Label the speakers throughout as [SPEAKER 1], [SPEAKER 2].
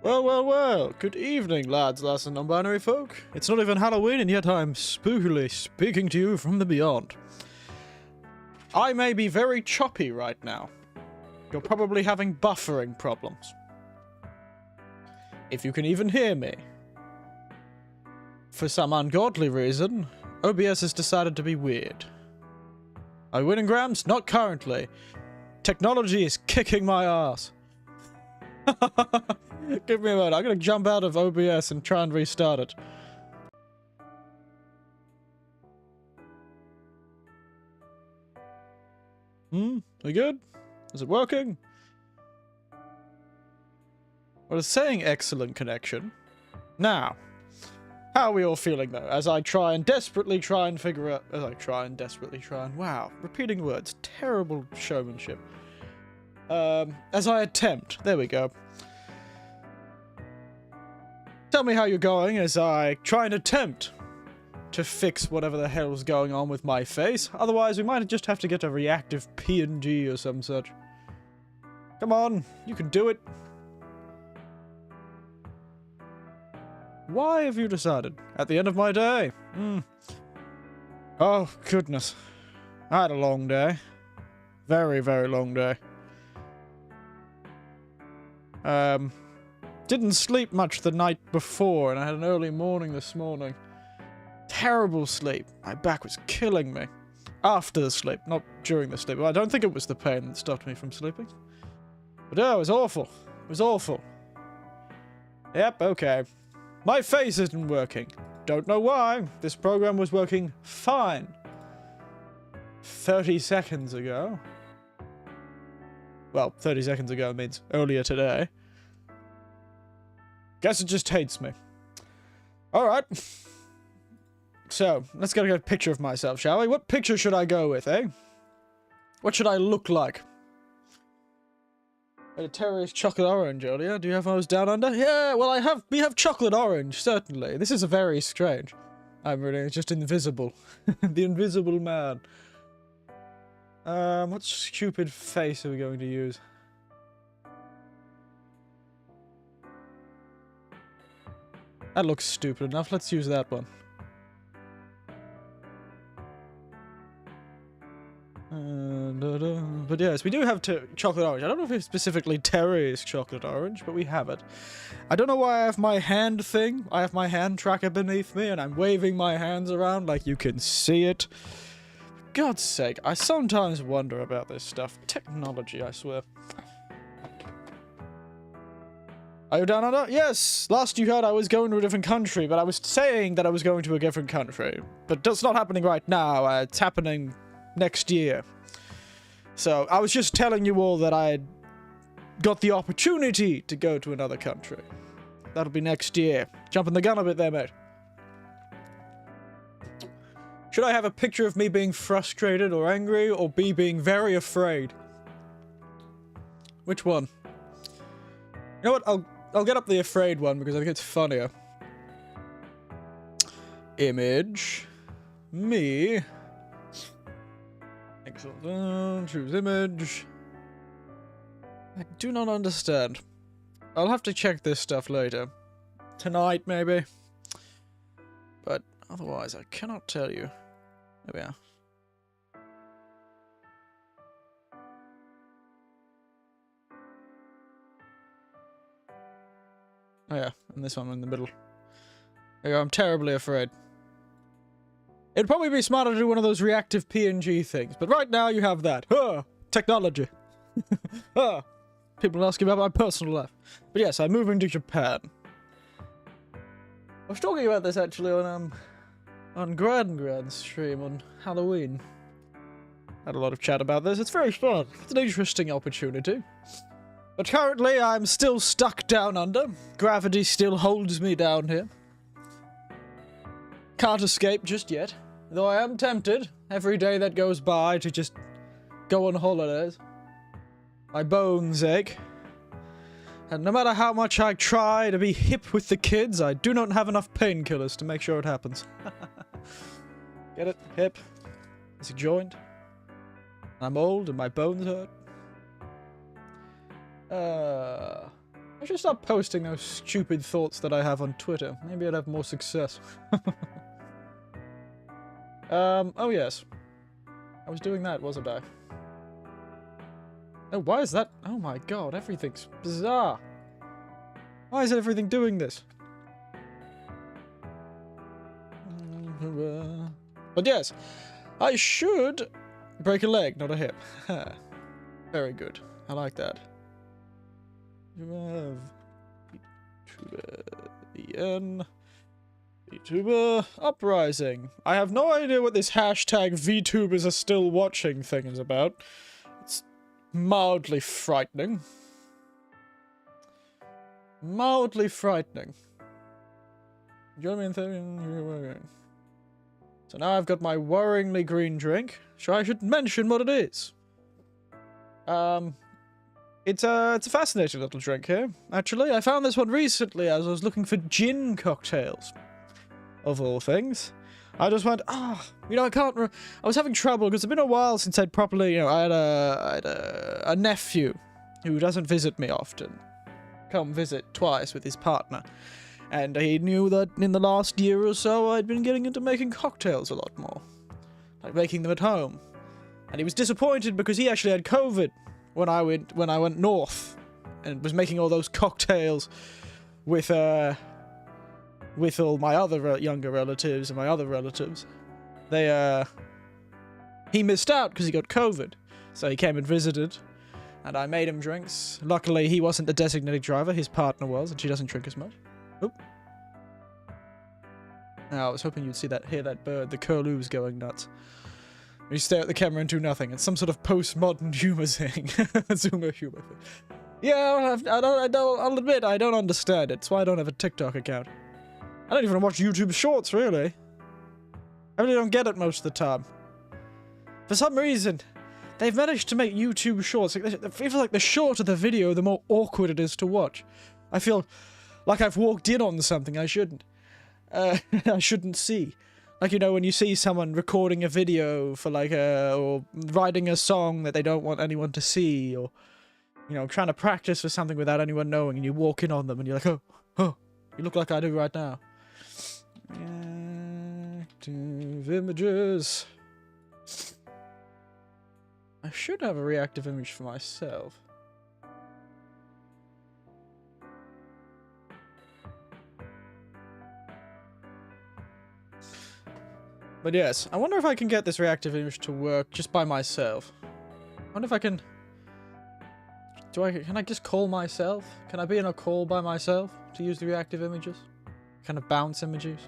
[SPEAKER 1] Well, well, well. Good evening, lads, lass, and non-binary folk. It's not even Halloween, and yet I'm spookily speaking to you from the beyond. I may be very choppy right now. You're probably having buffering problems. If you can even hear me. For some ungodly reason, OBS has decided to be weird. Are we winning grounds? Not currently. Technology is kicking my ass. Give me a moment. I'm gonna jump out of OBS and try and restart it. We good? Is it working? Well, it's saying excellent connection. Now, how are we all feeling though? As I desperately try and figure out... Wow, repeating words. Terrible showmanship. As I attempt. There we go. Tell me how you're going as I try and attempt to fix whatever the hell is going on with my face. Otherwise, we might just have to get a reactive PNG or some such. Come on, you can do it. Why have you decided? At the end of my day? Oh, goodness. I had a long day. Very, very long day. Didn't sleep much the night before, and I had an early morning this morning. Terrible sleep. My back was killing me. After the sleep, not during the sleep. Well, I don't think it was the pain that stopped me from sleeping. But oh, it was awful. It was awful. Yep, okay. My face isn't working. Don't know why. This program was working fine 30 seconds ago. Well, 30 seconds ago means earlier today. Guess it just hates me. Alright. So, let's get a picture of myself, shall we? What picture should I go with, eh? What should I look like? A terrorist chocolate orange earlier. Do you have those down under? Yeah, well, we have chocolate orange, certainly. This is a very strange. I'm really just invisible. The invisible man. What stupid face are we going to use? That looks stupid enough. Let's use that one. But yes, we do have chocolate orange. I don't know if it's specifically Terry's chocolate orange, but we have it. I don't know why I have my hand thing. I have my hand tracker beneath me, and I'm waving my hands around like you can see it. For God's sake, I sometimes wonder about this stuff. Technology, I swear. Are you down under? Yes! Last you heard I was going to a different country, but I was saying that I was going to a different country. But that's not happening right now. It's happening next year. So, I was just telling you all that I had got the opportunity to go to another country. That'll be next year. Jumping the gun a bit there, mate. Should I have a picture of me being frustrated or angry, or me being very afraid? Which one? You know what? I'll get up the afraid one because I think it's funnier. Image. Me. Excellent. Choose image. I do not understand. I'll have to check this stuff later. Tonight, maybe. But otherwise, I cannot tell you. There we are. Oh yeah, and this one in the middle. There you go, I'm terribly afraid. It'd probably be smarter to do one of those reactive PNG things, but right now you have that. Technology. People asking about my personal life. But yes, I'm moving to Japan. I was talking about this actually on Grand stream on Halloween. Had a lot of chat about this. It's very fun. It's an interesting opportunity. But currently, I'm still stuck down under. Gravity still holds me down here. Can't escape just yet. Though I am tempted, every day that goes by, to just go on holidays. My bones ache. And no matter how much I try to be hip with the kids, I do not have enough painkillers to make sure it happens. Get it? Hip. It's a joint. I'm old and my bones hurt. I should stop posting those stupid thoughts that I have on Twitter. Maybe I'd have more success. Oh yes. I was doing that, wasn't I? Oh, why is that? Oh my god, everything's bizarre. Why is everything doing this? But yes, I should break a leg, not a hip. Very good. I like that. You have VTuber, VTuber uprising. I have no idea what this hashtag VTubers are still watching thing is about. It's mildly frightening. Mildly frightening. Join me in theory. So now I've got my worryingly green drink. So I should mention what it is. It's a fascinating little drink here, actually. I found this one recently as I was looking for gin cocktails, of all things. I just went, you know, I was having trouble because it's been a while since I'd properly, you know, I had a nephew who doesn't visit me often. Come visit twice with his partner. And he knew that in the last year or so I'd been getting into making cocktails a lot more. Like making them at home. And he was disappointed because he actually had COVID when I went north and was making all those cocktails with all my other younger relatives and my other relatives. He missed out because he got COVID. So he came and visited and I made him drinks. Luckily he wasn't the designated driver, his partner was, and she doesn't drink as much. Oop. Now I was hoping you'd hear that bird, the curlew's going nuts. You stare at the camera and do nothing. It's some sort of postmodern humor thing. Zoomer humor thing. Yeah, I'll admit, I don't understand it. That's why I don't have a TikTok account. I don't even watch YouTube Shorts, really. I really don't get it most of the time. For some reason, they've managed to make YouTube Shorts. It feels like the shorter the video, the more awkward it is to watch. I feel like I've walked in on something I shouldn't. I shouldn't see. Like, you know, when you see someone recording a video for like or writing a song that they don't want anyone to see, or, you know, trying to practice for something without anyone knowing, and you walk in on them and you're like, oh, you look like I do right now. Reactive images. I should have a reactive image for myself. But yes, I wonder if I can get this reactive image to work just by myself. I wonder if I can... Can I just call myself? Can I be in a call by myself to use the reactive images? Kind of bounce images?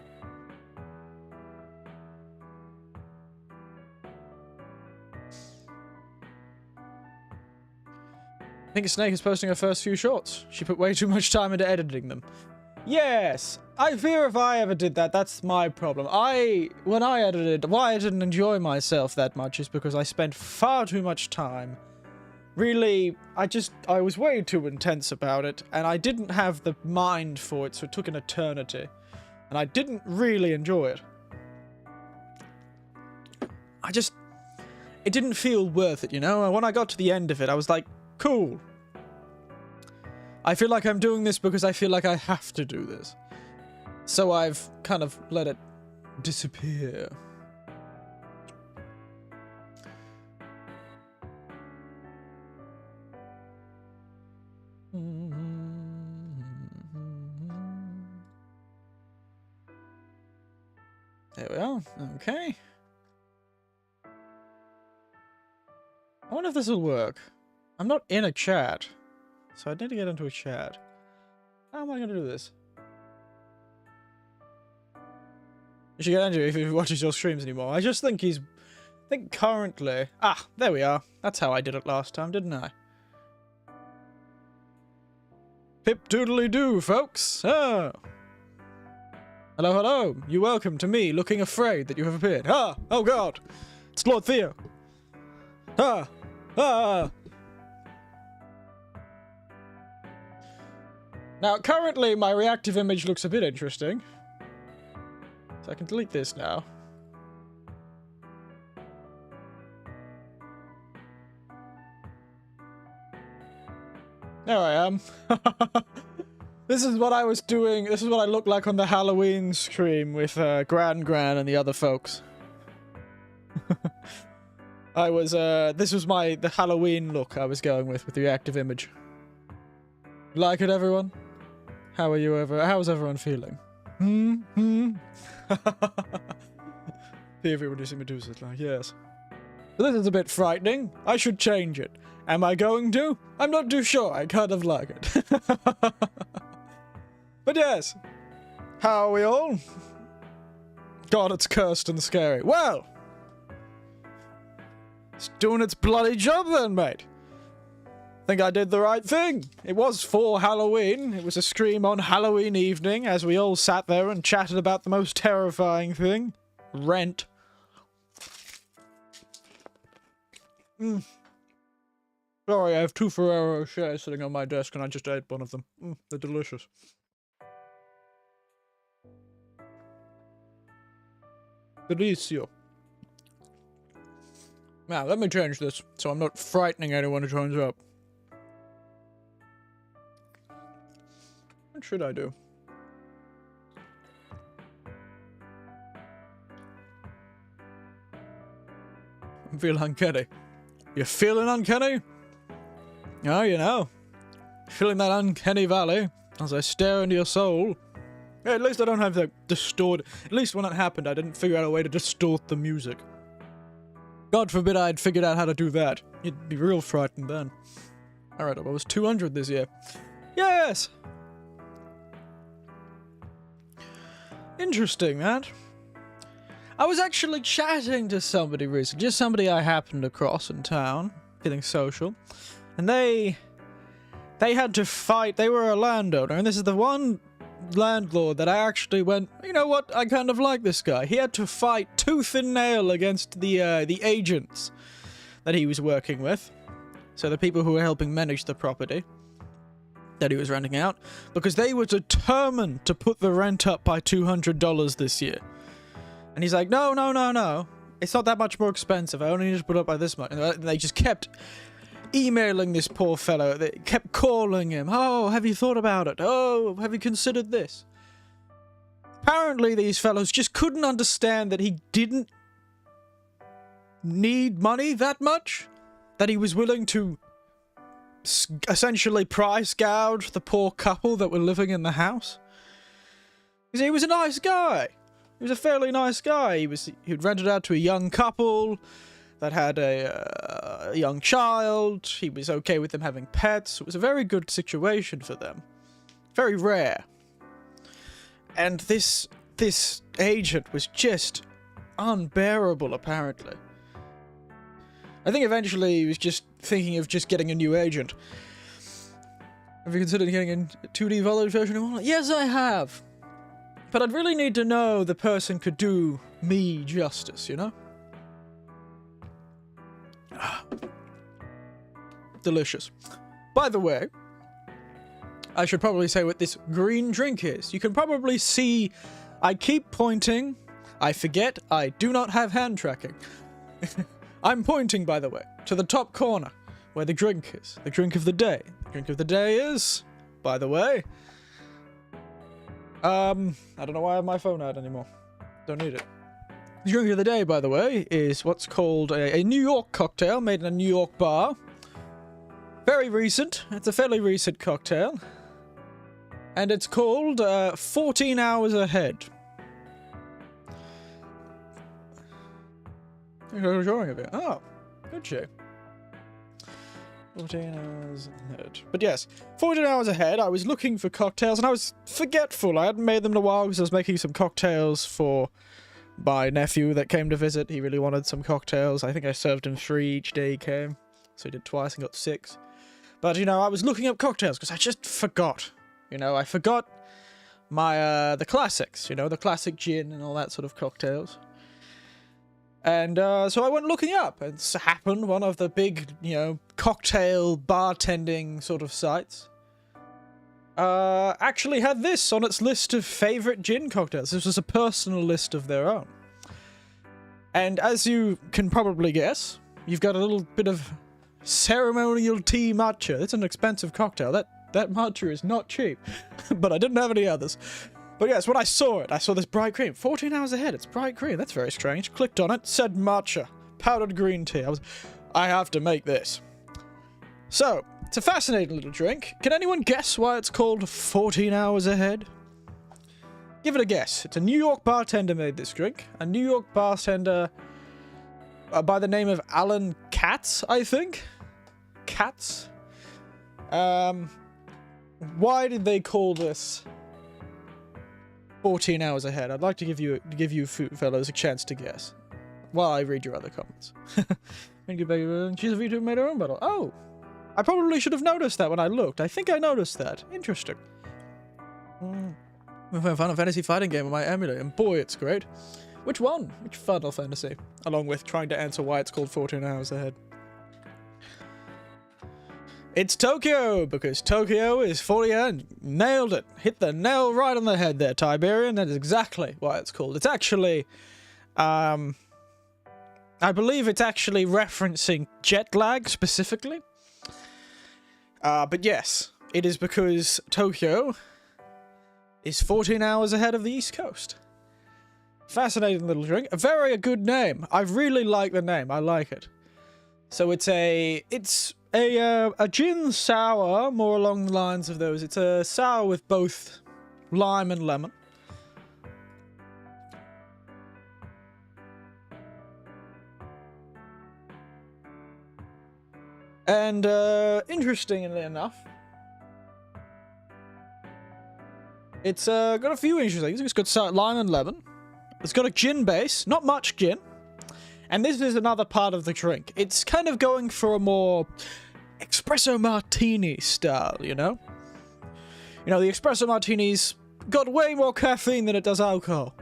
[SPEAKER 1] Pink Snake is posting her first few shorts. She put way too much time into editing them. Yes! I fear if I ever did that, that's my problem. When I edited, why I didn't enjoy myself that much is because I spent far too much time. Really, I was way too intense about it, and I didn't have the mind for it, so it took an eternity. And I didn't really enjoy it. It didn't feel worth it, you know? And when I got to the end of it, I was like, cool. I feel like I'm doing this because I feel like I have to do this. So I've kind of let it disappear. There we are. Okay. I wonder if this will work. I'm not in a chat, so I need to get into a chat. How am I going to do this? You should get Andrew if he watches your streams anymore. I just think he's... I think currently... Ah, there we are. That's how I did it last time, didn't I? Pip doodly doo, folks. Oh. Hello, hello. You welcome to me looking afraid that you have appeared. Ah! Oh god! It's Lord Theo! Ah! Ah! Now, currently, my reactive image looks a bit interesting. So I can delete this now. There I am. This is what I was doing. This is what I looked like on the Halloween stream with Gran and the other folks. I was, this was the Halloween look I was going with the reactive image. Like it, everyone? How's everyone feeling? Everyone using Medusa's like, yes. This is a bit frightening. I should change it. Am I going to? I'm not too sure. I kind of like it. But yes. How are we all? God, it's cursed and scary. Well. It's doing its bloody job then, mate. Think I did the right thing. It was for Halloween. It was a stream on Halloween evening as we all sat there and chatted about the most terrifying thing. Rent. Sorry, I have 2 Ferrero Rochers sitting on my desk and I just ate one of them. They're delicious. Delicio. Now, let me change this so I'm not frightening anyone who joins up. What should I do? I feel uncanny. You feeling uncanny? Oh, you know. Feeling that uncanny valley as I stare into your soul. Yeah, at least I don't have to distort. At least when it happened, I didn't figure out a way to distort the music. God forbid I'd figured out how to do that. You'd be real frightened then. Alright, I was 200 this year. Yes! Interesting, man. I was actually chatting to somebody recently, just somebody I happened across in town, feeling social, and they had to fight. They were a landowner, and this is the one landlord that I actually went, you know what, I kind of like this guy. He had to fight tooth and nail against the agents that he was working with, so the people who were helping manage the property that he was renting out, because they were determined to put the rent up by $200 this year. And he's like, no, it's not that much more expensive, I only need to put up by this much. And they just kept emailing this poor fellow. They kept calling him. Oh, have you thought about it? Oh, have you considered this? Apparently these fellows just couldn't understand that he didn't need money that much. That he was willing to essentially price gouge the poor couple that were living in the house. Because he was a nice guy. He was a fairly nice guy. He'd rented out to a young couple that had a young child. He was okay with them having pets. It was a very good situation for them. Very rare. And this agent was just unbearable, apparently. I think eventually he was just thinking of just getting a new agent. Have you considered getting a 2D volume version? Yes, I have. But I'd really need to know the person could do me justice, you know? Delicious. By the way, I should probably say what this green drink is. You can probably see I keep pointing. I forget I do not have hand tracking. I'm pointing, by the way, to the top corner where the drink is. The drink of the day. The drink of the day is, by the way... I don't know why I have my phone out anymore. Don't need it. The drink of the day, by the way, is what's called a New York cocktail made in a New York bar. Very recent. It's a fairly recent cocktail. And it's called 14 Hours Ahead. You're drawing a bit. Oh, good show. 14 hours ahead. But yes, 14 hours ahead, I was looking for cocktails, and I was forgetful. I hadn't made them in a while because I was making some cocktails for my nephew that came to visit. He really wanted some cocktails. I think I served him 3 each day he came. So he did twice and got 6. But, you know, I was looking up cocktails because I just forgot. You know, I forgot my, the classics, you know, the classic gin and all that sort of cocktails. And so I went looking up, and it happened one of the big, you know, cocktail bartending sort of sites actually had this on its list of favorite gin cocktails. This was a personal list of their own. And as you can probably guess, you've got a little bit of ceremonial tea matcha. It's an expensive cocktail. That That matcha is not cheap. But I didn't have any others. But yes, when I saw it, I saw this bright green. 14 hours ahead, it's bright green. That's very strange. Clicked on it, said matcha. Powdered green tea. I have to make this. So, it's a fascinating little drink. Can anyone guess why it's called 14 hours ahead? Give it a guess. It's a New York bartender made this drink. A New York bartender by the name of Alan Katz, I think? Katz? Why did they call this 14 hours ahead? I'd like to give you fellows a chance to guess while I read your other comments. She's a Vtuber made her own bottle. Oh! I probably should have noticed that when I looked. I think I noticed that. Interesting. I'm playing a Final Fantasy fighting game on my emulator, and boy, it's great. Which one? Which Final Fantasy? Along with trying to answer why it's called 14 hours ahead. It's Tokyo, because Tokyo is 40 and nailed it. Hit the nail right on the head there, Tiberian. That is exactly why it's called. It's actually, I believe it's actually referencing jet lag specifically. But yes, it is because Tokyo is 14 hours ahead of the East Coast. Fascinating little drink. A very good name. I really like the name. I like it. So it's a gin sour, more along the lines of those. It's a sour with both lime and lemon. And, interestingly enough, it's got a few interesting things. It's got lime and lemon. It's got a gin base, not much gin. And this is another part of the drink. It's kind of going for a more espresso martini style, you know? You know, the espresso martini's got way more caffeine than it does alcohol.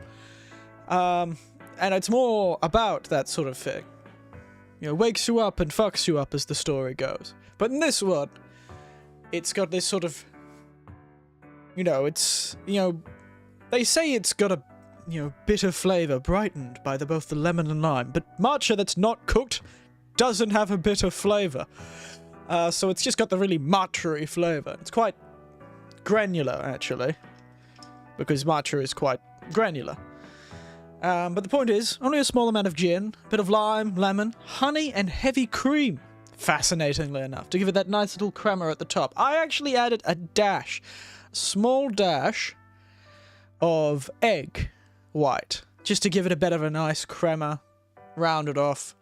[SPEAKER 1] And it's more about that sort of thing. You know, wakes you up and fucks you up as the story goes. But in this one, it's got this sort of, you know, it's, you know, they say it's got a, you know, bitter flavor brightened by both the lemon and lime, but matcha that's not cooked doesn't have a bitter flavor. So it's just got the really matcha-y flavor. It's quite granular, actually, because matcha is quite granular. But the point is, only a small amount of gin, a bit of lime, lemon, honey, and heavy cream, fascinatingly enough, to give it that nice little crema at the top. I actually added a small dash of egg white, just to give it a bit of a nice crema, round it off.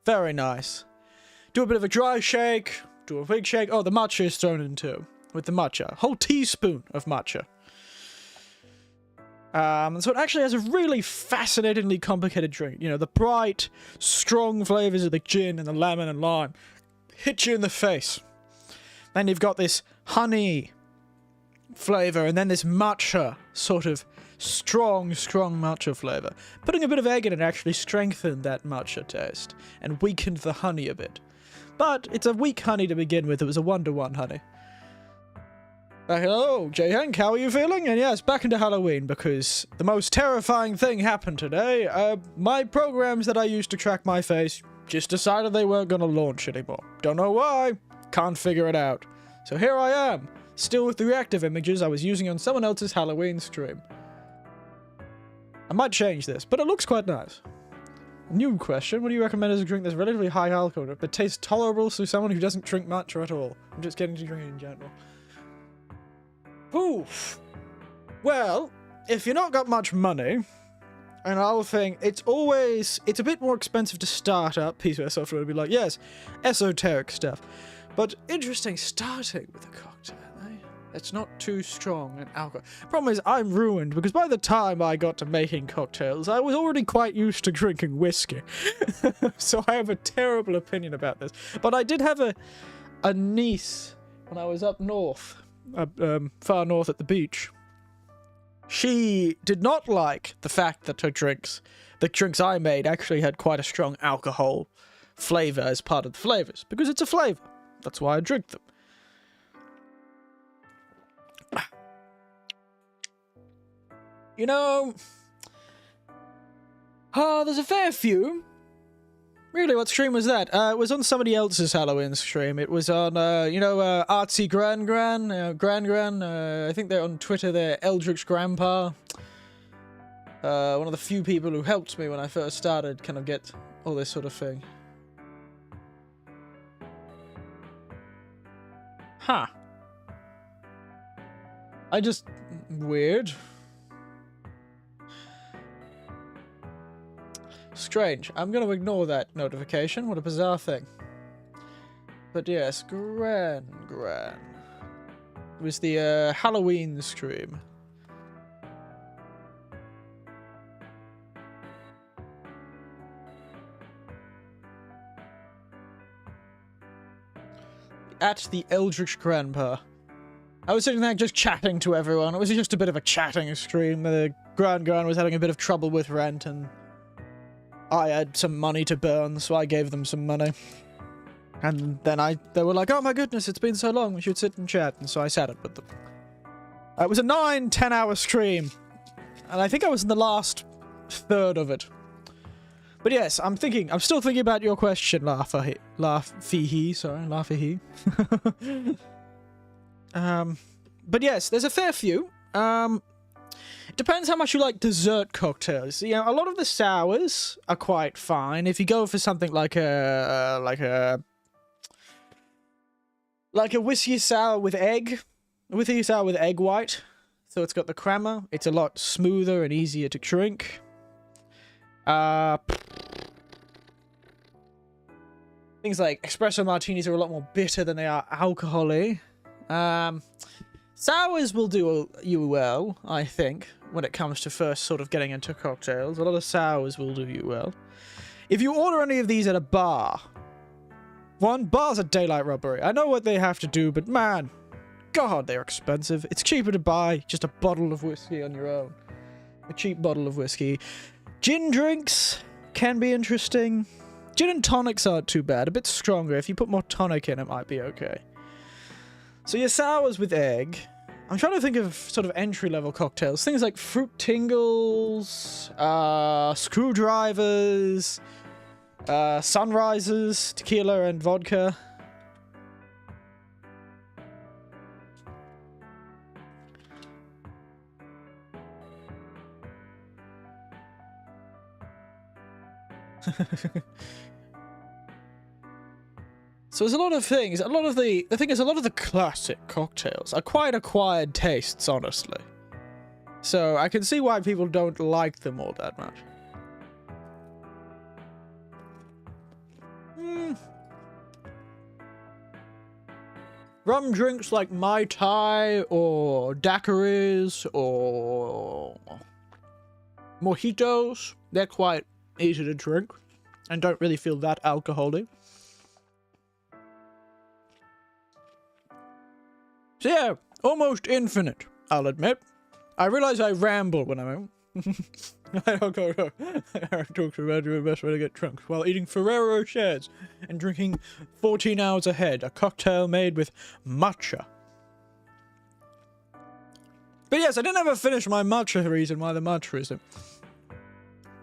[SPEAKER 1] Very nice. Do a bit of a dry shake, do a big shake. Oh, the matcha is thrown in too, with the matcha. A whole teaspoon of matcha. So it actually has a really fascinatingly complicated drink. You know, the bright, strong flavors of the gin and the lemon and lime hit you in the face. Then you've got this honey flavor, and then this matcha, sort of strong matcha flavor. Putting a bit of egg in it actually strengthened that matcha taste, and weakened the honey a bit. But it's a weak honey to begin with. It was a 1-to-1 honey. Hello, J-Hank, how are you feeling? And yes, back into Halloween, because the most terrifying thing happened today. My programs that I used to track my face just decided they weren't going to launch anymore. Don't know why. Can't figure it out. So here I am, still with the reactive images I was using on someone else's Halloween stream. I might change this, but it looks quite nice. New question, what do you recommend as a drink that's relatively high alcohol, but tastes tolerable to someone who doesn't drink matcha at all? I'm just getting to drinking in general. Oof. Well, if you've not got much money, and I'll think, it's a bit more expensive to start up. PCS software would be like, yes, esoteric stuff. But interesting, starting with a cocktail, eh? It's not too strong in alcohol. Problem is, I'm ruined, because by the time I got to making cocktails, I was already quite used to drinking whiskey. So I have a terrible opinion about this. But I did have a niece when I was up north. Far north at the beach. She did not like the fact that the drinks I made actually had quite a strong alcohol flavor as part of the flavors, because it's a flavor. That's why I drink them. You know, there's a fair few Really, what stream was that? It was on somebody else's Halloween stream. It was on, Artsy Gran Gran, I think they're on Twitter, they're Eldritch Grandpa. One of the few people who helped me when I first started kind of get all this sort of thing. Huh. Weird. Strange. I'm going to ignore that notification. What a bizarre thing. But yes, Gran. It was the Halloween stream. At the Eldritch Grandpa. I was sitting there just chatting to everyone. It was just a bit of a chatting stream. The Gran was having a bit of trouble with rent, and I had some money to burn, so I gave them some money. And then they were like, oh my goodness, it's been so long, we should sit and chat. And so I sat it with them. It was a 9-10 hour stream. And I think I was in the last third of it. But yes, I'm still thinking about your question, Laughy. But yes, there's a fair few. It depends how much you like dessert cocktails. You know, a lot of the sours are quite fine. If you go for something like a whiskey sour with egg, white, so it's got the crema. It's a lot smoother and easier to drink. Things like espresso martinis are a lot more bitter than they are alcohol-y. Sours will do you well, I think, when it comes to first sort of getting into cocktails. A lot of sours will do you well. If you order any of these at a bar, bars are daylight robbery. I know what they have to do, but man, God, they're expensive. It's cheaper to buy just a bottle of whiskey on your own. A cheap bottle of whiskey. Gin drinks can be interesting. Gin and tonics aren't too bad. A bit stronger. If you put more tonic in, it might be okay. So your sours with egg. I'm trying to think of sort of entry-level cocktails. Things like fruit tingles, screwdrivers, sunrises, tequila and vodka. So there's a lot of things. The thing is, a lot of the classic cocktails are quite acquired tastes, honestly. So I can see why people don't like them all that much. Rum drinks like Mai Tai or daiquiris or mojitos, they're quite easy to drink and don't really feel that alcoholic. So yeah, almost infinite, I'll admit. I realize I ramble when I'm out. I don't go to Eric talks about the best way to get drunk while eating Ferrero Rochers and drinking 14 hours ahead, a cocktail made with matcha. But yes, I didn't ever finish my matcha reason why the matcha is. But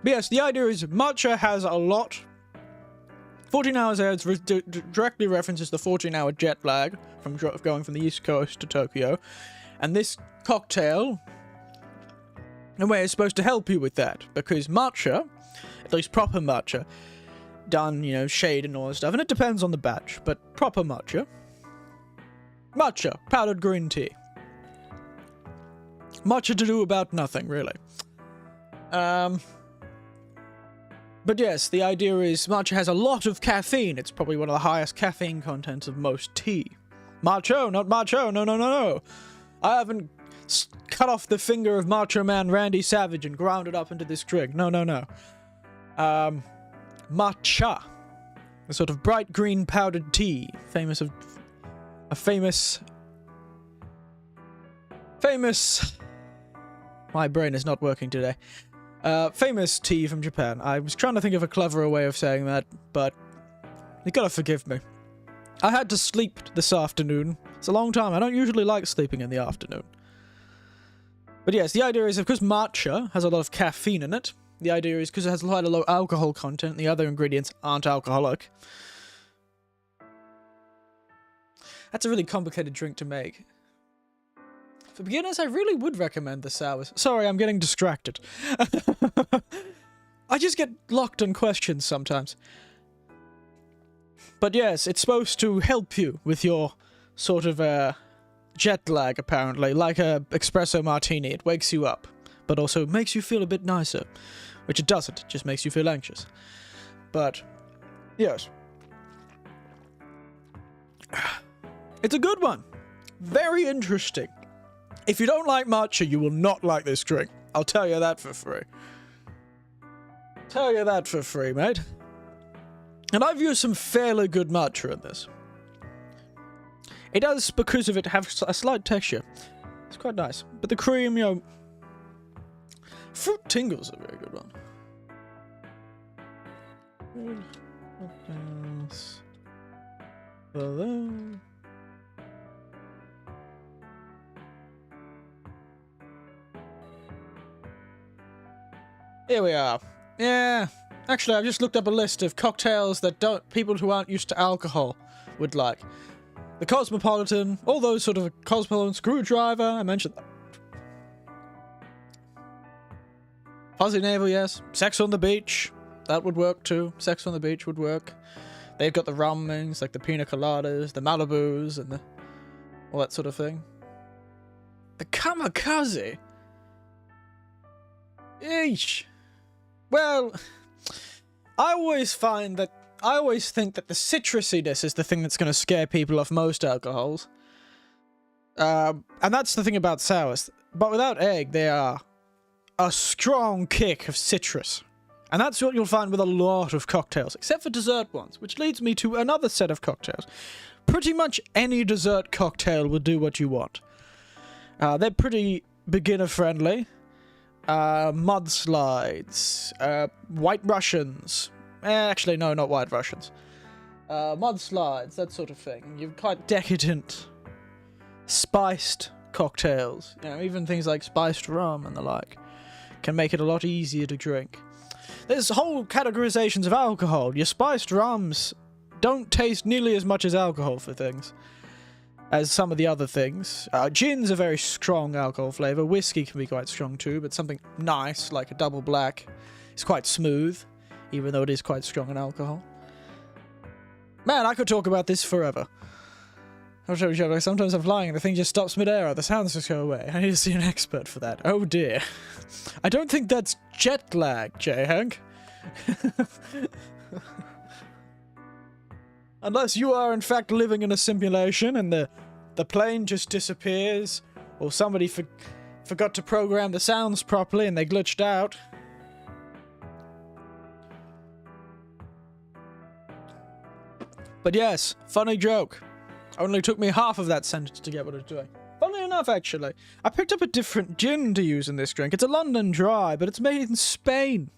[SPEAKER 1] yes, the idea is matcha has a lot. 14 hours ahead directly references the 14-hour jet lag from going from the East Coast to Tokyo. And this cocktail, in a way, is supposed to help you with that. Because matcha, at least proper matcha, done, you know, shade and all that stuff. And it depends on the batch, but proper matcha. Matcha, powdered green tea. Matcha to do about nothing, really. But yes, the idea is matcha has a lot of caffeine. It's probably one of the highest caffeine contents of most tea. Macho, not macho. No. I haven't cut off the finger of Macho Man Randy Savage and ground it up into this drink. No. Matcha. A sort of bright green powdered tea. Famous. My brain is not working today. Famous tea from Japan. I was trying to think of a cleverer way of saying that, but you gotta forgive me. I had to sleep this afternoon. It's a long time. I don't usually like sleeping in the afternoon. But yes, the idea is, of course, matcha has a lot of caffeine in it. The idea is because it has quite a low alcohol content, the other ingredients aren't alcoholic. That's a really complicated drink to make. For beginners, I really would recommend the sours. Sorry, I'm getting distracted. I just get locked on questions sometimes. But yes, it's supposed to help you with your sort of jet lag, apparently. Like a espresso martini, it wakes you up, but also makes you feel a bit nicer. Which it doesn't, it just makes you feel anxious. But, yes. It's a good one. Very interesting. If you don't like matcha, you will not like this drink. I'll tell you that for free. Tell you that for free, mate. And I've used some fairly good matcha in this. It does, because of it, have a slight texture. It's quite nice. But the cream, you know... Fruit tingles are a very good one. What else? Hello. Here we are. Yeah. Actually, I've just looked up a list of cocktails that people who aren't used to alcohol would like. The Cosmopolitan, all those sort of Cosmopolitan, Screwdriver, I mentioned that. Fuzzy Navel, yes. Sex on the Beach, that would work too. Sex on the Beach would work. They've got the rumings, like the Pina Coladas, the Malibus, and all that sort of thing. The Kamikaze? Eesh. Well, I always think that the citrusiness is the thing that's going to scare people off most alcohols. And that's the thing about sours. But without egg, they are a strong kick of citrus. And that's what you'll find with a lot of cocktails, except for dessert ones, which leads me to another set of cocktails. Pretty much any dessert cocktail will do what you want. They're pretty beginner-friendly. Mudslides, White Russians. Actually, no, not White Russians. Mudslides, that sort of thing. You've quite decadent, spiced cocktails. You know, even things like spiced rum and the like can make it a lot easier to drink. There's whole categorizations of alcohol. Your spiced rums don't taste nearly as much as alcohol for things as some of the other things. Gin's a very strong alcohol flavour. Whiskey can be quite strong too, but something nice, like a double black, is quite smooth, even though it is quite strong in alcohol. Man, I could talk about this forever. I'll show you, sometimes I'm flying and the thing just stops mid-air, the sounds just go away. I need to see an expert for that. Oh dear. I don't think that's jet lag, J-Hank. Unless you are in fact living in a simulation and the plane just disappears, or somebody forgot to program the sounds properly and they glitched out. But yes, funny joke. Only took me half of that sentence to get what it's doing. Funnily enough, actually, I picked up a different gin to use in this drink. It's a London Dry, but it's made in Spain.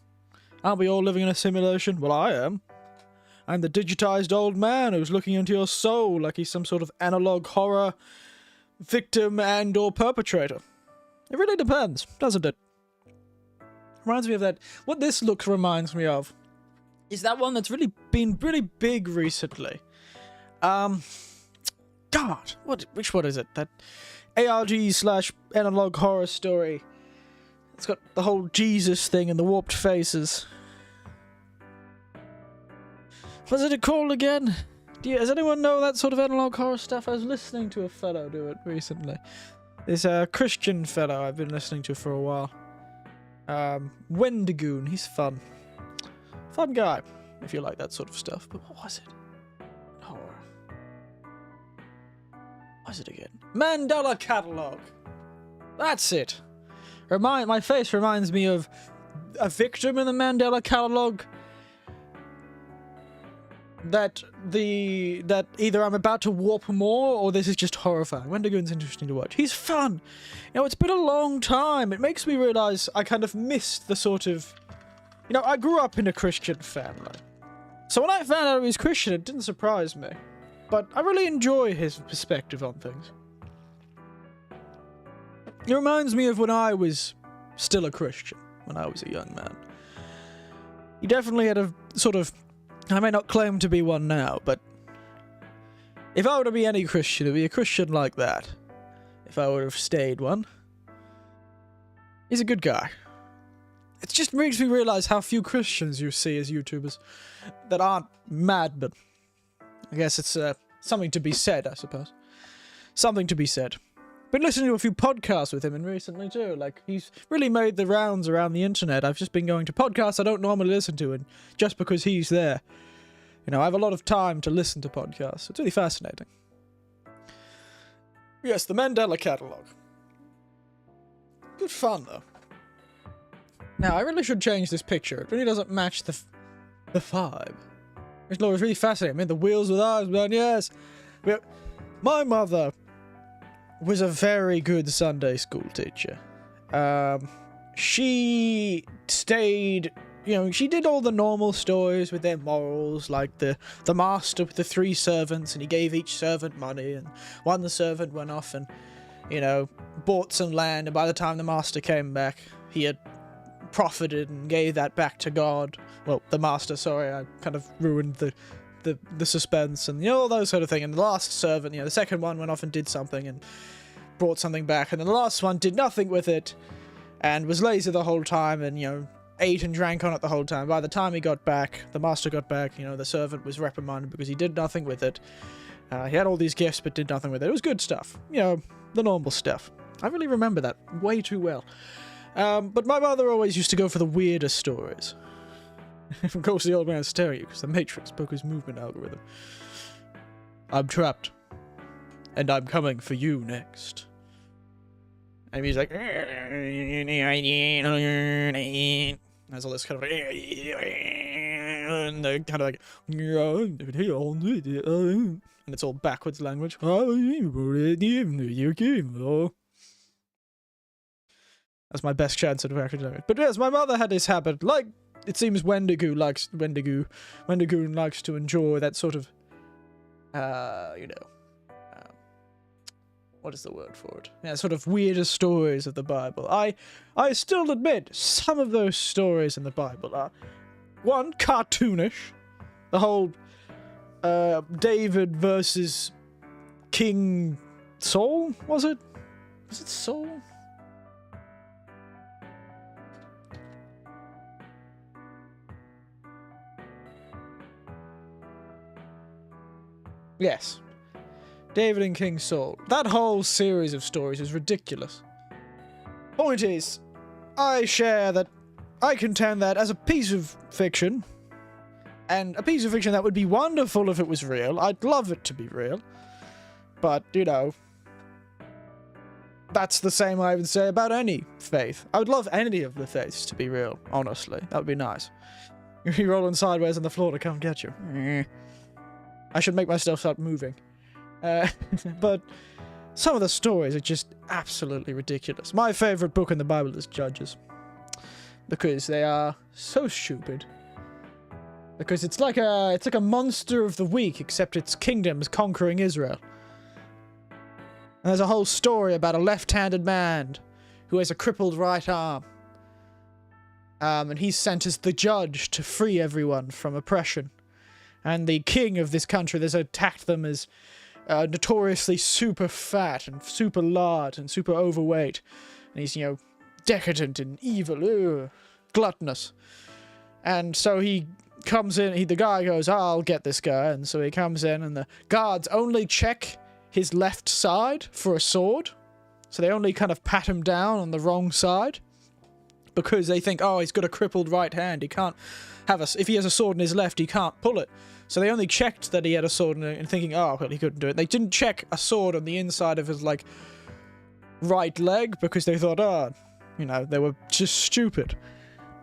[SPEAKER 1] Aren't we all living in a simulation? Well, I am. I'm the digitized old man who's looking into your soul like he's some sort of analog horror victim and or perpetrator. It really depends, doesn't it? Reminds me of that. What this look reminds me of is that one that's really been really big recently. God, which one is it? That ARG/analog horror story. It's got the whole Jesus thing and the warped faces. What's it called again? Does anyone know that sort of analog horror stuff? I was listening to a fellow do it recently. This Christian fellow I've been listening to for a while. Wendigoon, he's fun. Fun guy, if you like that sort of stuff. But what was it? Horror. What was it again? Mandela Catalog. That's it. My face reminds me of a victim in the Mandela Catalog. That either I'm about to warp more or this is just horrifying. Wendigoon's interesting to watch. He's fun. You know, it's been a long time. It makes me realise I kind of missed the sort of... You know, I grew up in a Christian family. So when I found out he was Christian, it didn't surprise me. But I really enjoy his perspective on things. It reminds me of when I was still a Christian, when I was a young man. he definitely had a sort of... I may not claim to be one now, but if I were to be any Christian, it'd be a Christian like that. If I would have stayed one. He's a good guy. It just makes me realize how few Christians you see as YouTubers that aren't madmen. I guess it's something to be said, I suppose. Something to be said. Been listening to a few podcasts with him and recently too. Like, he's really made the rounds around the internet. I've just been going to podcasts I don't normally listen to, and just because he's there. You know, I have a lot of time to listen to podcasts. It's really fascinating. Yes, the Mandela Catalogue. Good fun, though. Now, I really should change this picture. It really doesn't match the vibe. It's really fascinating. I mean, the wheels with eyes, man, yes. My mother was a very good Sunday school teacher. She stayed... You know, she did all the normal stories with their morals, like the master with the 3 servants, and he gave each servant money, and one servant went off and, you know, bought some land, and by the time the master came back, he had profited and gave that back to God. Well, the master, sorry, I kind of ruined the suspense, and, you know, all those sort of things. And the last servant, you know, the second one went off and did something and brought something back, and then the last one did nothing with it, and was lazy the whole time, and, you know, ate and drank on it the whole time. By the time he got back, the master got back, you know, the servant was reprimanded because he did nothing with it. He had all these gifts but did nothing with it. It was good stuff. You know, the normal stuff. I really remember that way too well. But my mother always used to go for the weirdest stories. Of course, the old man's staring at you because the Matrix broke his movement algorithm. I'm trapped. And I'm coming for you next. And he's like... There's all this kind of like... And they're kind of like... And it's all backwards language. That's my best chance at accurate language. But yes, my mother had this habit, like it seems Wendigo likes to enjoy that sort of, you know, what is the word for it? Yeah, sort of weirder stories of the Bible. I still admit some of those stories in the Bible are, one, cartoonish. The whole David versus King Saul, was it? Was it Saul? Yes. David and King Saul. That whole series of stories is ridiculous. Point is, I contend that as a piece of fiction, and a piece of fiction that would be wonderful if it was real, I'd love it to be real, but, you know, that's the same I would say about any faith. I would love any of the faiths to be real, honestly. That would be nice. You're rolling sideways on the floor to come get you. I should make myself start moving. But some of the stories are just absolutely ridiculous. My favorite book in the Bible is Judges. Because they are so stupid. Because it's like a monster of the week, except its kingdom is conquering Israel. And there's a whole story about a left-handed man who has a crippled right arm. And he's sent as the judge to free everyone from oppression. And the king of this country has attacked them as notoriously super fat and super large and super overweight. And he's, you know, decadent and evil, gluttonous. And so he comes in, the guy goes, oh, I'll get this guy. And so he comes in and the guards only check his left side for a sword. So they only kind of pat him down on the wrong side. Because they think, oh, he's got a crippled right hand. He can't have if he has a sword in his left, he can't pull it. So they only checked that he had a sword and thinking, oh, well, he couldn't do it. They didn't check a sword on the inside of his, like, right leg because they thought, oh, you know, they were just stupid.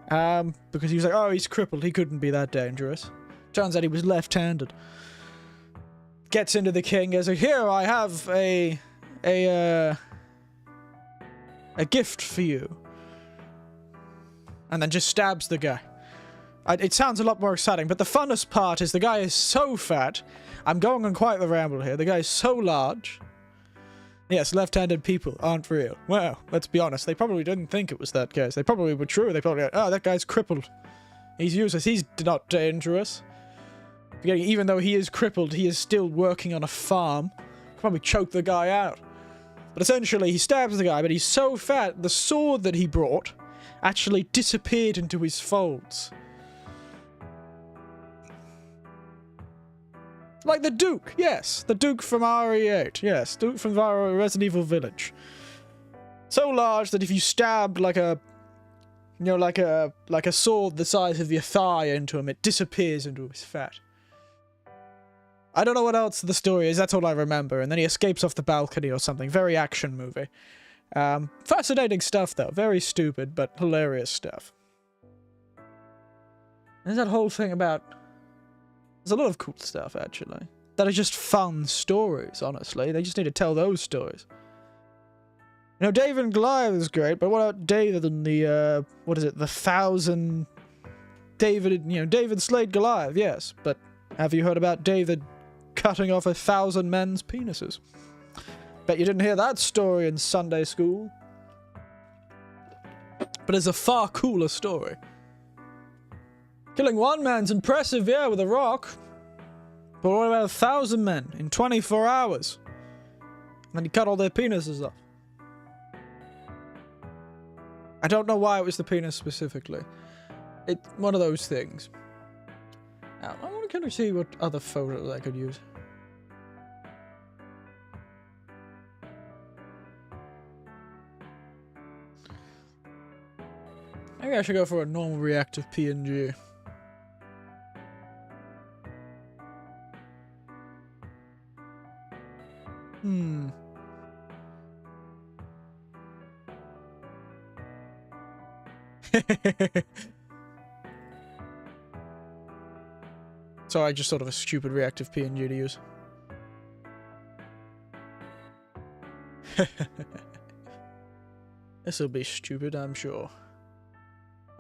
[SPEAKER 1] Because he was like, oh, he's crippled. He couldn't be that dangerous. Turns out he was left-handed. Gets into the king, goes, here, I have a gift for you. And then just stabs the guy. It sounds a lot more exciting, but the funnest part is the guy is so fat. I'm going on quite the ramble here. The guy is so large. Yes, left-handed people aren't real. Well, let's be honest. They probably didn't think it was that case. They probably were true. They probably, oh, that guy's crippled. He's useless. He's not dangerous. Forgetting, even though he is crippled, he is still working on a farm. Could probably choke the guy out. But essentially, he stabs the guy, but he's so fat, the sword that he brought actually disappeared into his folds. Like the Duke, yes. The Duke from RE8, yes. Duke from Resident Evil Village. So large that if you stabbed like a... You know, like a sword the size of your thigh into him, it disappears into his fat. I don't know what else the story is, that's all I remember. And then he escapes off the balcony or something. Very action movie. Fascinating stuff, though. Very stupid, but hilarious stuff. There's that whole thing about... There's a lot of cool stuff, actually. That are just fun stories, honestly. They just need to tell those stories. You know, David and Goliath is great, but what about David and the, what is it, the 1,000... David, you know, David slayed Goliath, yes, but have you heard about David cutting off 1,000 men's penises? Bet you didn't hear that story in Sunday school. But it's a far cooler story. Killing one man's impressive, yeah, with a rock. But what about 1,000 men in 24 hours? And then he cut all their penises off. I don't know why it was the penis specifically. It's one of those things. Now, I want to kind of see what other photos I could use. Maybe I should go for a normal reactive PNG. So I just sort of a stupid reactive PNG to use. This'll be stupid, I'm sure.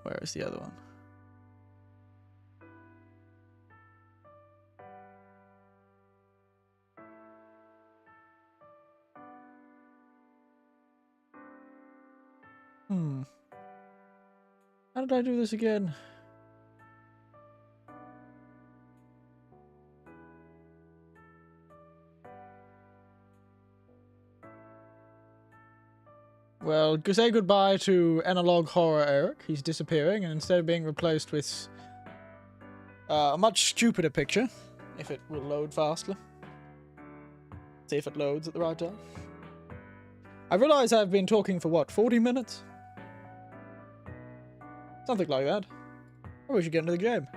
[SPEAKER 1] Where is the other one? How did I do this again? Well, say goodbye to Analog Horror Eric. He's disappearing, and instead of being replaced with a much stupider picture, if it will load faster. See if it loads at the right time. I realise I've been talking for, what, 40 minutes? Something like that. Maybe we should get into the game.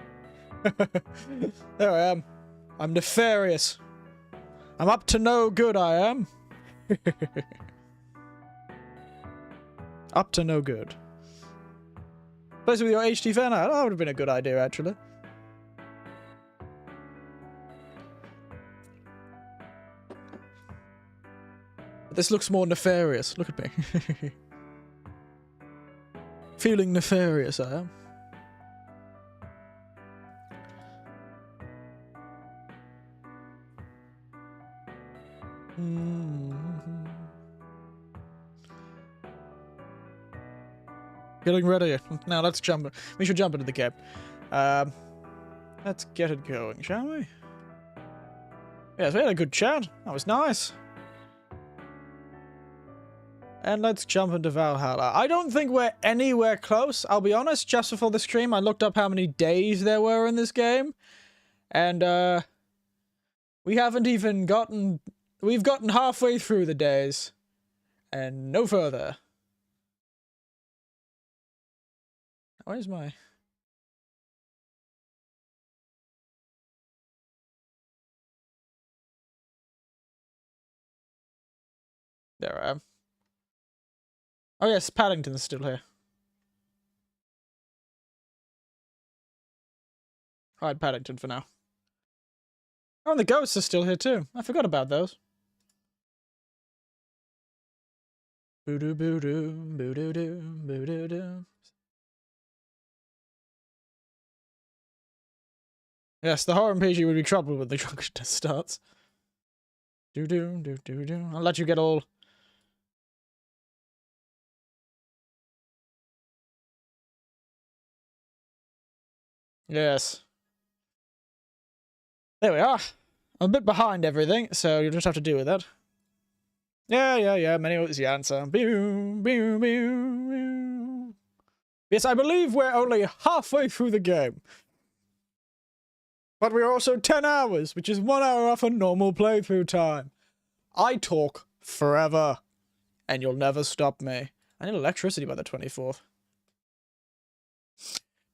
[SPEAKER 1] There I am. I'm nefarious. I'm up to no good, I am. Up to no good. Place with your HD fan out. That would have been a good idea, actually. But this looks more nefarious. Look at me. Feeling nefarious, I am. Getting ready. Now let's jump. We should jump into the game. Let's get it going, shall we? Yes, we had a good chat. That was nice. And let's jump into Valhalla. I don't think we're anywhere close, I'll be honest. Just before the stream, I looked up how many days there were in this game. And, we haven't even gotten... We've gotten halfway through the days. And no further. Where's my... There I am. Oh yes, Paddington's still here. Hide Paddington for now. Oh, and the ghosts are still here too. I forgot about those. Boo-doo, boo-doo, boo-doo-doo, boo-doo-doo. Yes, the horror PG would be trouble when the drunkenness starts. Do-do, do-do-do. I'll let you get all... Yes. There we are. I'm a bit behind everything, so you'll just have to deal with that. Yeah. Manual is the answer. Yes, I believe we're only halfway through the game. But we're also 10 hours, which is 1 hour off a normal playthrough time. I talk forever, and you'll never stop me. I need electricity by the 24th.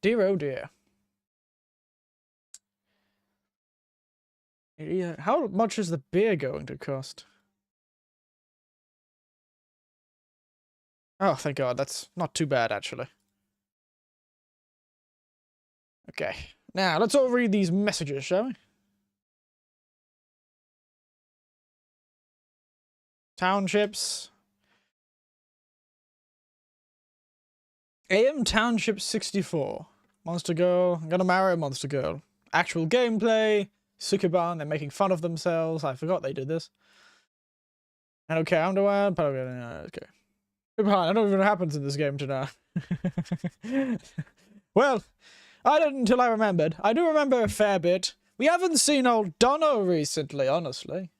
[SPEAKER 1] Dear oh dear. Yeah, how much is the beer going to cost? Oh, thank God, that's not too bad, actually. Okay, now let's all read these messages, shall we? Townships. AM Township 64. Monster Girl. I'm gonna marry a Monster Girl. Actual gameplay. Sukuban, they're making fun of themselves. I forgot they did this. And okay, underwear. Okay. I don't even know what happens in this game tonight. Well, I didn't until I remembered. I do remember a fair bit. We haven't seen old Dono recently, honestly.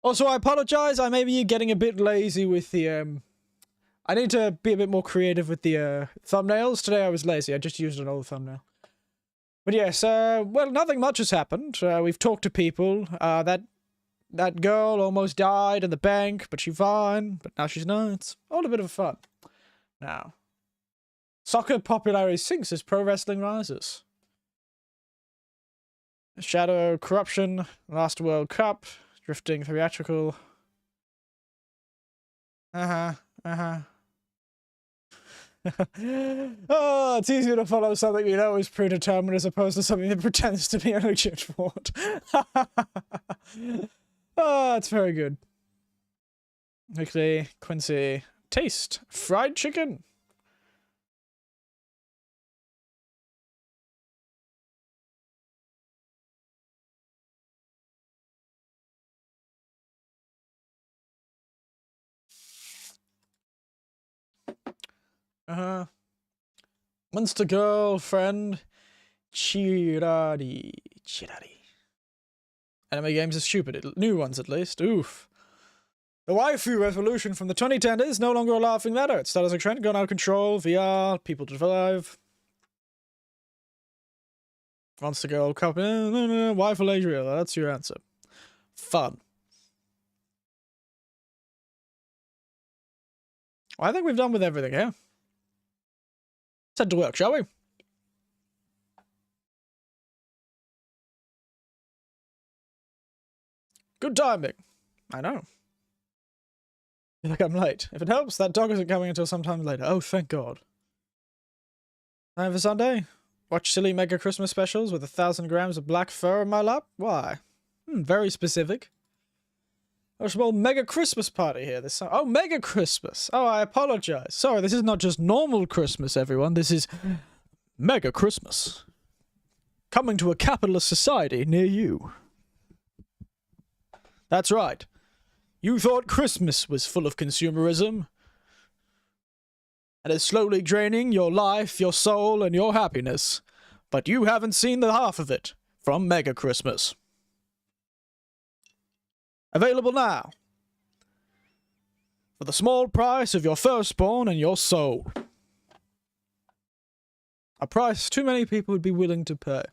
[SPEAKER 1] Also, I apologize. I may be getting a bit lazy with the, I need to be a bit more creative with the, thumbnails. Today I was lazy. I just used an old thumbnail. But yes, well, nothing much has happened. We've talked to people. That girl almost died in the bank, but she's fine. But now she's not. It's all a bit of fun. Now, soccer popularity sinks as pro wrestling rises. Shadow corruption, last World Cup, drifting theatrical. Oh, it's easier to follow something you know is predetermined as opposed to something that pretends to be a legit sport. Oh, it's very good. Quickly, Quincy. Taste. Fried chicken. Monster girlfriend. Chirari. Anime games are stupid. New ones, at least. Oof. The waifu revolution from the 2010s is no longer a laughing matter. It started as a trend gone out of control. VR, people to survive. Monster girl couple. Waifu Adriel. That's your answer. Fun. Well, I think we've done with everything here. Let's head to work, shall we? Good timing. I know. I feel like I'm late. If it helps, that dog isn't coming until sometime later. Oh, thank God. Time for Sunday? Watch silly mega Christmas specials with 1,000 grams of black fur in my lap? Why? Very specific. Oh, a small mega Christmas party here this summer. Oh, mega Christmas. Oh, I apologize. Sorry, this is not just normal Christmas, everyone. This is mega Christmas. Coming to a capitalist society near you. That's right. You thought Christmas was full of consumerism and is slowly draining your life, your soul, and your happiness. But you haven't seen the half of it from Mega Christmas. Available now. For the small price of your firstborn and your soul. A price too many people would be willing to pay.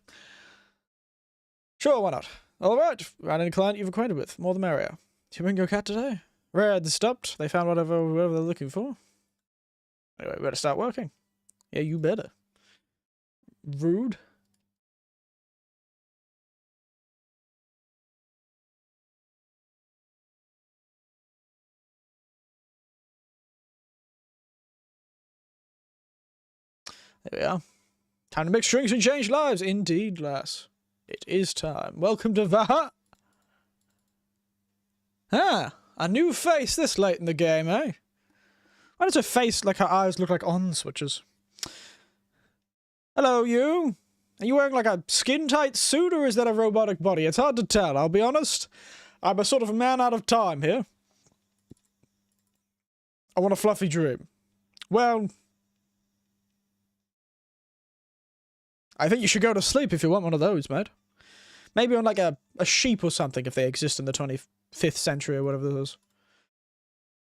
[SPEAKER 1] Sure, why not? Alright, ran any client you've acquainted with. More the merrier. Did you bring your cat today? Red stopped. They found whatever they're looking for. Anyway, we better start working. Yeah, you better. Rude. There we are. Time to mix drinks and change lives. Indeed, lass. It is time. Welcome to VA. Ah, a new face this late in the game, eh? Why does her face, like her eyes, look like on switches? Hello, you. Are you wearing like a skin-tight suit, or is that a robotic body? It's hard to tell, I'll be honest. I'm a sort of a man out of time here. I want a fluffy dream. Well, I think you should go to sleep if you want one of those, mate. Maybe on like a sheep or something if they exist in the 25th century or whatever it is.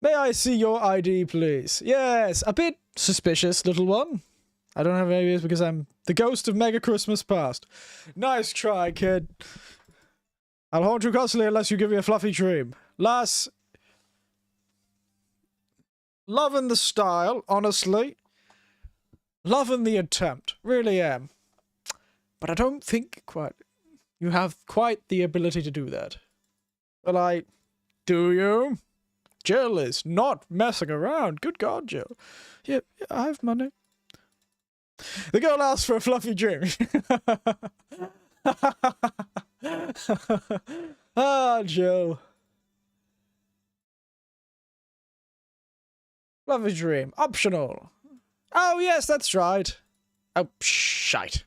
[SPEAKER 1] May I see your ID, please? Yes, a bit suspicious, little one. I don't have IDs because I'm the ghost of Mega Christmas Past. Nice try, kid. I'll haunt you constantly unless you give me a fluffy dream. Lass, loving the style, honestly. Loving the attempt. Really am. But I don't think you have quite the ability to do that. Well, do you? Jill is not messing around. Good God, Jill. Yeah, I have money. The girl asks for a fluffy dream. Ah, Jill. Fluffy dream. Optional. Oh, yes, that's right. Oh, shite.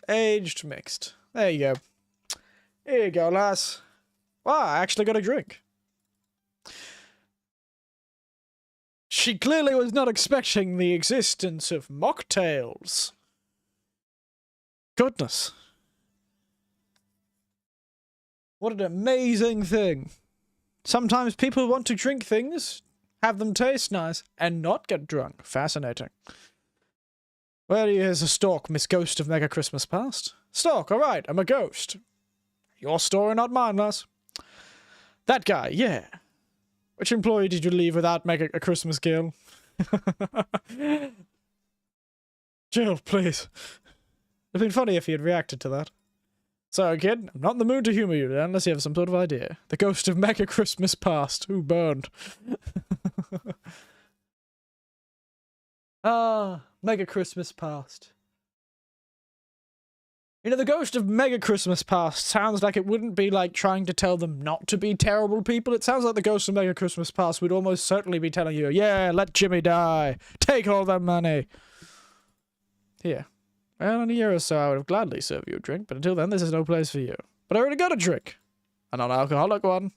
[SPEAKER 1] Aged mixed. There you go. Here you go, lass. Wow, I actually got a drink. She clearly was not expecting the existence of mocktails. Goodness. What an amazing thing. Sometimes people want to drink things, have them taste nice, and not get drunk. Fascinating. Well, here's a stalk, Miss Ghost of Mega Christmas Past. Stalk, alright, I'm a ghost. Your story, not mine, lass. That guy, yeah. Which employee did you leave without making a Christmas kill? Jill, please. It'd been funny if he had reacted to that. Sorry, kid, I'm not in the mood to humor you unless you have some sort of idea. The ghost of Mega Christmas Past. Who burned? Ah, Mega Christmas Past. You know, the ghost of Mega Christmas Past sounds like it wouldn't be like trying to tell them not to be terrible people. It sounds like the ghost of Mega Christmas Past would almost certainly be telling you, yeah, let Jimmy die. Take all that money. Here. Well, in a year or so, I would have gladly served you a drink, but until then, this is no place for you. But I already got a drink. A non-alcoholic one.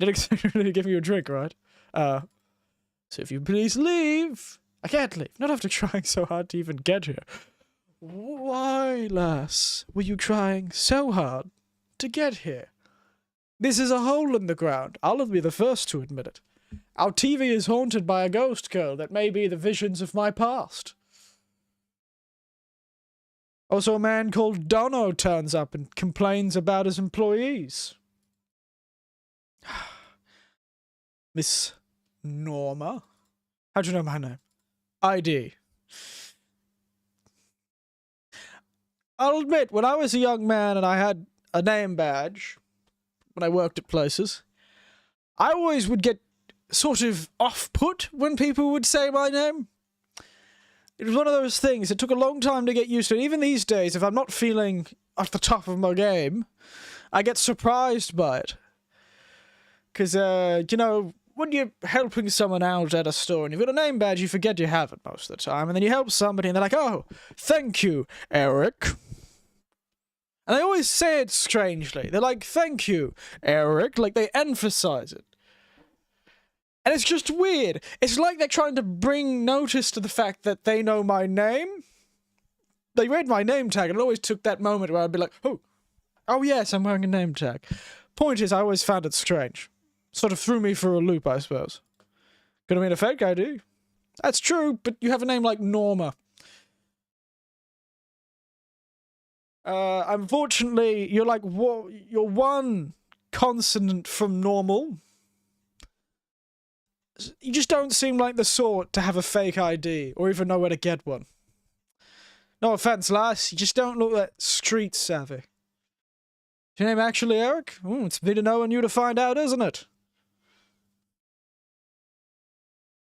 [SPEAKER 1] Didn't expect me to give you a drink, right? So if you please leave. I can't leave. Not after trying so hard to even get here. Why, lass, were you trying so hard to get here? This is a hole in the ground. I'll be the first to admit it. Our TV is haunted by a ghost girl that may be the visions of my past. Also, a man called Dono turns up and complains about his employees. Miss Norma? How'd you know my name? ID. I'll admit, when I was a young man and I had a name badge, when I worked at places, I always would get sort of off-put when people would say my name. It was one of those things. It took a long time to get used to. And even these days, if I'm not feeling at the top of my game, I get surprised by it. Because, you know, when you're helping someone out at a store and you've got a name badge, you forget you have it most of the time. And then you help somebody and they're like, oh, thank you, Eric. And they always say it strangely. They're like, thank you, Eric. Like, they emphasize it. And it's just weird. It's like they're trying to bring notice to the fact that they know my name. They read my name tag, and it always took that moment where I'd be like, oh yes, I'm wearing a name tag. Point is, I always found it strange. Sort of threw me for a loop, I suppose. Could have been a fake ID. That's true, but you have a name like Norma. Unfortunately, you're like, you're one consonant from normal. You just don't seem like the sort to have a fake ID, or even know where to get one. No offense, lass, you just don't look that street savvy. Is your name actually Eric? It's me to know and you to find out, isn't it?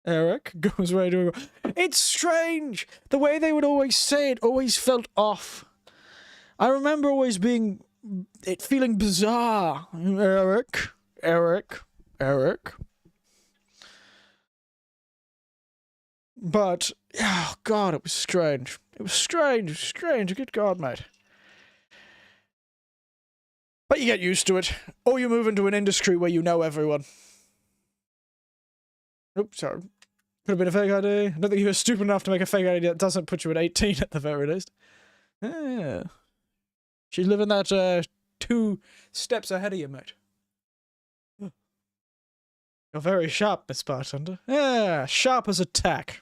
[SPEAKER 1] Eric goes right over. It's strange! The way they would always say it always felt off. I remember always feeling bizarre. Eric, Eric, Eric. But, oh God, it was strange. It was strange. Good God, mate. But you get used to it. Or you move into an industry where you know everyone. Oops, sorry. Could have been a fake ID. I don't think you were stupid enough to make a fake ID that doesn't put you at 18 at the very least. Yeah. She's living that 2 steps ahead of you, mate. You're very sharp, Miss Bartender. Yeah, sharp as a tack.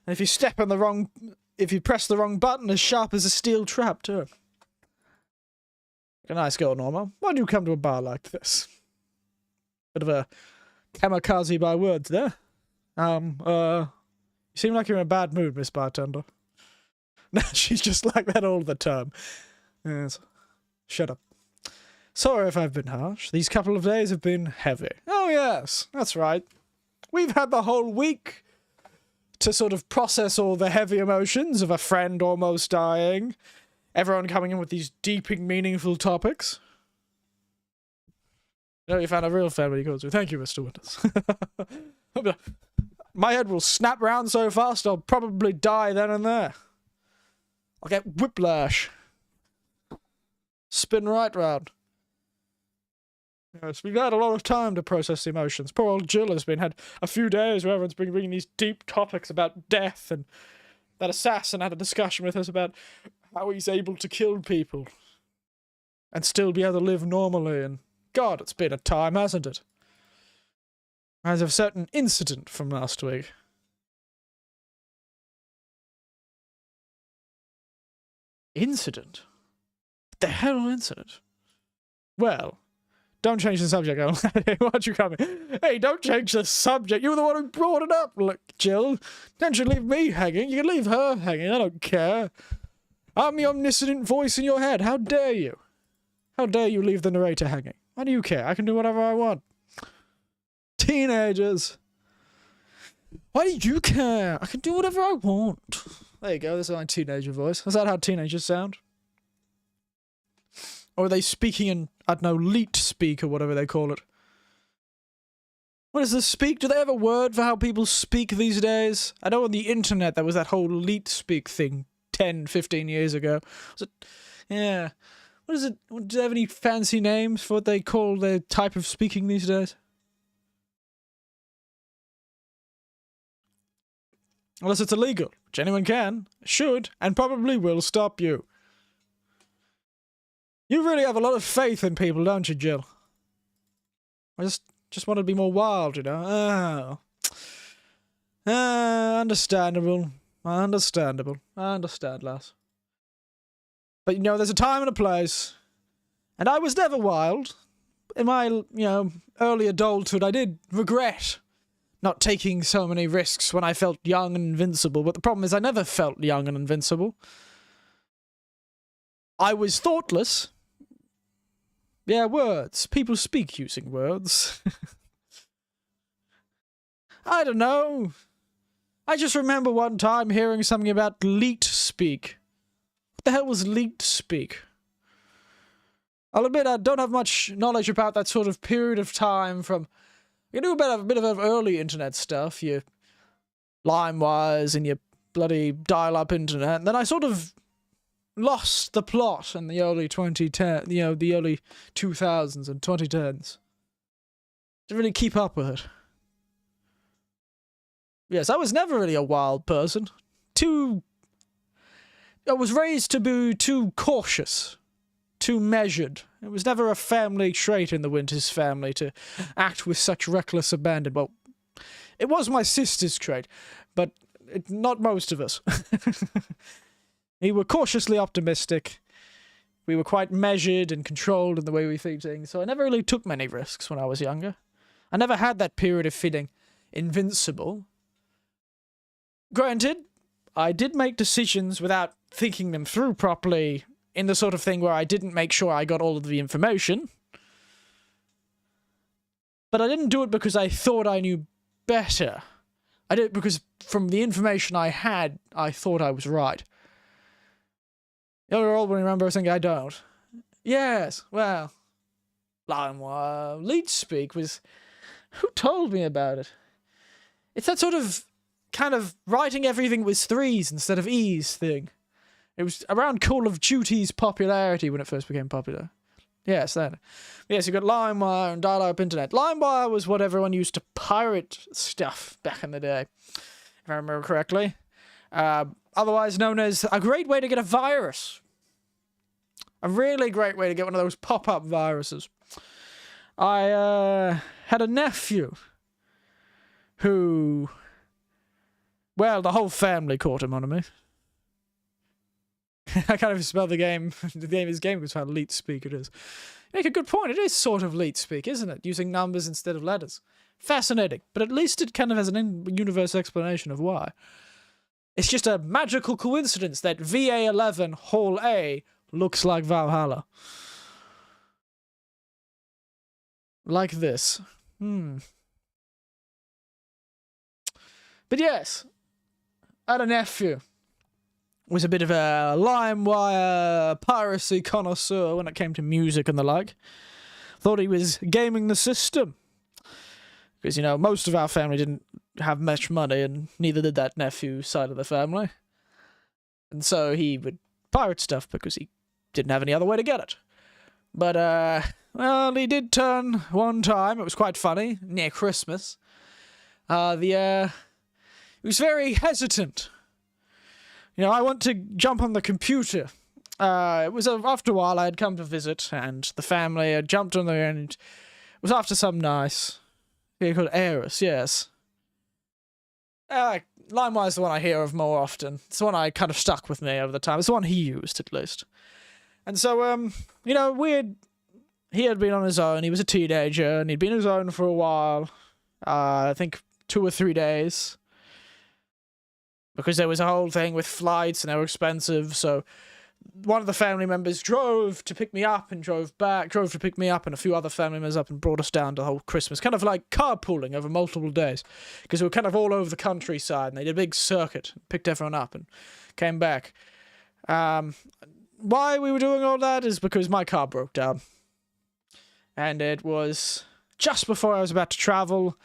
[SPEAKER 1] And if you step on the wrong... If you press the wrong button, as sharp as a steel trap, too. A nice girl, Norma. Why do you come to a bar like this? Bit of a kamikaze by words there. You seem like you're in a bad mood, Miss Bartender. No, she's just like that all the time. Yes. Shut up. Sorry if I've been harsh. These couple of days have been heavy. Oh, yes. That's right. We've had the whole week to sort of process all the heavy emotions of a friend almost dying. Everyone coming in with these deep and meaningful topics. No, you found a real fan when you called through. Thank you, Mr. Winters. My head will snap round so fast I'll probably die then and there. I'll get whiplash. Spin right round. Yes, we've had a lot of time to process the emotions. Poor old Jill has had a few days where everyone's been bringing these deep topics about death, and that assassin had a discussion with us about how he's able to kill people and still be able to live normally, and God, it's been a time, hasn't it? As of a certain incident from last week. Incident? What the hell incident? Well... Don't change the subject, why'd you come in? Hey, don't change the subject. You were the one who brought it up. Look, Jill, don't you leave me hanging. You can leave her hanging. I don't care. I'm the omniscient voice in your head. How dare you? How dare you leave the narrator hanging? Why do you care? I can do whatever I want. Teenagers. Why do you care? I can do whatever I want. There you go. This is my teenager voice. Is that how teenagers sound? Or are they speaking in, I don't know, leet speak or whatever they call it? What is this speak? Do they have a word for how people speak these days? I know on the internet there was that whole leet speak thing 10, 15 years ago. Was it? Yeah. What is it? Do they have any fancy names for what they call their type of speaking these days? Unless it's illegal, which anyone can, should, and probably will stop you. You really have a lot of faith in people, don't you, Jill? I just want to be more wild, you know? Understandable. Understandable. I understand, lass. But, you know, there's a time and a place. And I was never wild. In my, you know, early adulthood, I did regret not taking so many risks when I felt young and invincible. But the problem is I never felt young and invincible. I was thoughtless. Yeah, words. People speak using words. I don't know. I just remember one time hearing something about leet speak. What the hell was leet speak? I'll admit I don't have much knowledge about that sort of period of time from... You knew about a bit of early internet stuff, your LimeWires and your bloody dial-up internet, and then I sort of lost the plot in the early 2010, you know, the early 2000s and 2010s. Didn't really keep up with it. Yes, I was never really a wild person. I was raised to be too cautious, too measured. It was never a family trait in the Winters family to act with such reckless abandon. Well, it was my sister's trait, but not most of us. We were cautiously optimistic. We were quite measured and controlled in the way we think things, so I never really took many risks when I was younger. I never had that period of feeling invincible. Granted, I did make decisions without thinking them through properly, in the sort of thing where I didn't make sure I got all of the information. But I didn't do it because I thought I knew better. I did it because from the information I had, I thought I was right. You're old when you remember everything I don't. Yes, well, leet speak was... Who told me about it? It's that sort of, kind of, writing everything with threes instead of e's thing. It was around Call of Duty's popularity when it first became popular. Yes, that. Yes, you got LimeWire and dial-up internet. LimeWire was what everyone used to pirate stuff back in the day, if I remember correctly. Otherwise known as a great way to get a virus. A really great way to get one of those pop-up viruses. I had a nephew who, well, the whole family caught him on me. I can't even spell the game. The name of his game was how leet speak it is. You make a good point. It is sort of leet speak, isn't it? Using numbers instead of letters. Fascinating. But at least it kind of has an in-universe explanation of why. It's just a magical coincidence that VA-11 Hall A looks like Valhalla. Like this. But yes, I had a nephew. Was a bit of a LimeWire piracy connoisseur when it came to music and the like. Thought he was gaming the system. Because, you know, most of our family didn't have much money, and neither did that nephew's side of the family. And so he would pirate stuff because he didn't have any other way to get it. But, well, he did turn one time. It was quite funny. Near Christmas. He was very hesitant. You know, I want to jump on the computer. It was after a while I had come to visit, and the family had jumped on there, and it was after some nice... They're called Eris, yes. LimeWire's the one I hear of more often. It's the one I kind of stuck with me over the time. It's the one he used, at least. And so, you know, he had been on his own. He was a teenager, and he'd been on his own for a while. I think 2 or 3 days. Because there was a whole thing with flights, and they were expensive, so one of the family members drove to pick me up and drove to pick me up and a few other family members up and brought us down the whole Christmas. Kind of like carpooling over multiple days. Because we were kind of all over the countryside, and they did a big circuit, picked everyone up and came back. Why we were doing all that is because my car broke down. And it was just before I was about to travel.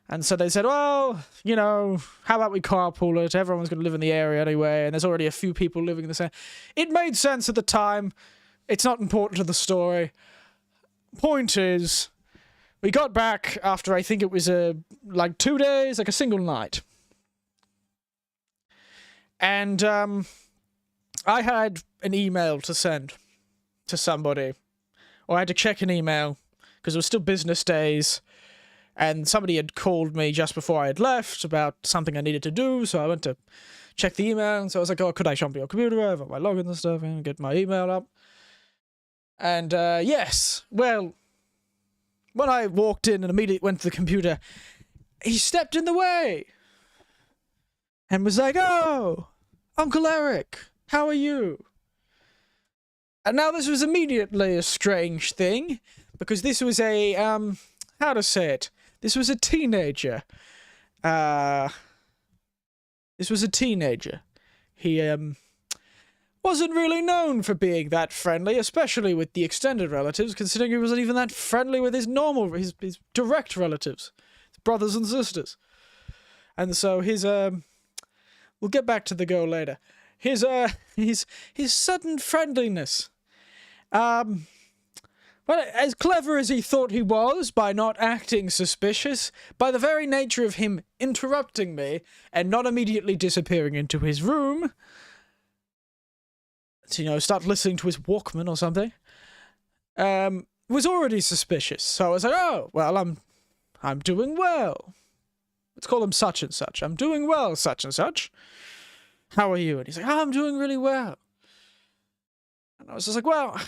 [SPEAKER 1] And so they said, well, you know, how about we carpool it? Everyone's going to live in the area anyway, and there's already a few people living in the same... It made sense at the time. It's not important to the story. Point is, we got back after, I think it was, like 2 days, like a single night. And, I had an email to send to somebody. Or I had to check an email, because it was still business days. And somebody had called me just before I had left about something I needed to do, so I went to check the email, and so I was like, oh, could I jump on your computer, I have my login and stuff, and get my email up. And, yes, well, when I walked in and immediately went to the computer, he stepped in the way, and was like, oh, Uncle Eric, how are you? And now this was immediately a strange thing, because this was a, how to say it? This was a teenager. This was a teenager. He, wasn't really known for being that friendly, especially with the extended relatives, considering he wasn't even that friendly with his his direct relatives. His brothers and sisters. And so his, we'll get back to the girl later. His sudden friendliness. Well, as clever as he thought he was by not acting suspicious, by the very nature of him interrupting me and not immediately disappearing into his room, to, you know, start listening to his Walkman or something, was already suspicious. So I was like, oh, well, I'm doing well. Let's call him such and such. I'm doing well, such and such. How are you? And he's like, oh, I'm doing really well. And I was just like, well...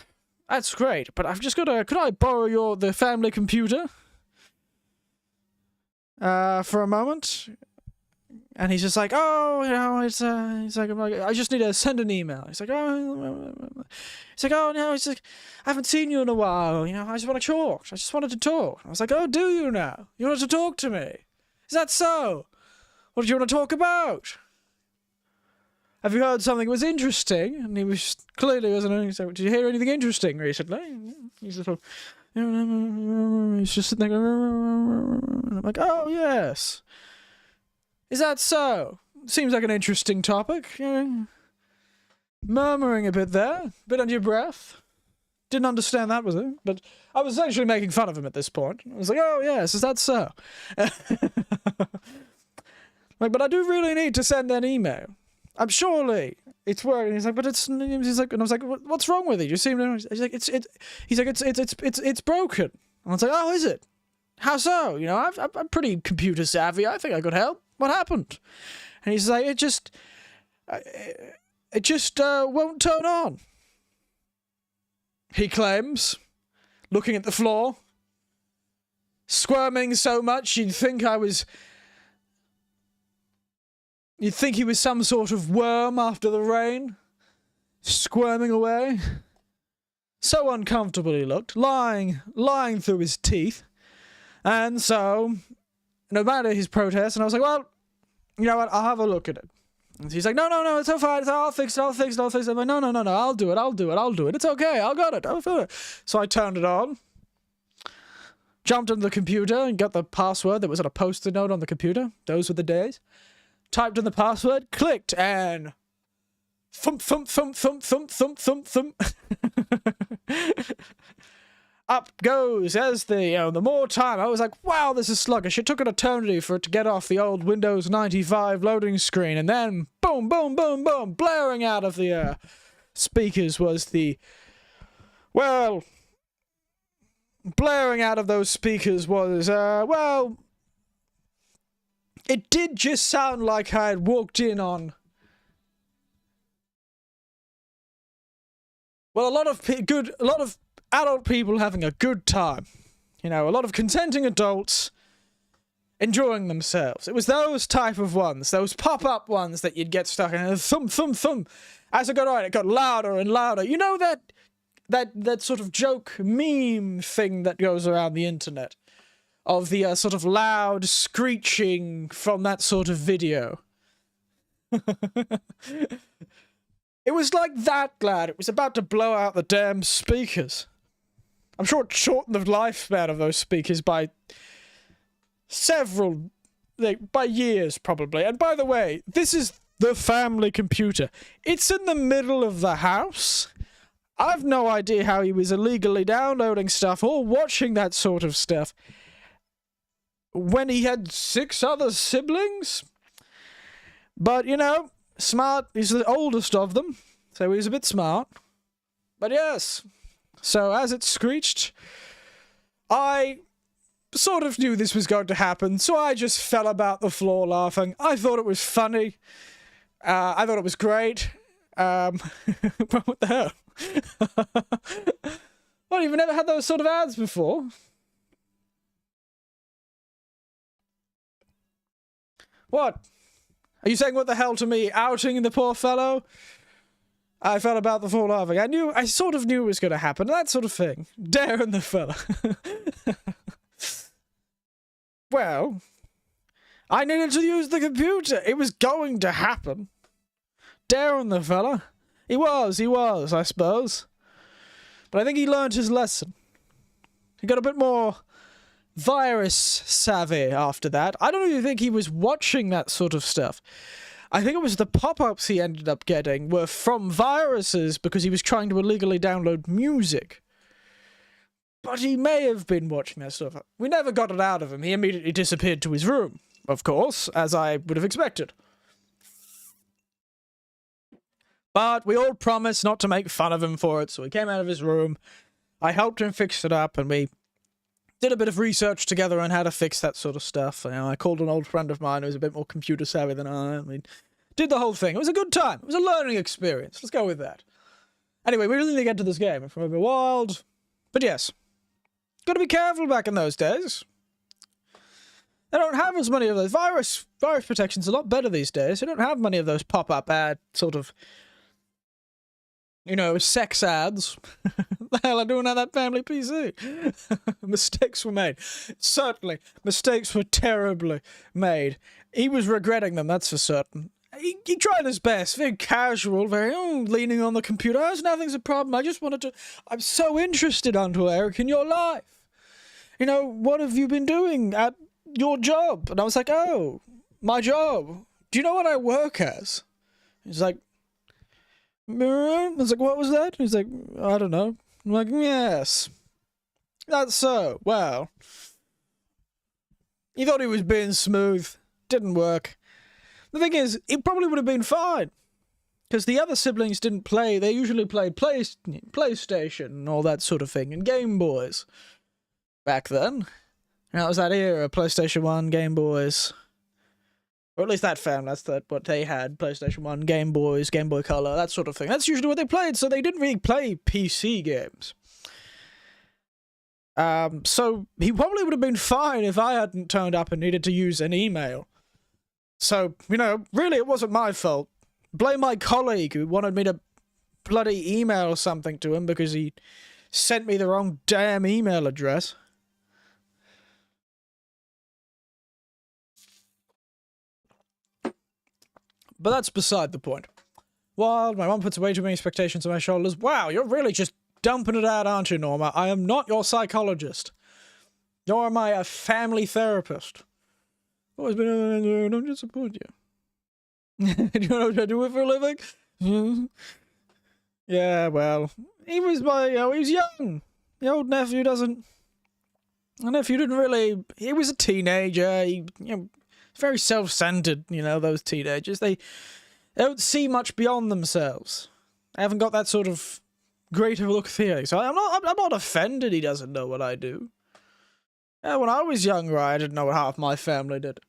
[SPEAKER 1] That's great, but I've just got to... Could I borrow the family computer? For a moment? And he's just like, oh, you know, it's, he's like, I just need to send an email. He's like, oh... He's like, oh, no, he's like, I haven't seen you in a while, you know, I just want to talk. I just wanted to talk. I was like, oh, do you now? You wanted to talk to me? Is that so? What did you want to talk about? Have you heard something that was interesting? And he was clearly wasn't. He's like, did you hear anything interesting recently? He's just, he's just sitting there. And I'm like, oh yes. Is that so? Seems like an interesting topic. You know, murmuring a bit there, a bit under your breath. didn't understand that was it, but I was essentially making fun of him at this point. I was like, oh yes, is that so? Like, but I do really need to send an email. I'm surely it's working. He's like, but he's like, and I was like, what's wrong with it? You seem to, he's like, it's broken. And I was like, oh, is it? How so? You know, I'm pretty computer savvy. I think I could help. What happened? And he's like, it just won't turn on. He claims, looking at the floor, squirming so much you'd think he was some sort of worm after the rain, squirming away. So uncomfortable he looked, lying through his teeth. And so, no matter his protest, and I was like, well, you know what, I'll have a look at it. And he's like, no, it's all fine, I'll fix it. I'm like, no, I'll do it. It's okay, I got it, I'll do it. So I turned it on, jumped on the computer and got the password that was on a post-it note on the computer. Those were the days. Typed in the password, clicked, and thump. Up goes as the more time. I was like, wow, this is sluggish. It took an eternity for it to get off the old Windows 95 loading screen, and then boom, blaring out of the speakers was blaring out of those speakers was, it did just sound like I had walked in on, well, a lot of adult people having a good time. You know, a lot of consenting adults enjoying themselves. It was those type of ones, those pop-up ones that you'd get stuck in, and thump. As it got on, it got louder and louder. You know that sort of joke meme thing that goes around the internet? Of the sort of loud screeching from that sort of video. It was like that loud. It was about to blow out the damn speakers. I'm sure it shortened the lifespan of those speakers by by years probably. And by the way, this is the family computer. It's in the middle of the house. I've no idea how he was illegally downloading stuff or watching that sort of stuff when he had 6 other siblings. But, you know, smart. He's the oldest of them, so he's a bit smart. But yes, so as it screeched, I sort of knew this was going to happen, so I just fell about the floor laughing. I thought it was funny. I thought it was great. What the hell? Well, you've never had those sort of ads before. What? Are you saying what the hell to me, outing the poor fellow? I fell about the floor laughing. I sort of knew it was going to happen, that sort of thing. Daring the fella. Well, I needed to use the computer. It was going to happen. Daring the fella. He was, I suppose. But I think he learned his lesson. He got a bit more virus savvy after that. I don't even think he was watching that sort of stuff. I think it was the pop-ups he ended up getting were from viruses because he was trying to illegally download music. But he may have been watching that stuff. We never got it out of him. He immediately disappeared to his room, of course, as I would have expected. But we all promised not to make fun of him for it, so he came out of his room. I helped him fix it up, and we did a bit of research together on how to fix that sort of stuff. You know, I called an old friend of mine who was a bit more computer savvy than I. Did the whole thing. It was a good time. It was a learning experience. Let's go with that. Anyway, we really need to get to this game. It's from a bit wild. But yes. Got to be careful back in those days. They don't have as many of those. Virus protection's a lot better these days. They don't have many of those pop-up ad sort of, you know, sex ads. The hell are doing on that family PC? Mistakes were made. Certainly, mistakes were terribly made. He was regretting them, that's for certain. He tried his best, very casual, very, leaning on the computer. Nothing's a problem. I just wanted to, I'm so interested, Uncle Eric, in your life. You know, what have you been doing at your job? And I was like, oh, my job. Do you know what I work as? He's like, I was like, what was that? He's like, I don't know. I'm like, yes. That's so. Well. He thought he was being smooth. Didn't work. The thing is, it probably would have been fine. Because the other siblings didn't play. They usually played PlayStation and all that sort of thing. And Game Boys. Back then. And that was that era. PlayStation 1, Game Boys. Or at least that family. That's what they had. PlayStation 1, Game Boys, Game Boy Color, that sort of thing. That's usually what they played. So they didn't really play PC games. So he probably would have been fine if I hadn't turned up and needed to use an email. So, you know, really it wasn't my fault. Blame my colleague who wanted me to bloody email something to him because he sent me the wrong damn email address. But that's beside the point. Well, my mom puts way too many expectations on my shoulders. Wow, you're really just dumping it out, aren't you, Norma? I am not your psychologist. Nor am I a family therapist. Always been, don't disappoint you. Do you know what I do for a living? Yeah, well, he was he's young. The old nephew doesn't. The nephew didn't really. He was a teenager. He, very self-centered. Those teenagers. They don't see much beyond themselves. They haven't got that sort of greater look theory. So I'm not offended. He doesn't know what I do. Yeah, when I was younger, I didn't know what half my family did.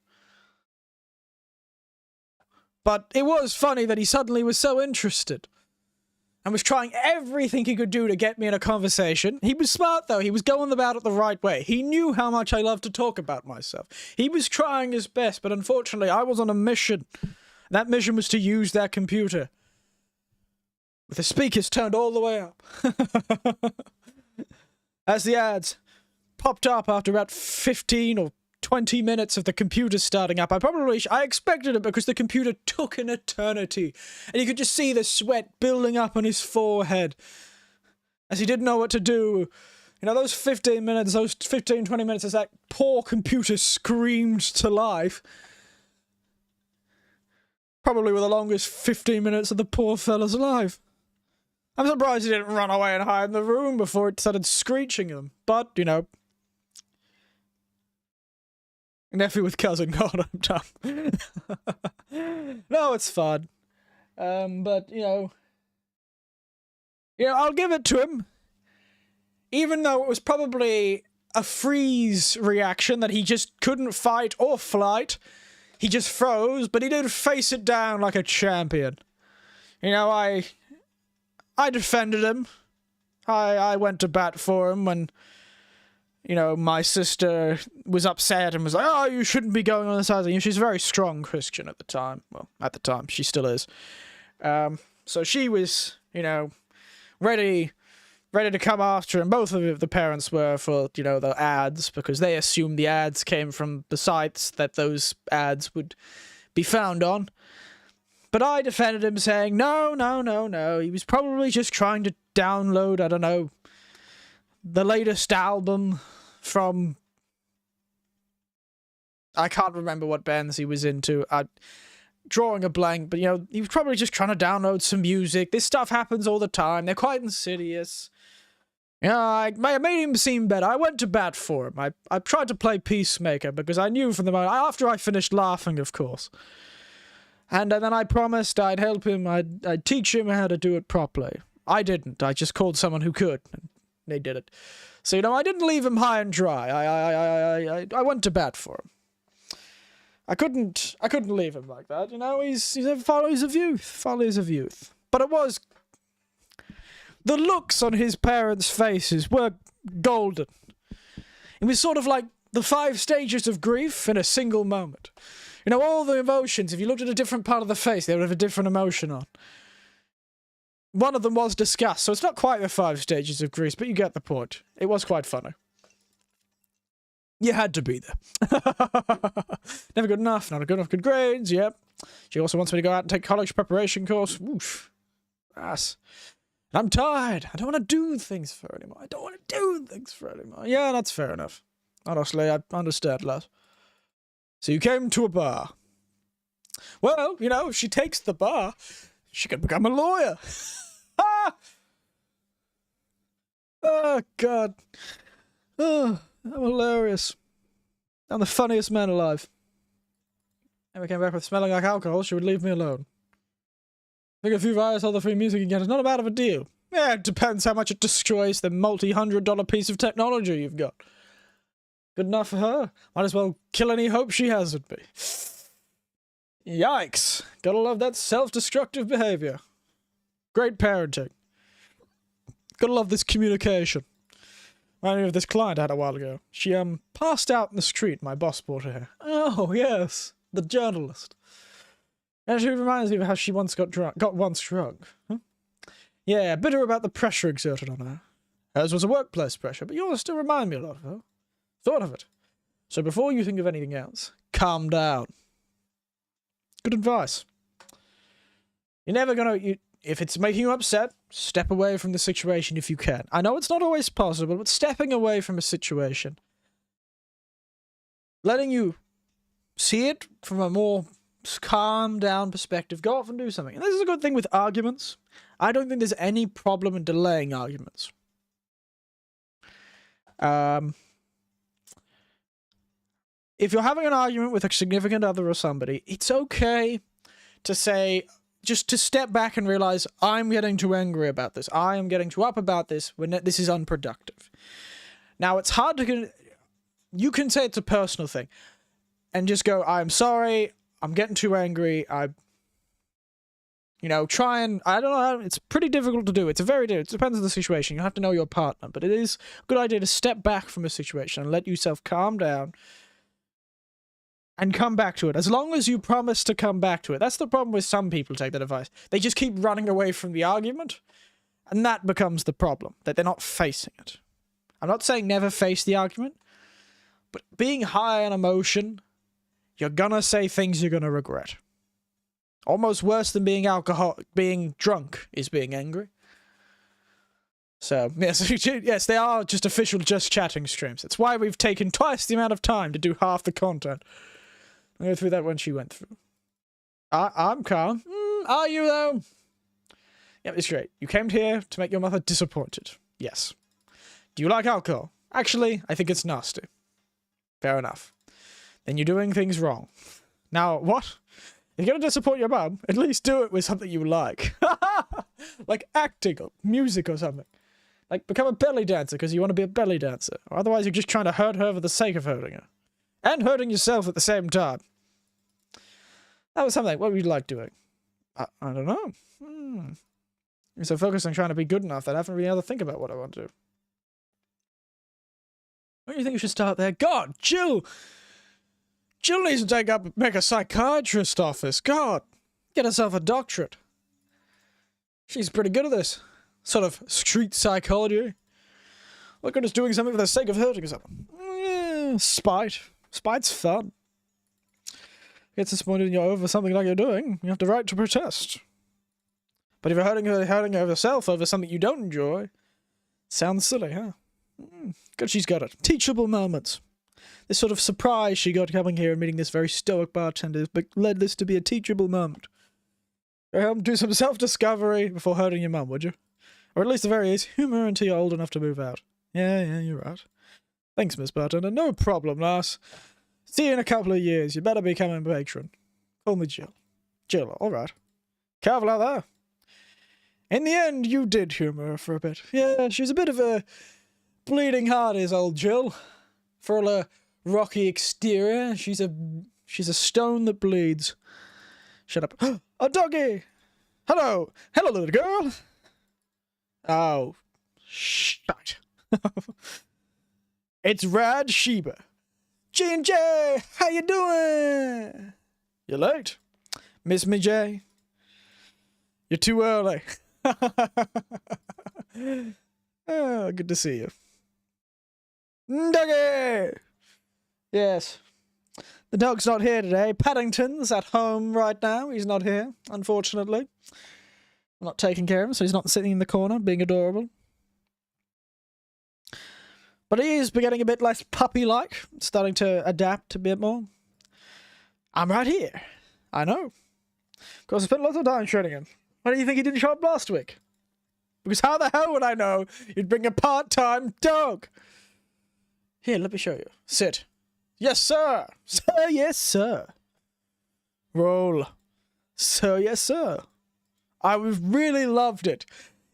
[SPEAKER 1] But it was funny that he suddenly was so interested. And was trying everything he could do to get me in a conversation. He was smart, though. He was going about it the right way. He knew how much I love to talk about myself. He was trying his best, but unfortunately, I was on a mission. That mission was to use that computer. With the speakers turned all the way up. As the ads popped up after about 15 or 20 minutes of the computer starting up. I expected it because the computer took an eternity. And you could just see the sweat building up on his forehead. As he didn't know what to do. Those 15 minutes, those 15, 20 minutes as that poor computer screamed to life. Probably were the longest 15 minutes of the poor fella's life. I'm surprised he didn't run away and hide in the room before it started screeching him. But, nephew with cousin got him done. No, it's fun. But, I'll give it to him. Even though it was probably a freeze reaction that he just couldn't fight or flight. He just froze, but he did face it down like a champion. I defended him. I went to bat for him when, my sister was upset and was like, oh, you shouldn't be going on the side of you. She's a very strong Christian at the time. Well, at the time, she still is. So she was, ready to come after him. Both of the parents were for, the ads, because they assumed the ads came from the sites that those ads would be found on. But I defended him, saying, no. He was probably just trying to download, I don't know, the latest album from... I can't remember what bands he was into. I'm drawing a blank, but, he was probably just trying to download some music. This stuff happens all the time. They're quite insidious. I made him seem better. I went to bat for him. I tried to play peacemaker, because I knew from the moment... After I finished laughing, of course. And then I promised I'd help him, I'd teach him how to do it properly. I didn't. I just called someone who could, and they did it. So, I didn't leave him high and dry. I went to bat for him. I couldn't leave him like that, he's follies of youth. But it was... The looks on his parents' faces were golden. It was sort of like the 5 stages of grief in a single moment. All the emotions, if you looked at a different part of the face, they would have a different emotion on. One of them was disgust, so it's not quite the 5 stages of grief, but you get the point. It was quite funny. You had to be there. Never good enough, not good enough good grades, yep. She also wants me to go out and take college preparation course. Woof. Ass. I'm tired. I don't want to do things for her anymore. Yeah, that's fair enough. Honestly, I understand, lad. So you came to a bar. Well, if she takes the bar, she could become a lawyer. Ah! Oh, God. Oh, I'm hilarious. I'm the funniest man alive. And we came back with smelling like alcohol, she would leave me alone. I think a few virus, all the free music you get is not bad of a deal. Yeah, it depends how much it destroys the multi-$100 piece of technology you've got. Good enough for her. Might as well kill any hope she has in me. Yikes. Gotta love that self-destructive behavior. Great parenting. Gotta love this communication. Reminded me of this client I had a while ago. She, passed out in the street. My boss brought her here. Oh, yes. The journalist. And she reminds me of how she once got drunk. Huh? Yeah, bitter about the pressure exerted on her. Hers was a workplace pressure, but yours still remind me a lot of her. Thought of it. So before you think of anything else, calm down. Good advice. You're never gonna... if it's making you upset, step away from the situation if you can. I know it's not always possible, but stepping away from a situation, letting you see it from a more calm down perspective, go off and do something. And this is a good thing with arguments. I don't think there's any problem in delaying arguments. If you're having an argument with a significant other or somebody, it's okay to say, just to step back and realize, I'm getting too angry about this. I am getting too up about this when this is unproductive. Now, it's hard to... You can say it's a personal thing. And just go, I'm sorry, I'm getting too angry, you know, try and... I don't know, it's pretty difficult to do. It depends on the situation. You have to know your partner. But it is a good idea to step back from a situation and let yourself calm down and come back to it. As long as you promise to come back to it. That's the problem with some people take that advice. They just keep running away from the argument, and that becomes the problem, that they're not facing it. I'm not saying never face the argument, but being high on emotion, you're gonna say things you're gonna regret. Almost worse than being drunk is being angry. So, yes, they are just official just chatting streams. That's why we've taken twice the amount of time to do half the content. I'll go through that one she went through. I'm calm. Are you, though? Yep, it's great. You came here to make your mother disappointed. Yes. Do you like alcohol? Actually, I think it's nasty. Fair enough. Then you're doing things wrong. Now, what? If you're going to disappoint your mum, at least do it with something you like. Like acting or music or something. Like, become a belly dancer because you want to be a belly dancer. Or otherwise you're just trying to hurt her for the sake of hurting her. And hurting yourself at the same time. That was something. What would you like doing? I don't know. I'm so focused on trying to be good enough that I haven't really had to think about what I want to do. Where do you think you should start there? God, Jill! Jill needs to make a psychiatrist office. God! Get herself a doctorate. She's pretty good at this. Sort of street psychology. What good is doing something for the sake of hurting someone? Spite. Spite's fun. Gets disappointed when you're over something like you're doing. You have the right to protest. But if you're hurting yourself over something you don't enjoy, sounds silly, huh? Good she's got it. Teachable moments. This sort of surprise she got coming here and meeting this very stoic bartender led this to be a teachable moment. Do some self-discovery before hurting your mum, would you? Or at least the very least, humour until you're old enough to move out. Yeah, you're right. Thanks, Miss Bartender. No problem, lass. See you in a couple of years. You better become a patron. Call me Jill. Jill, alright. Careful out there. In the end, you did humour her for a bit. Yeah, she's a bit of a bleeding heart, is old Jill. For all her rocky exterior, she's a stone that bleeds. Shut up. A doggy! Hello! Hello, little girl! Oh, shite. It's Rad Sheba. G&J, how you doing? You're late. Miss me, Jay? You're too early. Oh, good to see you. Doggy! Yes. The dog's not here today. Paddington's at home right now. He's not here, unfortunately. I'm not taking care of him, so he's not sitting in the corner being adorable. But he is getting a bit less puppy-like, starting to adapt a bit more. I'm right here. I know. Of course, I spent lots of time training him. Why do you think he didn't show up last week? Because how the hell would I know you'd bring a part-time dog? Here, let me show you. Sit. Yes, sir. Sir, yes, sir. Roll. Sir, yes, sir. I would really loved it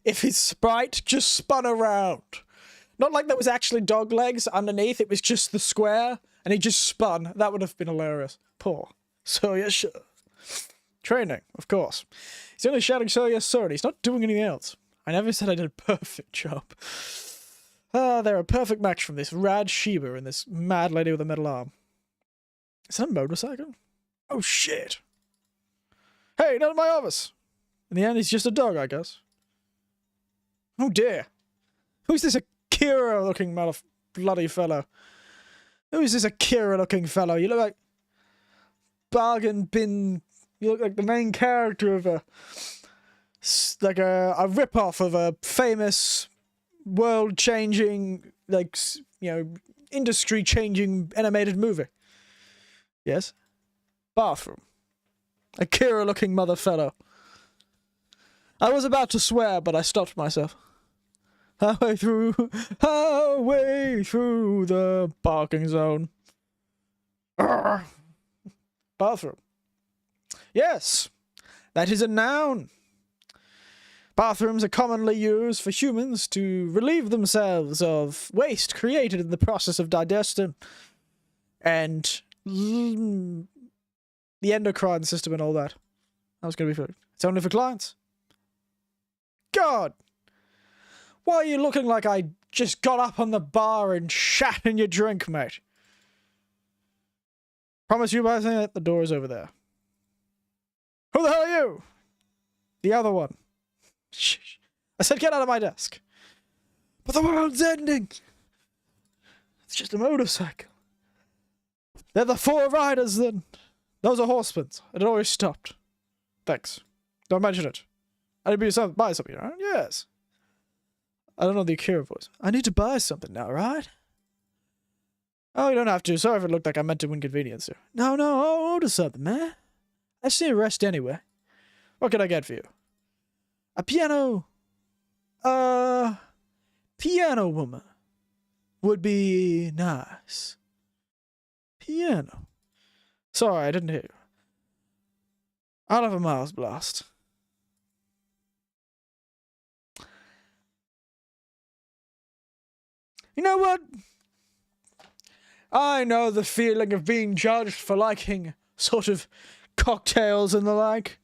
[SPEAKER 1] if his sprite just spun around. Not like there was actually dog legs underneath, it was just the square, and he just spun. That would have been hilarious. Poor. Sir, yes, sir. Training, of course. He's only shouting, sir, yes, sir, and he's not doing anything else. I never said I did a perfect job. They're a perfect match from this rad Sheba and this mad lady with a metal arm. Is that a motorcycle? Oh, shit. Hey, not in my office. In the end, he's just a dog, I guess. Oh, dear. Who's this Akira-looking bloody fellow? Who's this Akira-looking fellow? You look like bargain bin. You look like the main character of a rip-off of a famous, world-changing, like, you know, industry-changing animated movie. Yes? Bathroom. Akira-looking mother fellow. I was about to swear, but I stopped myself. Halfway through the parking zone. Arrgh. Bathroom. Yes, that is a noun. Bathrooms are commonly used for humans to relieve themselves of waste created in the process of digestion and the endocrine system and all that. That was going to be for... It's only for clients. God! Why are you looking like I just got up on the bar and shat in your drink, mate? Promise you by saying that the door is over there. Who the hell are you? The other one. Shh. I said get out of my desk. But the world's ending. It's just a motorcycle. They're the 4 riders then. Those are horsemen. It always stopped. Thanks. Don't mention it. I need to buy something, right? Yes. I don't know the Akira voice. I need to buy something now, right? Oh, you don't have to. Sorry if it looked like I meant to inconvenience you. No, I'll order something, man. I just need a rest anyway. What can I get for you? A piano. Piano woman. Would be nice. Piano. Sorry, I didn't hear you. I'll have a Miles Blast. You know what? I know the feeling of being judged for liking sort of cocktails and the like.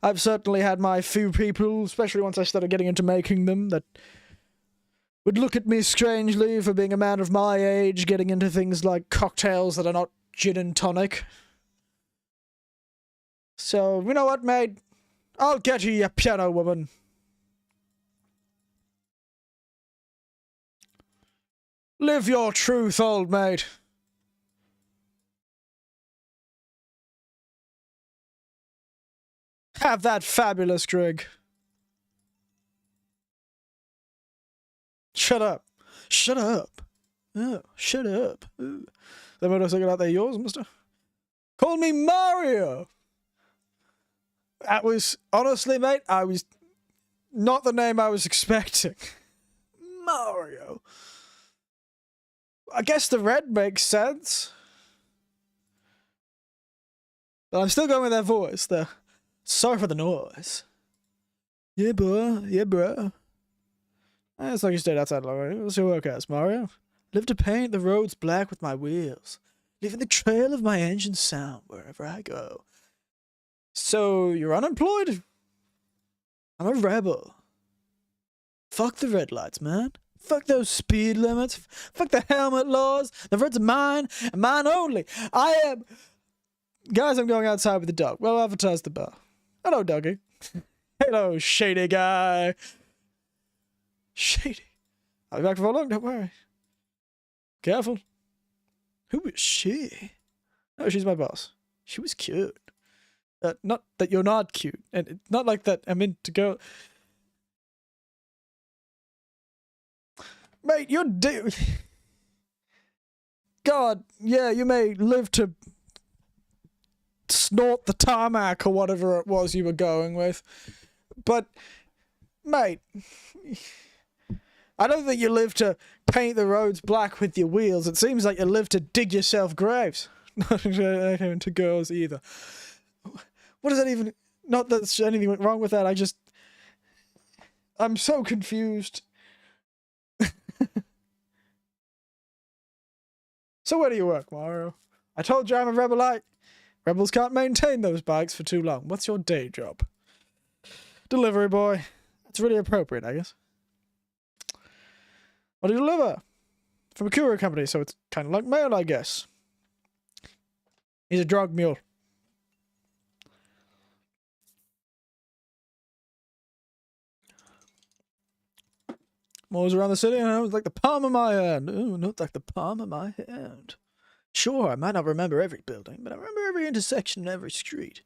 [SPEAKER 1] I've certainly had my few people, especially once I started getting into making them, that would look at me strangely for being a man of my age, getting into things like cocktails that are not gin and tonic. So, you know what, mate? I'll get you, you piano woman. Live your truth, old mate. Have that fabulous drink. Shut up. Shut up. Oh, shut up. Ooh. The motorcycle out there yours, mister? Call me Mario! That was, honestly, mate, I was not the name I was expecting. Mario. I guess the red makes sense. But I'm still going with that voice. Sorry for the noise. Yeah, boy. Yeah, bro. It's like you stayed outside long. What's your work as, Mario? Live to paint the roads black with my wheels, leaving the trail of my engine sound wherever I go. So, you're unemployed? I'm a rebel. Fuck the red lights, man. Fuck those speed limits. Fuck the helmet laws. The roads are mine, and mine only. I am... Guys, I'm going outside with the dog. Well, advertise the bar. Hello, doggy. Hello, shady guy. Shady. I'll be back for long, don't worry. Careful. Who is she? Oh, she's my boss. She was cute. Not that you're not cute. And it's not like that I meant to go... Mate, you're God, yeah, you may live to snort the tarmac or whatever it was you were going with. But, Mate, I don't think you live to paint the roads black with your wheels. It seems like you live to dig yourself graves. Not to girls either. What does that even... Not that there's anything wrong with that, I'm so confused. So where do you work, Mario? I told you I'm a rebelite. Rebels can't maintain those bikes for too long. What's your day job? Delivery boy. That's really appropriate, I guess. What do you deliver? From a courier company, so it's kind of like mail, I guess. He's a drug mule. Moors around the city, and it was like the palm of my hand. Ooh, not like the palm of my hand. Sure, I might not remember every building, but I remember every intersection and every street.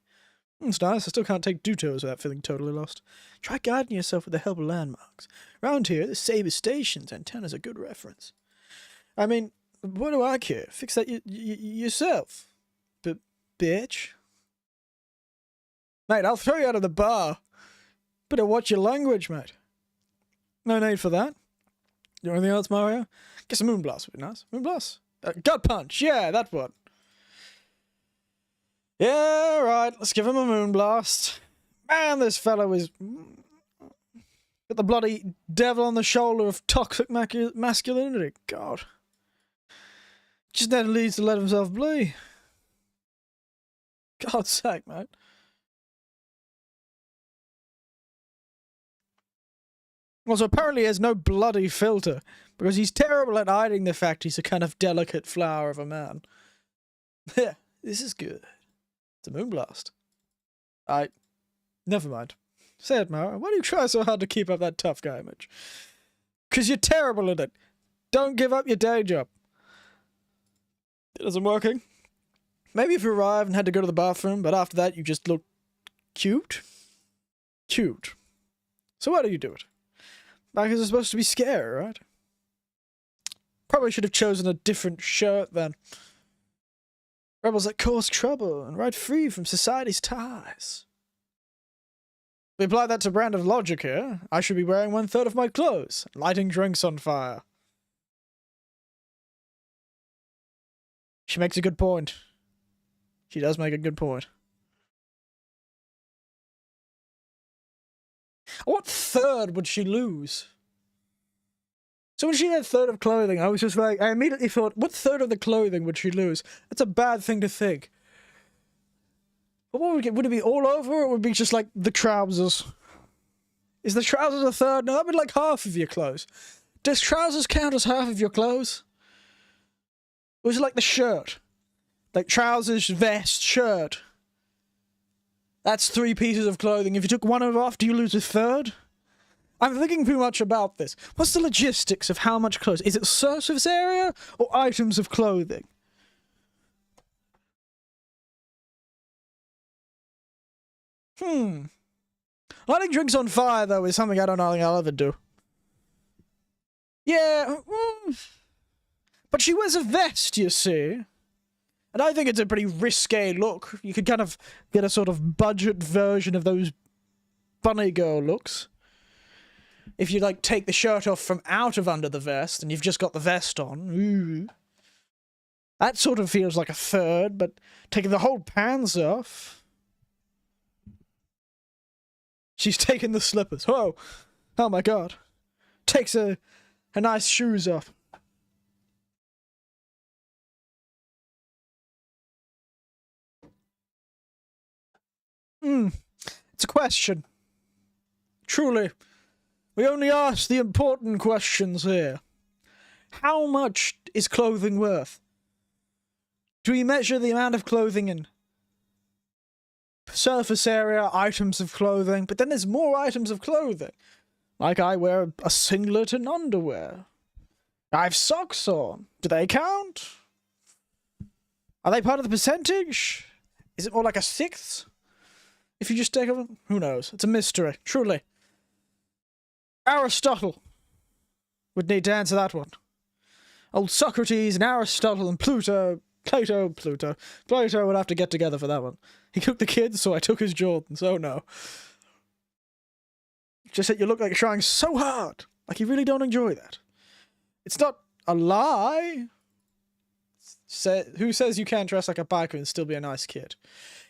[SPEAKER 1] It's nice, I still can't take detours without feeling totally lost. Try guiding yourself with the help of landmarks. Around here, the Sabre Station's antenna's a good reference. I mean, what do I care? Fix that yourself. Bitch. Mate, I'll throw you out of the bar. Better watch your language, mate. No need for that. You want anything else, Mario? Guess a Moonblast would be nice. Moonblast? Gut Punch, yeah, that one. Yeah, right, let's give him a Moonblast. Man, this fellow is... got the bloody devil on the shoulder of toxic masculinity. God. Just never needs to let himself bleed. God's sake, mate. Also, apparently he has no bloody filter, because he's terrible at hiding the fact he's a kind of delicate flower of a man. Yeah, this is good. It's a Moonblast. Never mind. Say it, Mara. Why do you try so hard to keep up that tough guy image? Because you're terrible at it. Don't give up your day job. It isn't working. Maybe if you arrived and had to go to the bathroom, but after that you just look cute? Cute. So why do you do it? Bikers are supposed to be scary, right? Probably should have chosen a different shirt then. Rebels that cause trouble and ride free from society's ties. We apply that to brand of logic here. I should be wearing 1/3 of my clothes, lighting drinks on fire. She makes a good point. She does make a good point. What third would she lose? So when she had 1/3 of clothing, I was just like, I immediately thought, what 1/3 of the clothing would she lose? That's a bad thing to think. But what would it, would it be all over, or would it be just like the trousers? Is the trousers 1/3? No, that'd be like half of your clothes. Does trousers count as half of your clothes? Or is it like the shirt? Like trousers, vest, shirt. That's 3 pieces of clothing. If you took one of off, do you lose 1/3? I'm thinking too much about this. What's the logistics of how much clothes? Is it surface area or items of clothing? Lighting drinks on fire, though, is something I don't think I'll ever do. Yeah. But she wears a vest, you see. And I think it's a pretty risque look. You could kind of get a sort of budget version of those bunny girl looks. If you, like, take the shirt off from out of under the vest, and you've just got the vest on. Ooh. That sort of feels like 1/3, but taking the whole pants off... She's taking the slippers. Whoa! Oh my god. Takes her nice shoes off. It's a question. Truly. We only ask the important questions here. How much is clothing worth? Do we measure the amount of clothing in surface area, items of clothing, but then there's more items of clothing. Like I wear a singlet and underwear. I have socks on. Do they count? Are they part of the percentage? Is it more like a 1/6? If you just take them? Who knows? It's a mystery, truly. Aristotle would need to answer that one. Old Socrates and Aristotle and Plato would have to get together for that one. He cooked the kids, so I took his Jordans. Oh no. Just that you look like you're trying so hard. Like you really don't enjoy that. It's not a lie. Who says you can't dress like a biker and still be a nice kid?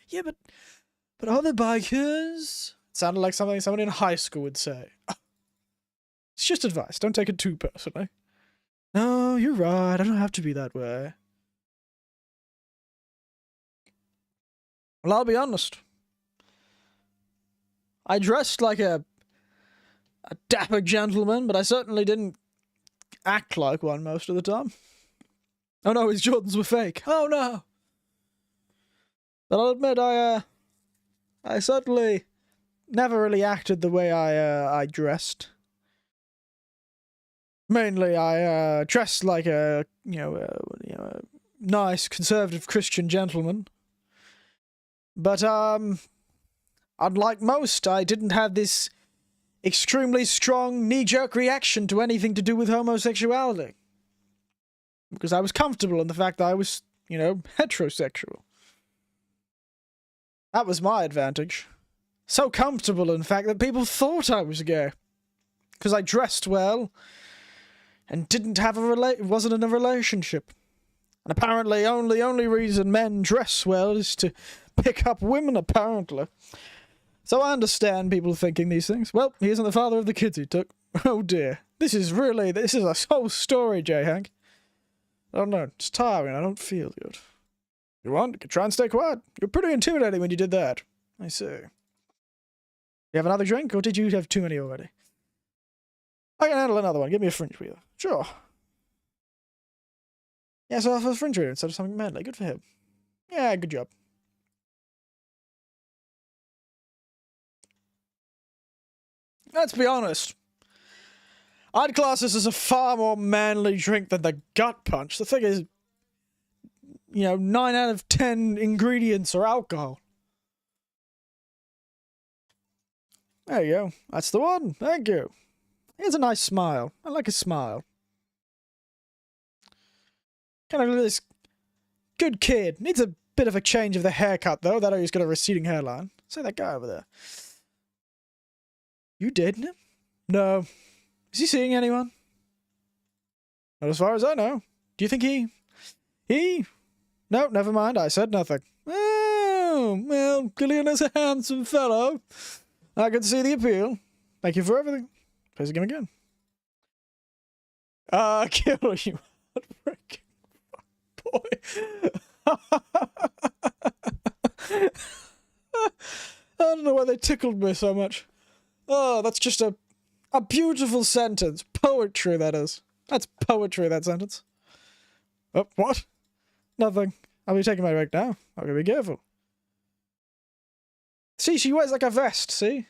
[SPEAKER 1] Yeah, but other bikers... It sounded like something someone in high school would say. It's just advice. Don't take it too personally. No, you're right. I don't have to be that way. Well, I'll be honest. I dressed like a dapper gentleman, but I certainly didn't act like one most of the time. Oh no, his Jordans were fake. Oh no! But I'll admit, I certainly never really acted the way I dressed. Mainly, I dressed like a nice conservative Christian gentleman. But unlike most, I didn't have this extremely strong knee-jerk reaction to anything to do with homosexuality. Because I was comfortable in the fact that I was, heterosexual. That was my advantage. So comfortable, in fact, that people thought I was gay. Because I dressed well, and didn't have wasn't in a relationship. And apparently, the only reason men dress well is to pick up women, apparently. So I understand people thinking these things. Well, he isn't the father of the kids he took. Oh dear. This is a whole story, J-Hank. I don't know, it's tiring, I don't feel good. You want? You can try and stay quiet. You're pretty intimidating when you did that. I see. You have another drink, or did you have too many already? I can handle another one. Give me a fringe breather. Sure. Yeah, so I have a fringe breather instead of something manly. Good for him. Yeah, good job. Let's be honest. I'd class this as a far more manly drink than the gut punch. The thing is, 9 out of 10 ingredients are alcohol. There you go. That's the one. Thank you. He has a nice smile. I like his smile. Kind of this good kid. Needs a bit of a change of the haircut, though. That or he's got a receding hairline. Say that guy over there. You dating him? No. Is he seeing anyone? Not as far as I know. Do you think he? No, never mind. I said nothing. Oh, well, Gillian is a handsome fellow. I can see the appeal. Thank you for everything. Please again again. Kill you, heartbreaking boy. I don't know why they tickled me so much. Oh, that's just a beautiful sentence. Poetry, that is. That's poetry, that sentence. Oh, what? Nothing. I'll be taking my break now. I'm gonna be careful. See, she wears like a vest, see?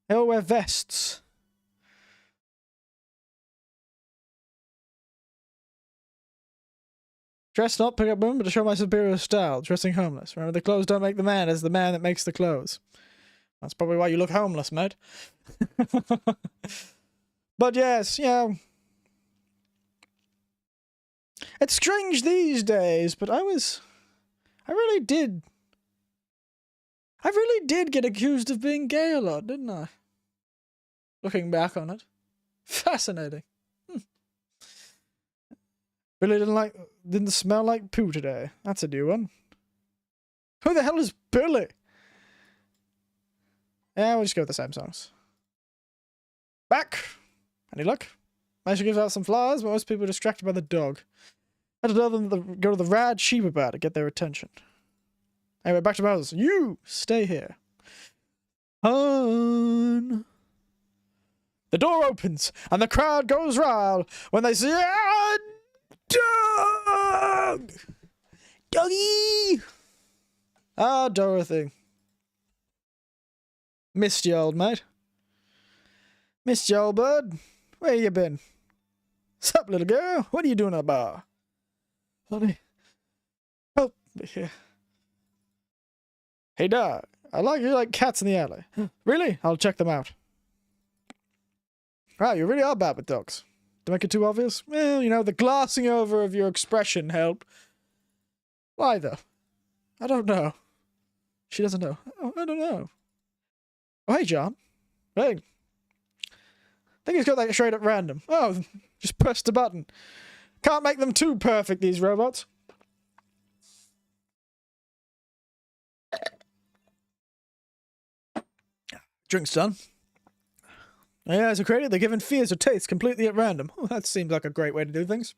[SPEAKER 1] They all wear vests. Dress not, pick up women, but to show my superior style. Dressing homeless. Remember, the clothes don't make the man, it's the man that makes the clothes. That's probably why you look homeless, mate. But yes, it's strange these days, but I really did get accused of being gay a lot, didn't I? Looking back on it. Fascinating. Billy didn't smell like poo today. That's a new one. Who the hell is Billy? Yeah, we'll just go with the same songs. Back! Any luck? Managed to give out some flowers, but most people are distracted by the dog. I had to tell them to go to the rad sheep about to get their attention. Anyway, back to Moses. You stay here. The door opens, and the crowd goes wild when they see a dog! Doggy! Ah, Dorothy. Missed you, old mate. Missed you, old bird. Where you been? Sup, little girl? What are you doing at the bar? Honey, help me here. Hey, dog. You like cats in the alley. Really? I'll check them out. Wow, you really are bad with dogs. To make it too obvious? Well, the glassing over of your expression helped. Why, though? I don't know. She doesn't know. Oh, I don't know. Oh, hey, John. Hey. I think he's got that straight at random. Oh, just pressed a button. Can't make them too perfect, these robots. Drink's done. Yeah, as a creator, they're given fears or tastes completely at random. Oh, that seems like a great way to do things.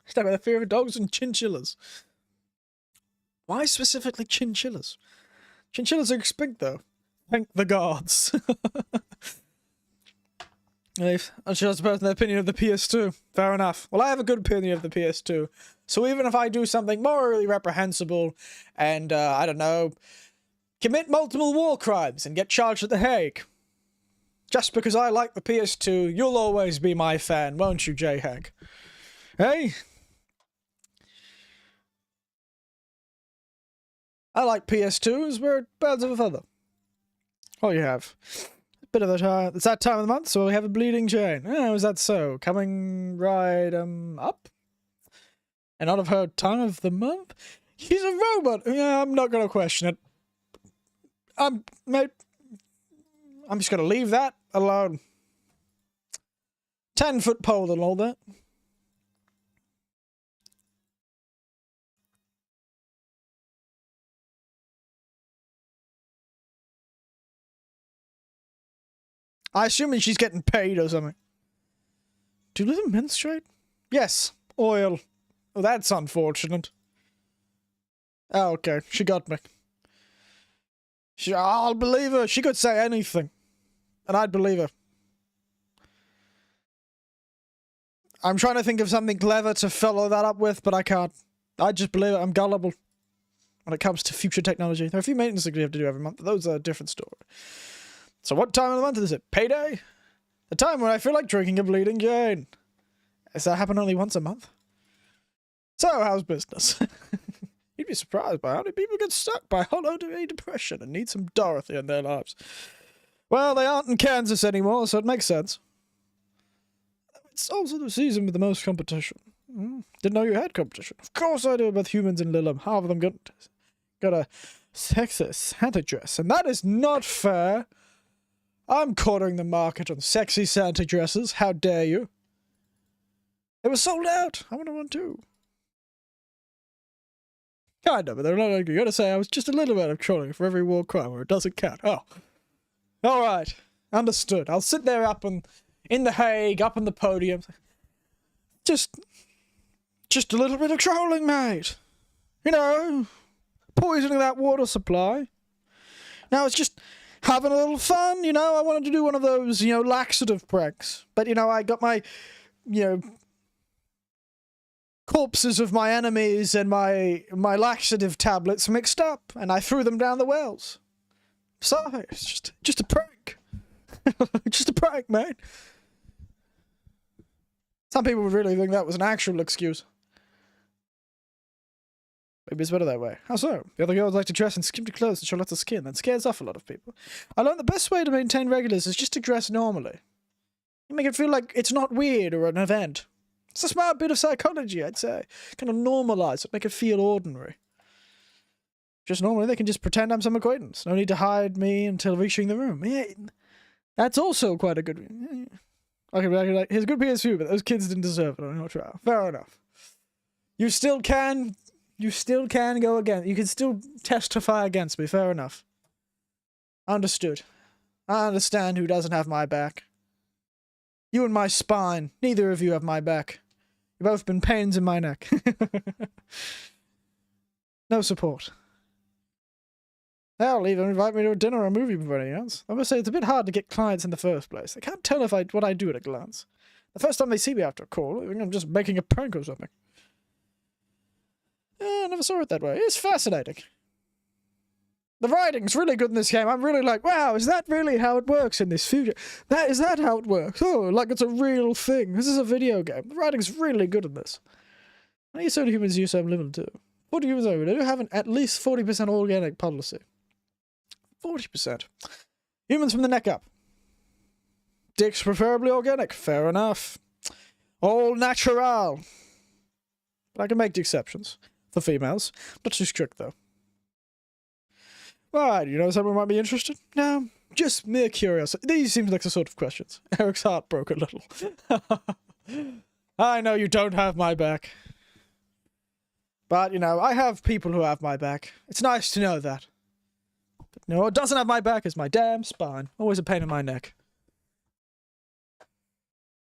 [SPEAKER 1] Stuck with the fear of dogs and chinchillas. Why specifically chinchillas? Chinchillas are extinct, though. Thank the gods. I'm sure that's about the opinion of the PS2. Fair enough. Well, I have a good opinion of the PS2. So even if I do something morally reprehensible and, I don't know, commit multiple war crimes and get charged at The Hague, just because I like the PS2, you'll always be my fan, won't you, J-Hag? Hey? I like PS2s, we're birds of a feather. Oh, you have. Bit of a time. It's that time of the month, so we have a bleeding chain. Oh, is that so? Coming right, up? And out of her time of the month? He's a robot! Yeah, I'm not gonna question it. Mate, I'm just gonna leave that alone. 10-foot pole and all that. I assume she's getting paid or something. Do you live menstruate? Yes. Oil. Oh, that's unfortunate. Oh, okay. She got me. I'll believe her. She could say anything. And I'd believe her. I'm trying to think of something clever to follow that up with, but I can't. I just believe it. I'm gullible. When it comes to future technology. There are a few maintenance things we have to do every month, but those are a different story. So what time of the month is it? Payday? The time when I feel like drinking a bleeding Jane. Does that happen only once a month? So, how's business? You'd be surprised by how many people get stuck by holiday depression and need some Dorothy in their lives. Well, they aren't in Kansas anymore, so it makes sense. It's also the season with the most competition. Didn't know you had competition. Of course I do, with humans in Lilum. Half of them got a sexist Santa dress, and that is not fair. I'm cornering the market on sexy Santa dresses. How dare you? It was sold out. I wanted one too. Kind of, but they're not angry. You gotta say I was just a little bit of trolling for every war crime where it doesn't count. Oh. Alright. Understood. I'll sit there up in The Hague, up on the podium. Just a little bit of trolling, mate. You know, poisoning that water supply. Now it's just having a little fun, you know. I wanted to do one of those, you know, laxative pranks. But, you know, I got my, you know, corpses of my enemies and my laxative tablets mixed up, and I threw them down the wells. Sorry, it's just a prank. Just a prank, mate. Some people would really think that was an actual excuse. Maybe it's better that way. How so? The other girls like to dress in skimpy clothes and show lots of skin. That scares off a lot of people. I learned the best way to maintain regulars is just to dress normally. You make it feel like it's not weird or an event. It's a smart bit of psychology, I'd say. Kind of normalize it, make it feel ordinary. Just normally they can just pretend I'm some acquaintance. No need to hide me until reaching the room. Yeah, that's also quite a good... Okay, here's a good PS2, but those kids didn't deserve it on your trial. Fair enough. You still can go again. You can still testify against me. Fair enough. Understood. I understand who doesn't have my back. You and my spine. Neither of you have my back. You've both been pains in my neck. No support. They'll even invite me to a dinner or a movie before anything else. I must say, it's a bit hard to get clients in the first place. They can't tell what I do at a glance. The first time they see me after a call, they think I'm just making a prank or something. I never saw it that way. It's fascinating. The writing's really good in this game. I'm really like, wow, is that really how it works in this future? Is that how it works? Oh, like it's a real thing. This is a video game. The writing's really good in this. How many soda humans use some limited too? 40 humans over. They do have at least 40% organic policy. 40%. Humans from the neck up. Dicks preferably organic. Fair enough. All natural. But I can make the exceptions. For females. Not too strict, though. Right, you know someone might be interested? No, just mere curiosity. These seem like the sort of questions. Eric's heart broke a little. I know you don't have my back. But, you know, I have people who have my back. It's nice to know that. But no, what doesn't have my back is my damn spine. Always a pain in my neck.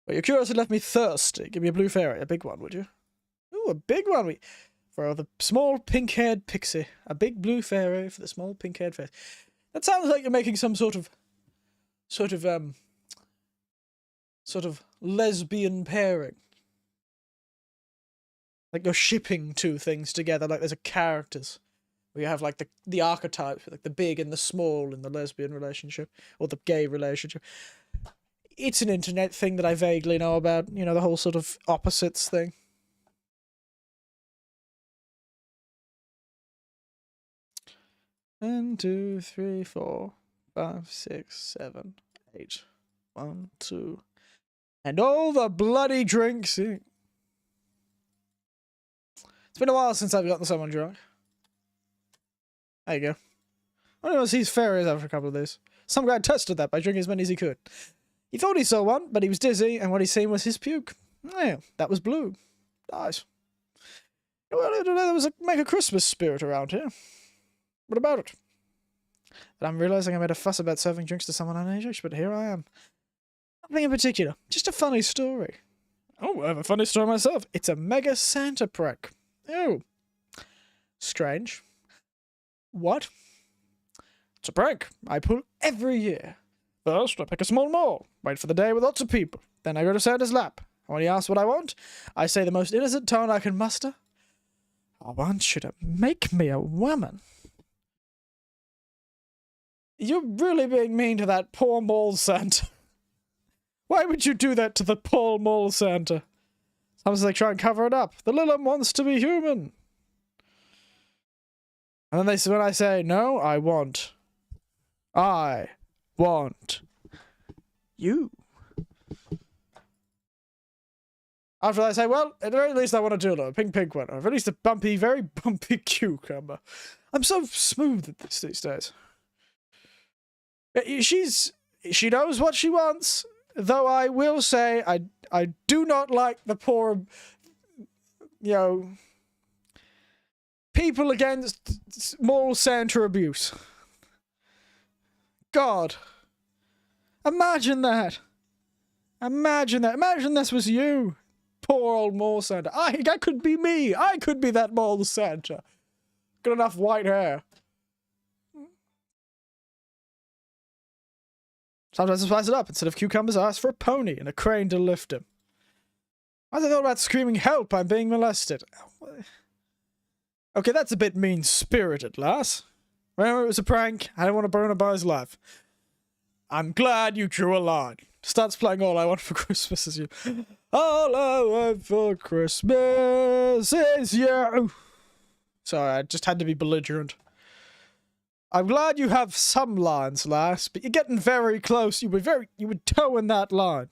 [SPEAKER 1] But your curiosity left me thirsty. Give me a blue fairy. A big one, would you? Ooh, a big one. For the small pink-haired pixie. A big blue fairy for the small pink-haired face. That sounds like you're making some sort of lesbian pairing. Like you're shipping two things together, like there's a characters. Where you have like the archetypes, like the big and the small in the lesbian relationship, or the gay relationship. It's an internet thing that I vaguely know about, you know, the whole sort of opposites thing. One, 2, 3, 4, 5, 6, 7, 8. 1, 2. And all the bloody drinks. It's been a while since I've gotten someone drunk. There you go. I don't know, he's fairies after a couple of days. Some guy tested that by drinking as many as he could. He thought he saw one, but he was dizzy, and what he seen was his puke. Yeah, that was blue. Nice. Well, there was make a Christmas spirit around here. What about it? But I'm realizing I made a fuss about serving drinks to someone underage, but here I am. Nothing in particular. Just a funny story. Oh, I have a funny story myself. It's a mega Santa prank. Oh. Strange. What? It's a prank I pull every year. First, I pick a small mall, wait for the day with lots of people. Then I go to Santa's lap. When he asks what I want, I say the most innocent tone I can muster. I want you to make me a woman. You're really being mean to that poor mall Santa. Why would you do that to the poor mall Santa? Sometimes they try and cover it up. The little one wants to be human. And then when I say, no, I want you. After I say, well, at the very least I want a dildo, a pink one, or at least a very bumpy cucumber. I'm so smooth at this these days. She knows what she wants, though I will say I do not like the poor, you know, people against moral Santa abuse. God. Imagine that. Imagine that. Imagine this was you. Poor old mall Santa. That could be me. I could be that mall Santa. Got enough white hair. Sometimes I spice it up. Instead of cucumbers, I ask for a pony and a crane to lift him. Why have I thought about screaming, help, I'm being molested? Okay, that's a bit mean-spirited, lass. Remember, it was a prank. I didn't want to burn a boy's life. I'm glad you drew a line. Starts playing All I Want for Christmas Is You. All I want for Christmas is you. Sorry, I just had to be belligerent. I'm glad you have some lines, lass, but you're getting very close. You were towing that line.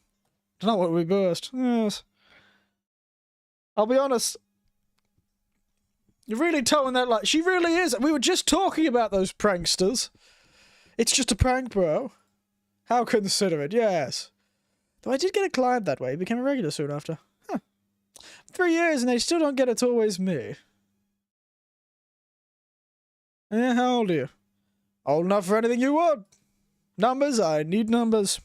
[SPEAKER 1] Not what we burst. Yes. I'll be honest. You're really towing that line. She really is. We were just talking about those pranksters. It's just a prank, bro. How considerate, yes. Though I did get a client that way. He became a regular soon after. Huh. 3 years and they still don't get it's always me. How old are you? Old enough for anything you want. Numbers? I need numbers.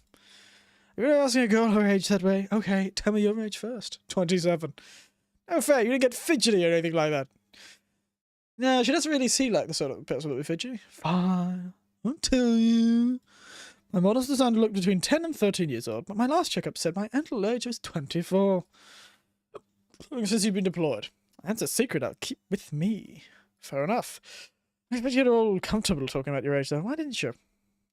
[SPEAKER 1] You're asking a girl her age that way? Okay, tell me your age first. 27. No fair, you didn't get fidgety or anything like that. No, she doesn't really seem like the sort of person that would be fidgety. Fine, I'll tell you. My model's designed to look between 10 and 13 years old, but my last checkup said my mental age was 24. Since you've been deployed. That's a secret I'll keep with me. Fair enough. I bet you're all comfortable talking about your age, though. Why didn't you?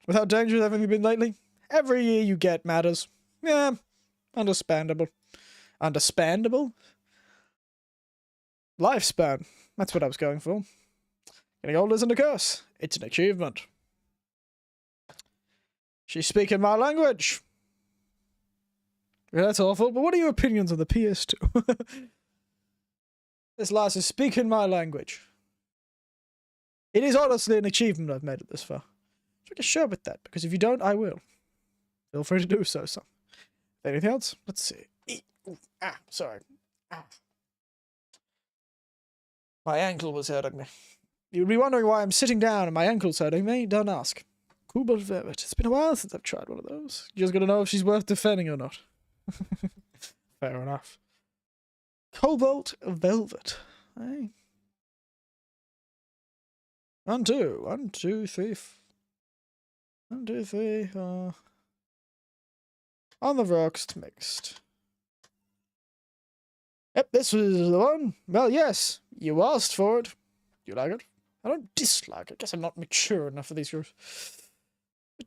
[SPEAKER 1] With how dangerous have you been lately? Every year you get matters. Yeah, understandable. Understandable? Lifespan. That's what I was going for. Getting old isn't a curse. It's an achievement. She's speaking my language. Yeah, that's awful, but what are your opinions on the PS2? This lass is speaking my language. It is honestly an achievement I've made it this far. Take a shot with that, because if you don't, I will. Feel free to do so, son. Anything else? Let's see. Ooh, sorry. My ankle was hurting me. You'd be wondering why I'm sitting down and my ankle's hurting me? Don't ask. Cobalt Velvet. It's been a while since I've tried one of those. You just gotta know if she's worth defending or not. Fair enough. Cobalt Velvet. Hey. 1, 2. 1, 2, 3. 1, 2, 3. On the rocks, mixed. Yep, this was the one. Well, yes, you asked for it. You like it? I don't dislike it. I guess I'm not mature enough for these girls.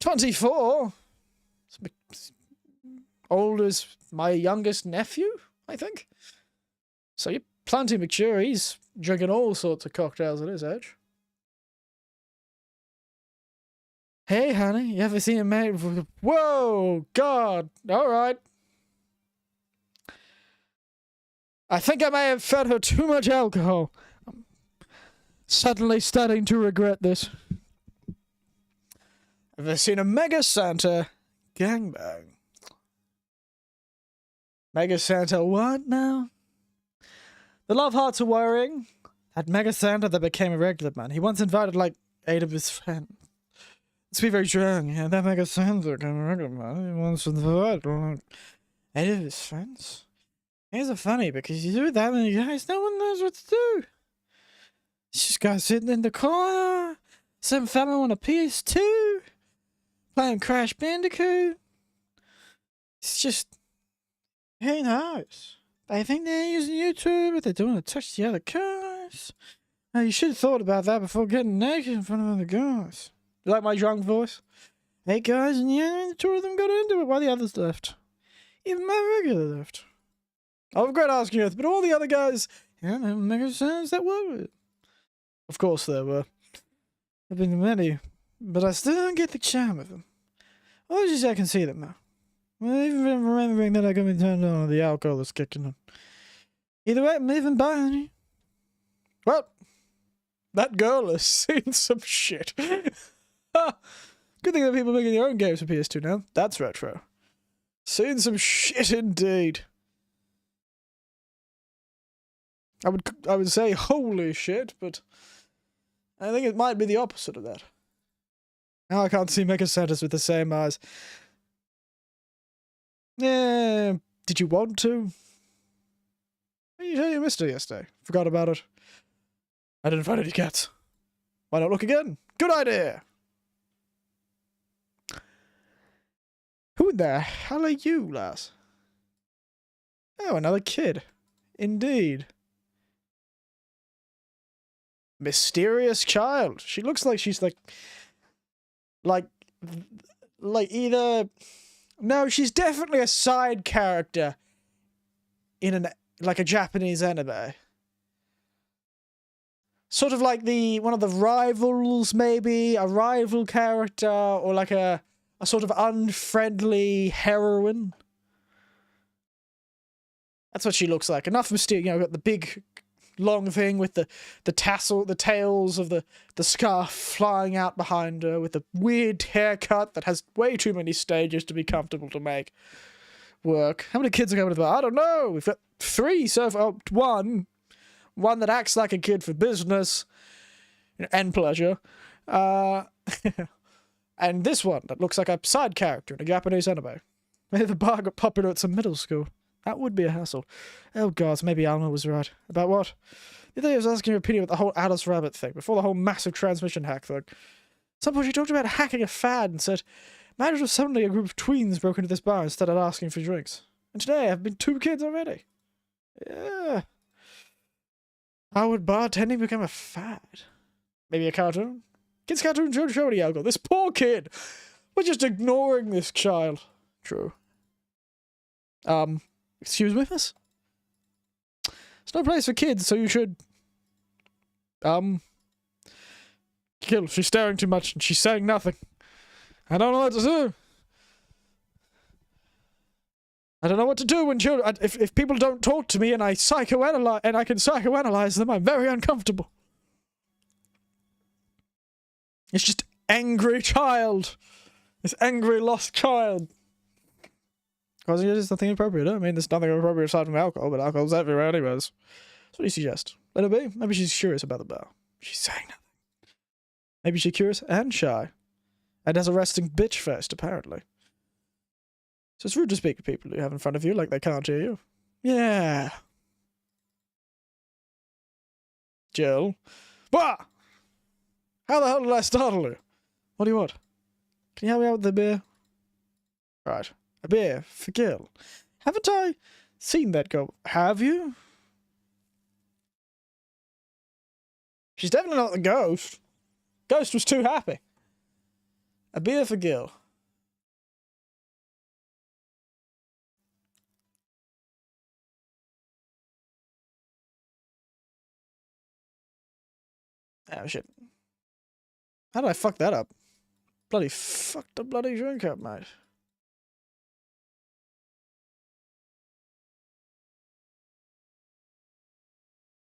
[SPEAKER 1] 24. It's old as my youngest nephew, I think. So you're plenty mature. He's drinking all sorts of cocktails at his age. Hey, honey, you ever seen a man? Whoa, God. All right. I think I may have fed her too much alcohol. I'm suddenly starting to regret this. Ever seen a Mega Santa gangbang? Mega Santa what now? The love hearts are worrying. That Mega Santa that became a regular man. He once invited like 8 of his friends. Let's be very strong. Yeah, that Mega Santa became a regular man. He once invited like 8 of his friends. These are funny because you do that many guys, no one knows what to do. It's just guys sitting in the corner, some fella on a PS2, playing Crash Bandicoot. It's just, who knows? They think they're using YouTube, but they don't want to touch the other guys. Now, you should have thought about that before getting naked in front of other guys. You like my drunk voice? 8 guys, and yeah, the 2 of them got into it while the others left. Even my regular left. I regret asking you, but all the other guys, yeah, they make sense that were. Of course there were. There have been many, but I still don't get the charm of them. Oh, just I can see them now. Well, even remembering that I got me turned on, the alcohol is kicking in. Either way, I'm even buying you. Well, that girl has seen some shit. Good thing that people making their own games for PS2 now. That's retro. Seen some shit indeed. I would say holy shit, but I think it might be the opposite of that. Now I can't see Mega Santas with the same eyes. Yeah, did you want to? You missed her yesterday. Forgot about it. I didn't find any cats. Why not look again? Good idea! Who the hell are you, lass? Oh, another kid. Indeed. Mysterious child. She looks like she's like either. No, she's definitely a side character in a Japanese anime. Sort of like one of the rivals, maybe a rival character, or like a sort of unfriendly heroine. That's what she looks like. Enough mysterious, got the big long thing with the tassel, the tails of the scarf flying out behind her, with a weird haircut that has way too many stages to be comfortable to make work. How many kids are going to the bar? I don't know. We've got 3 so far. One that acts like a kid for business and pleasure. And this one that looks like a side character in a Japanese anime. Maybe the bar got popular at some middle school. That would be a hassle. Oh gods, maybe Alma was right. About what? The other day I was asking your opinion about the whole Alice Rabbit thing, before the whole massive transmission hack thing. At some point she talked about hacking a fad and said, imagine if suddenly a group of tweens broke into this bar and started asking for drinks. And today have been 2 kids already. Yeah. How would bartending become a fad? Maybe a cartoon? Kids' cartoons don't show any alcohol. This poor kid! We're just ignoring this child. True. Excuse me, miss? It's no place for kids, so you should... Kill. She's staring too much and she's saying nothing. I don't know what to do. I don't know what to do when children... If people don't talk to me and I can psychoanalyze them, I'm very uncomfortable. It's just angry child. This angry lost child. Because there's nothing appropriate. I mean, there's nothing appropriate aside from alcohol, but alcohol's everywhere anyways. So what do you suggest? Let her be? Maybe she's curious about the bar. She's saying nothing. Maybe she's curious and shy. And has a resting bitch face, apparently. So it's rude to speak to people you have in front of you like they can't hear you. Yeah. Jill. Wah! How the hell did I startle you? What do you want? Can you help me out with the beer? Right. A beer for Gil. Haven't I seen that girl? Have you? She's definitely not the ghost. Ghost was too happy. A beer for Gil. Oh shit. How did I fuck that up? Bloody fucked the bloody drink up, mate.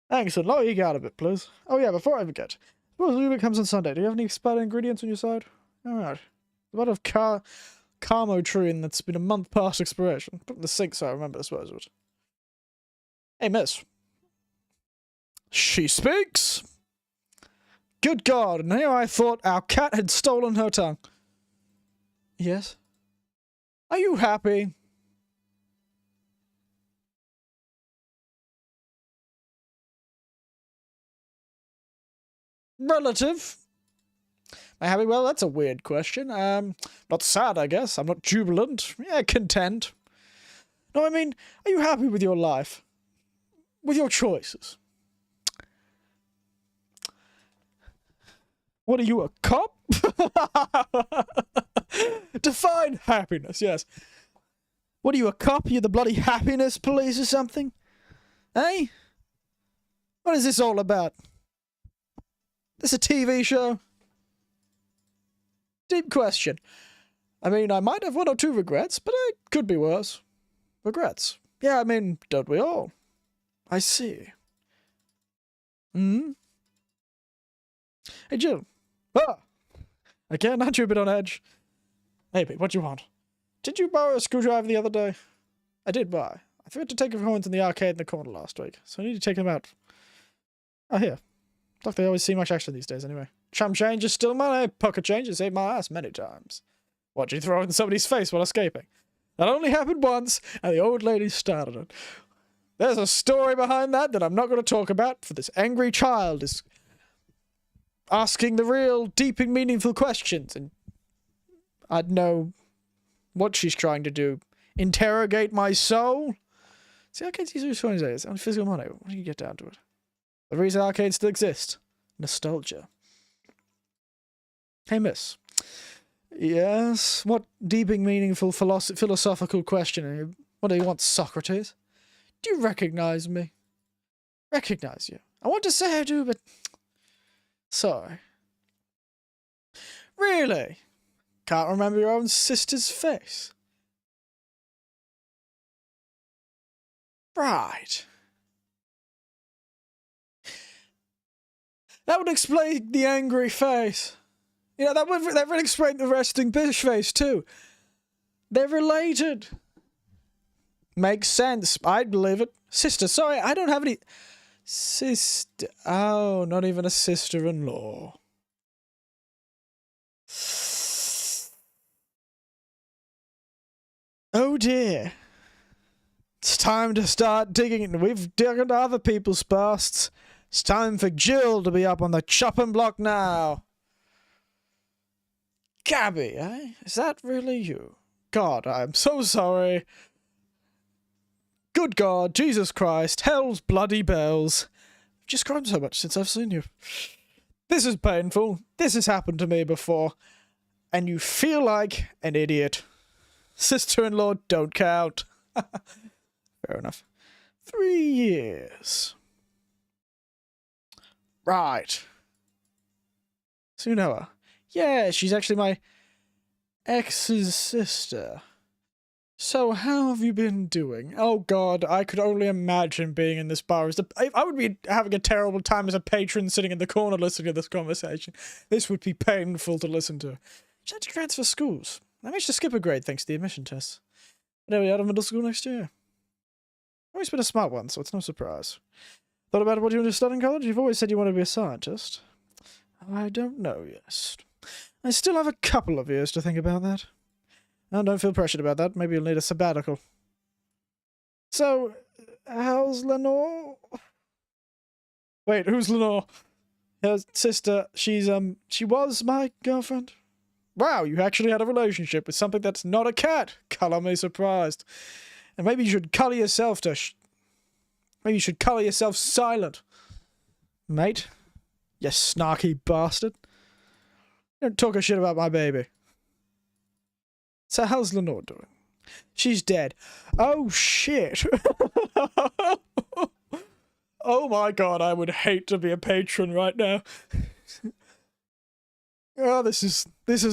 [SPEAKER 1] Thanks, and lower you out a bit, please. Oh yeah, before I forget. Suppose Uber comes on Sunday. Do you have any expired ingredients on your side? Alright. A lot of Carmo Tree that's been a month past expiration. Put in the sink so I remember to dispose of it. Hey, miss. She speaks! Good God, and here I thought our cat had stolen her tongue. Yes? Are you happy? Relative. Am I happy? Well, that's a weird question. Not sad, I guess. I'm not jubilant. Yeah, content. No, I mean, are you happy with your life? With your choices? What are you, a cop? Define happiness, yes. What are you, a cop? You're the bloody happiness police or something? Eh? What is this all about? This a TV show? Deep question. I mean, I might have one or two regrets, but it could be worse. Regrets. Yeah, I mean, don't we all? I see. Hmm? Hey, Jill. Ah! Again, aren't you a bit on edge? Hey, babe, what do you want? Did you borrow a screwdriver the other day? I did buy. I forgot to take your coins in the arcade in the corner last week, so I need to take them out. Oh, here. Look, they always see much action these days anyway. Chump change is still money. Pocket change has saved my ass many times. What'd you throw in somebody's face while escaping? That only happened once, and the old lady started it. There's a story behind that I'm not going to talk about, for this angry child is asking the real, deep and meaningful questions, and I'd know what she's trying to do. Interrogate my soul? See, arcades use 20 days on physical money. When do you get down to it? The reason arcades still exist. Nostalgia. Hey, miss. Yes? What deep and meaningful philosophical question? What do you want, Socrates? Do you recognize me? Recognize you. I want to say I do, but... Sorry. Really? Can't remember your own sister's face? Right. That would explain the angry face. You know, that would explain the resting bitch face, too. They're related. Makes sense. I'd believe it. Sister, sorry, I don't have any... Sister... Oh, not even a sister-in-law. Oh, dear. It's time to start digging. We've dug into other people's pasts. It's time for Jill to be up on the chopping block now. Gabby, eh? Is that really you? God, I'm so sorry. Good God, Jesus Christ, hell's bloody bells. I've just cried so much since I've seen you. This is painful. This has happened to me before. And you feel like an idiot. Sister-in-law don't count. Fair enough. 3 years. Right. So you know her? Yeah, she's actually my ex's sister. So how have you been doing? Oh god, I could only imagine being in this bar as I would be having a terrible time as a patron sitting in the corner listening to this conversation. This would be painful to listen to. Just had to transfer schools. I managed to skip a grade thanks to the admission tests. But we out of middle school next year. I've always been a smart one, so it's no surprise. Thought about what you want to study in college? You've always said you want to be a scientist. I don't know yet. I still have a couple of years to think about that. I don't feel pressured about that. Maybe you'll need a sabbatical. So, how's Lenore? Wait, who's Lenore? Her sister. She was my girlfriend. Wow, you actually had a relationship with something that's not a cat. Color me surprised. And maybe you should color yourself maybe you should color yourself silent. Mate. You snarky bastard. Don't talk a shit about my baby. So how's Lenore doing? She's dead. Oh shit. Oh my god, I would hate to be a patron right now. Oh, this is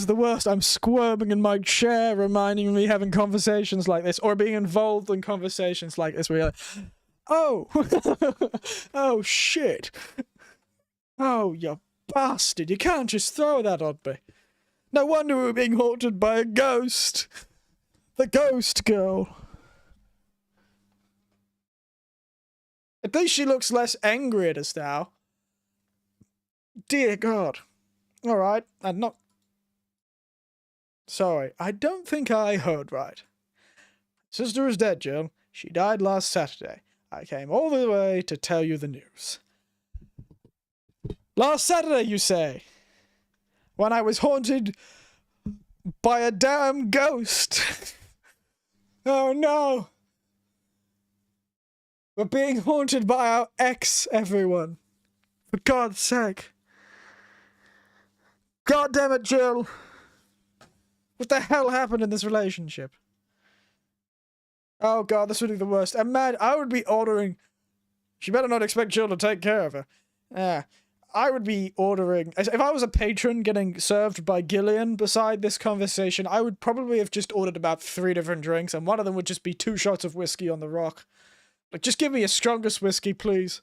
[SPEAKER 1] the worst. I'm squirming in my chair, reminding me having conversations like this, or being involved in conversations like this where you're like, oh, oh shit. Oh, you bastard, you can't just throw that on me. No wonder we were being haunted by a ghost. The ghost girl. At least she looks less angry at us now. Dear God. Alright, I'm not... Sorry, I don't think I heard right. Sister is dead, Jill. She died last Saturday. I came all the way to tell you the news. Last Saturday, you say? When I was haunted by a damn ghost. Oh no. We're being haunted by our ex, everyone. For God's sake. God damn it, Jill. What the hell happened in this relationship? Oh god, this would be the worst. And man, I would be ordering... She better not expect Jill to take care of her. I would be ordering... If I was a patron getting served by Gillian beside this conversation, I would probably have just ordered about 3 different drinks, and one of them would just be 2 shots of whiskey on the rock. Like, just give me a strongest whiskey, please.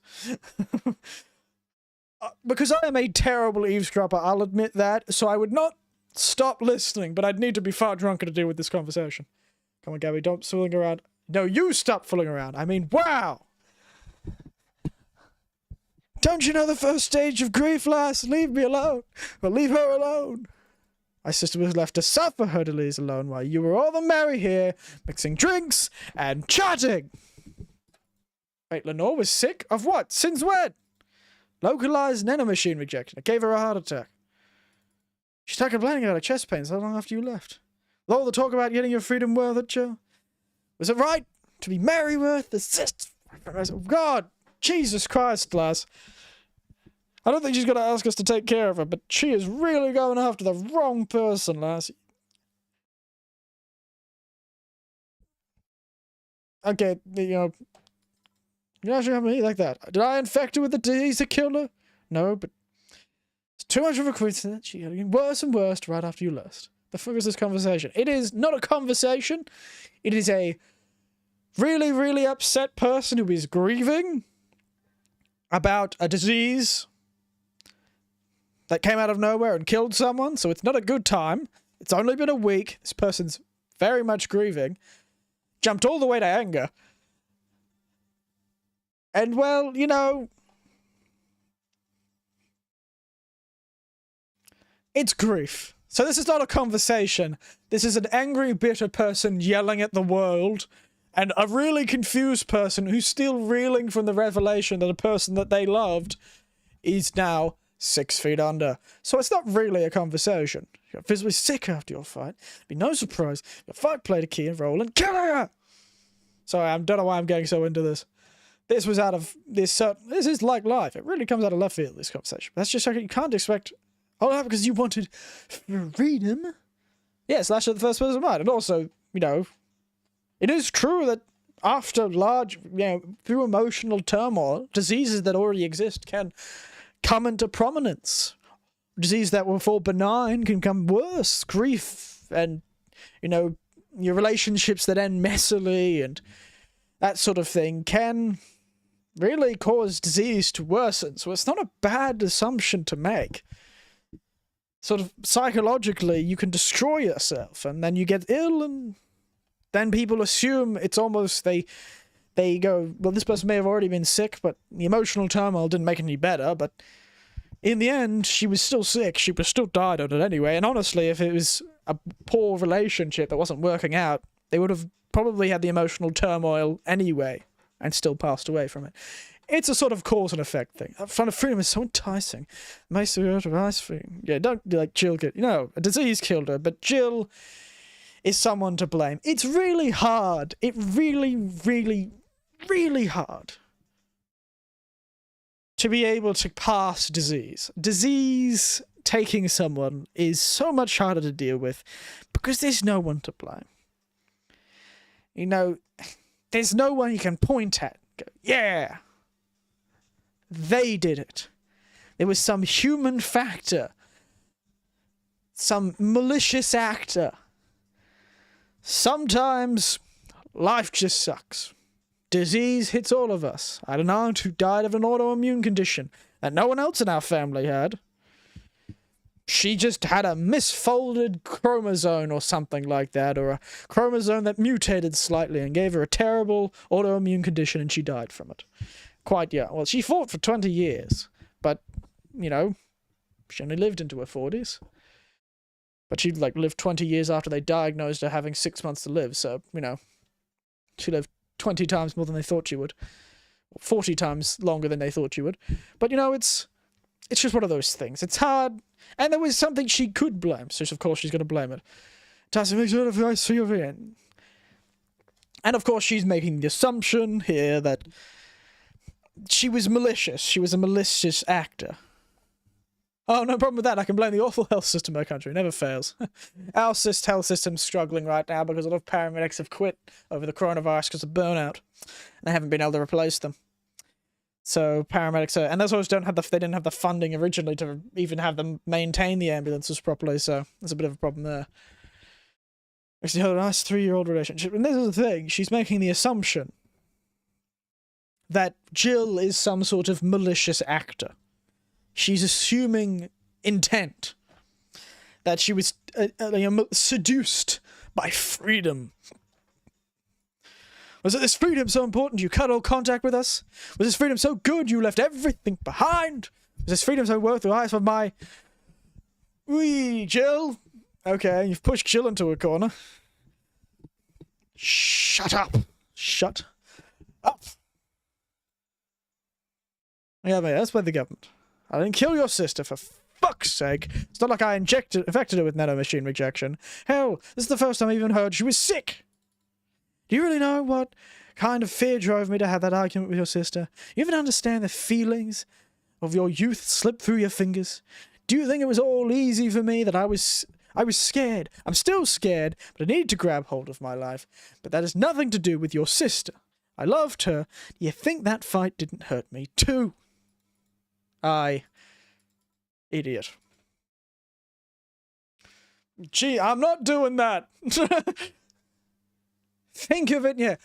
[SPEAKER 1] Because I am a terrible eavesdropper, I'll admit that, so I would not stop listening, but I'd need to be far drunker to deal with this conversation. Come on, Gabby, don't fooling around. No, you stop fooling around. I mean, wow! Don't you know the first stage of grief, lass? Leave me alone. Well, leave her alone. My sister was left to suffer her delays alone while you were all the merry here, mixing drinks and chatting. Wait, Lenore was sick? Of what? Since when? Localized nanomachine rejection. It gave her a heart attack. She started complaining about her chest pains so long after you left. With all the talk about getting your freedom worth it, Joe? Was it right to be merry with the sister? God, Jesus Christ, lass. I don't think she's going to ask us to take care of her, but she is really going after the wrong person, lass. Okay, you actually have me like that. Did I infect her with the disease that killed her? No, but it's too much of a coincidence. She got getting worse and worse right after you left. The fuck is this conversation? It is not a conversation. It is a really, really upset person who is grieving about a disease that came out of nowhere and killed someone, so it's not a good time. It's only been a week. This person's very much grieving. Jumped all the way to anger. And, well, you know... It's grief. So this is not a conversation. This is an angry, bitter person yelling at the world, and a really confused person who's still reeling from the revelation that a person that they loved is now 6 feet under. So it's not really a conversation. You got physically sick after your fight. Be no surprise. Your fight played a key role in killing her. Sorry, I don't know why I'm getting so into this. This was out of this. This is like life. It really comes out of left field, this conversation. That's just like you can't expect. Oh, because you wanted freedom. Yeah, slash at the first person mind. And also, you know, it is true that after large, through emotional turmoil, diseases that already exist can come into prominence. Disease that were for benign can become worse. Grief and, your relationships that end messily and that sort of thing can really cause disease to worsen. So it's not a bad assumption to make. Sort of psychologically, you can destroy yourself, and then you get ill, and then people assume it's almost, they go, well, this person may have already been sick, but the emotional turmoil didn't make it any better, but in the end, she was still sick, she was still died of it anyway, and honestly, if it was a poor relationship that wasn't working out, they would have probably had the emotional turmoil anyway, and still passed away from it. It's a sort of cause and effect thing. Fun of freedom is so enticing. Makes the earth ice free. Yeah, don't do like Jill. A disease killed her, but Jill is someone to blame. It's really hard. It really, really, really hard to be able to pass disease. Disease taking someone is so much harder to deal with because there's no one to blame. There's no one you can point at. Go, yeah, they did it. There was some human factor, some malicious actor. Sometimes life just sucks. Disease hits all of us. I had an aunt who died of an autoimmune condition that no one else in our family had. She just had a misfolded chromosome or something like that, or a chromosome that mutated slightly and gave her a terrible autoimmune condition, and she died from it. Quite young. Well, she fought for 20 years, but, she only lived into her 40s. But she, lived 20 years after they diagnosed her having 6 months to live, so, she lived 20 times more than they thought she would. Or 40 times longer than they thought she would. But, it's just one of those things. It's hard. And there was something she could blame, so of course she's going to blame it. Tyson makes it nice for your end. And of course she's making the assumption here that she was malicious. She was a malicious actor. Oh, no problem with that. I can blame the awful health system of our country. It never fails. Our health system's struggling right now because a lot of paramedics have quit over the coronavirus because of burnout. And they haven't been able to replace them. So paramedics are, and those always they didn't have the funding originally to even have them maintain the ambulances properly, so there's a bit of a problem there. She had a nice 3-year-old relationship, and this is the thing, she's making the assumption that Jill is some sort of malicious actor. She's assuming intent. That she was seduced by freedom. Was it this freedom so important you cut all contact with us? Was this freedom so good you left everything behind? Was this freedom so worth the eyes of my... Wee, Jill? Okay, you've pushed Jill into a corner. Shut up. Shut up. Yeah, mate, that's by the government. I didn't kill your sister, for fuck's sake. It's not like I infected her with nanomachine rejection. Hell, this is the first time I even heard she was sick. Do you really know what kind of fear drove me to have that argument with your sister? You even understand the feelings of your youth slip through your fingers? Do you think it was all easy for me that I was scared? I'm still scared, but I needed to grab hold of my life. But that has nothing to do with your sister. I loved her. Do you think that fight didn't hurt me too? Idiot. Gee, I'm not doing that. Think of it, yeah.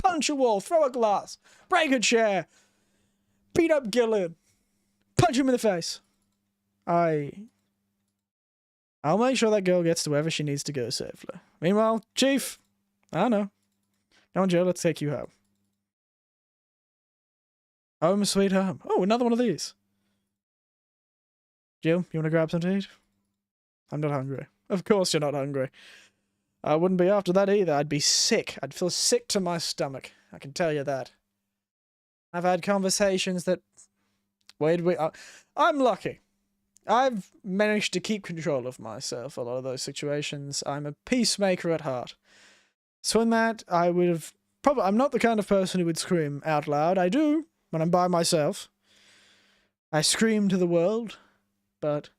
[SPEAKER 1] Punch a wall, throw a glass, break a chair, beat up Gillian, punch him in the face. I'll make sure that girl gets to wherever she needs to go safely. Meanwhile, Chief, I don't know. Come on, Joe, let's take you home. Home sweet home. Oh, another one of these. Jill, you want to grab something to eat? I'm not hungry. Of course you're not hungry. I wouldn't be after that either. I'd be sick. I'd feel sick to my stomach. I can tell you that. I've had conversations that... Wait. I'm lucky. I've managed to keep control of myself a lot of those situations. I'm a peacemaker at heart. So in that, I would have... I'm not the kind of person who would scream out loud. I do, when I'm by myself. I scream to the world, but...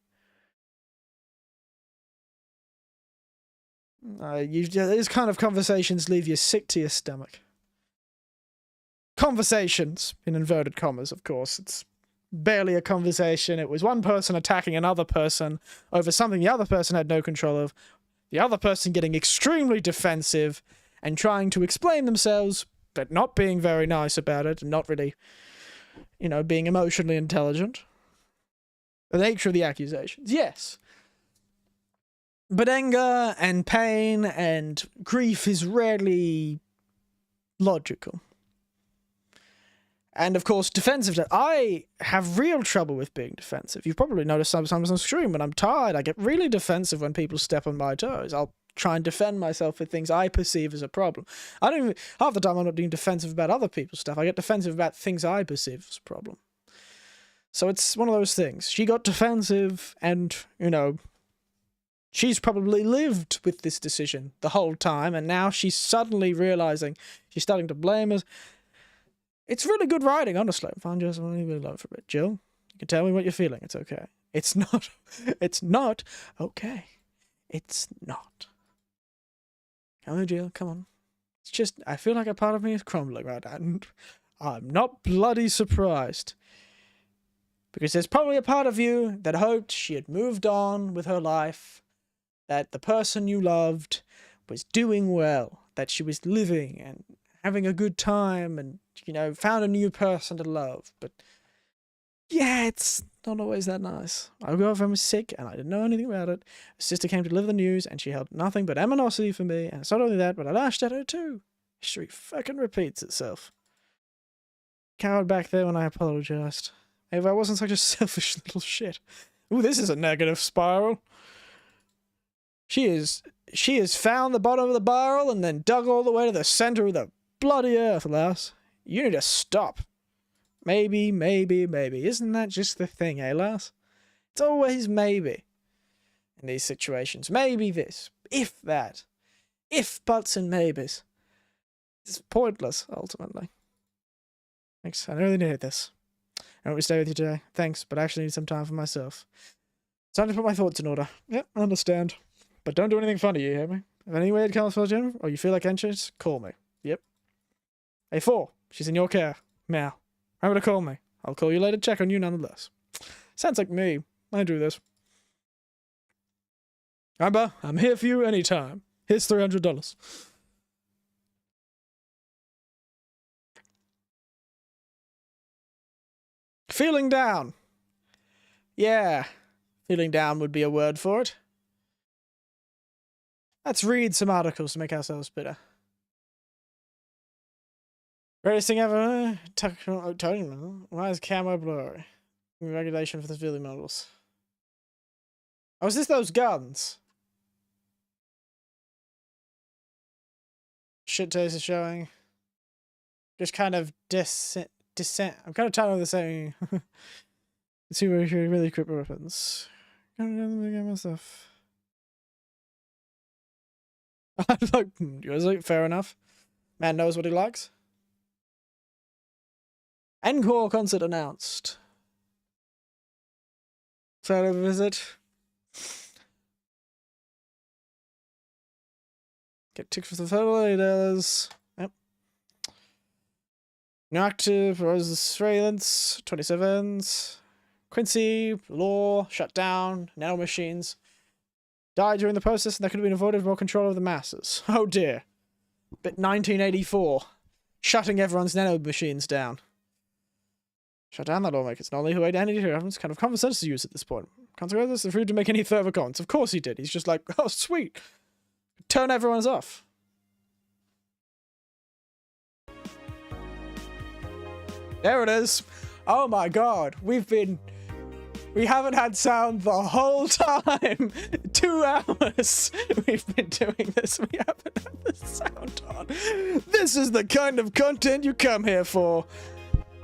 [SPEAKER 1] these kind of conversations leave you sick to your stomach. Conversations, in inverted commas, of course. It's barely a conversation. It was one person attacking another person over something the other person had no control of. The other person getting extremely defensive and trying to explain themselves, but not being very nice about it, and not really, being emotionally intelligent. The nature of the accusations, yes. But anger and pain and grief is rarely logical. And of course, defensiveness. I have real trouble with being defensive. You've probably noticed sometimes on stream when I'm tired, I get really defensive when people step on my toes. I'll try and defend myself with things I perceive as a problem. Half the time I'm not being defensive about other people's stuff. I get defensive about things I perceive as a problem. So it's one of those things. She got defensive and, she's probably lived with this decision the whole time, and now she's suddenly realizing she's starting to blame us. It's really good writing, honestly. I'm just leave it alone for a bit. Jill, you can tell me what you're feeling. It's okay. It's not okay. It's not. Come on, Jill, come on. It's just, I feel like a part of me is crumbling right now, and I'm not bloody surprised. Because there's probably a part of you that hoped she had moved on with her life, that the person you loved was doing well, that she was living and having a good time and, found a new person to love. But, yeah, it's not always that nice. My girlfriend was sick and I didn't know anything about it. Her sister came to deliver the news and she held nothing but animosity for me. And it's not only that, but I lashed at her too. History fucking repeats itself. Cowered back there when I apologized. If I wasn't such a selfish little shit. Ooh, this is a negative spiral. She has found the bottom of the barrel and then dug all the way to the center of the bloody earth, lass. You need to stop. Maybe. Isn't that just the thing, eh, lass? It's always maybe. In these situations. Maybe this. If that. If buts and maybes. It's pointless, ultimately. Thanks, I really needed this. I want to stay with you today. Thanks, but I actually need some time for myself. It's time to put my thoughts in order. Yep, I understand. But don't do anything funny, you hear me? If any way it comes for Jim, or you feel like anxious, call me. Yep. A4, she's in your care. Meow. Remember to call me. I'll call you later to check on you nonetheless. Sounds like me. I do this. Amber, I'm here for you anytime. Here's $300. Feeling down. Yeah. Feeling down would be a word for it. Let's read some articles to make ourselves better. Greatest thing ever. Why is camo blurry? Regulation for the Philly models. Oh, is this those guns? Shit taste is showing. Just kind of descent. I'm kind of tired of the saying. Let's see where you really equip weapons. Myself. Like, fair enough. Man knows what he likes. Encore concert announced. Fair visit. Get tickets for the $30. Yep. New active, Rose Surveillance, 27s. Quincy, Law, shut down, nanomachines. Died during the process and that could have been avoided with more control over the masses. Oh dear. Bit 1984. Shutting everyone's nanomachines down. Shut down the lawmakers. Not only who identity reference kind of common sense to use at this point. Consequences, the free to make any further comments. Of course he did. He's just like, oh sweet. Turn everyone's off. There it is. Oh my god. We haven't had sound the whole time. 2 hours we've been doing this. We haven't had the sound on. This is the kind of content you come here for.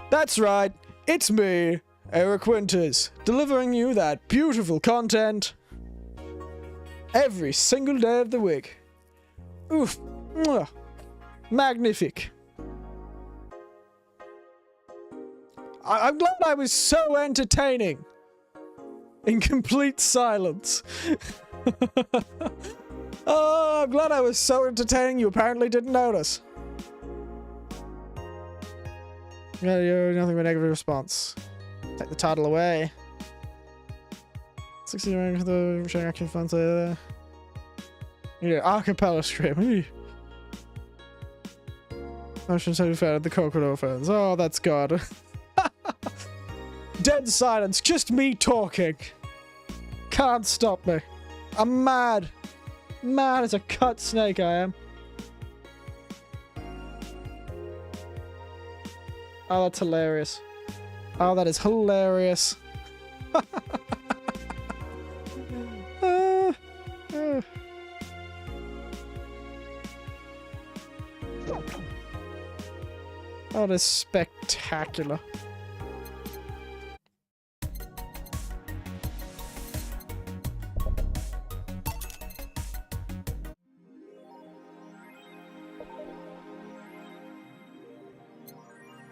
[SPEAKER 1] That's right. It's me, Eric Winters, delivering you that beautiful content every single day of the week. Oof. Mwah. Magnific. I'm glad I was so entertaining. In complete silence. Oh, I'm glad I was so entertaining you apparently didn't notice. Yeah, you're nothing but a negative response. Take the title away. 60 rank for the sharing action fans there. Yeah, acapella stream. Motion so fair the crocodile fans. Oh, that's God. Dead silence, just me talking. Can't stop me. I'm mad. Mad as a cut snake, I am. Oh, that's hilarious. Oh, that is hilarious. Oh, that's spectacular.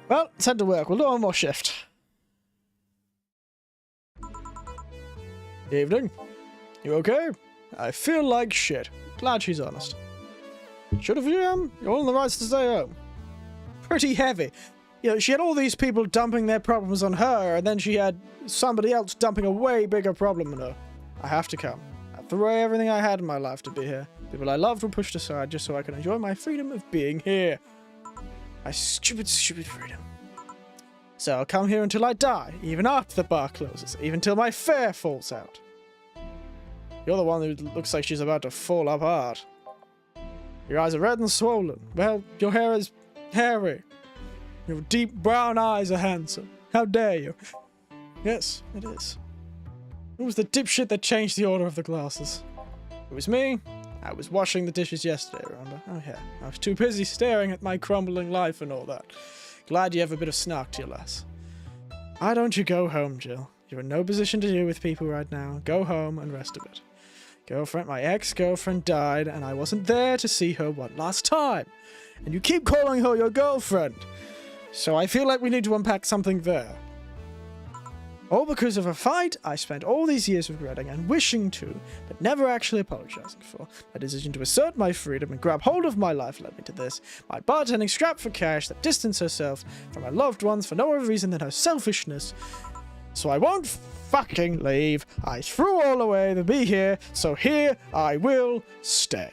[SPEAKER 1] Well, it's had to work. We'll do one more shift. Evening. You okay? I feel like shit. Glad she's honest. Should have you, you're all the rights to stay home. Pretty heavy. You know, she had all these people dumping their problems on her, and then she had somebody else dumping a way bigger problem on her. I have to come. I threw away everything I had in my life to be here. People I loved were pushed aside just so I could enjoy my freedom of being here. My stupid, stupid freedom. So I'll come here until I die, even after the bar closes, even till my fare falls out. You're the one who looks like she's about to fall apart. Your eyes are red and swollen. Well, your hair is hairy. Your deep brown eyes are handsome. How dare you? Yes, it is. Who was the dipshit that changed the order of the glasses? It was me. I was washing the dishes yesterday, remember? Oh yeah, I was too busy staring at my crumbling life and all that. Glad you have a bit of snark to your lass. Why don't you go home, Jill? You're in no position to deal with people right now. Go home and rest a bit. My ex-girlfriend died, and I wasn't there to see her one last time. And you keep calling her your girlfriend. So I feel like we need to unpack something there. All because of a fight I spent all these years regretting and wishing to, but never actually apologizing for. My decision to assert my freedom and grab hold of my life led me to this. My bartending scrap for cash that distanced herself from her loved ones for no other reason than her selfishness. So I won't fucking leave. I threw all away to be here, so here I will stay.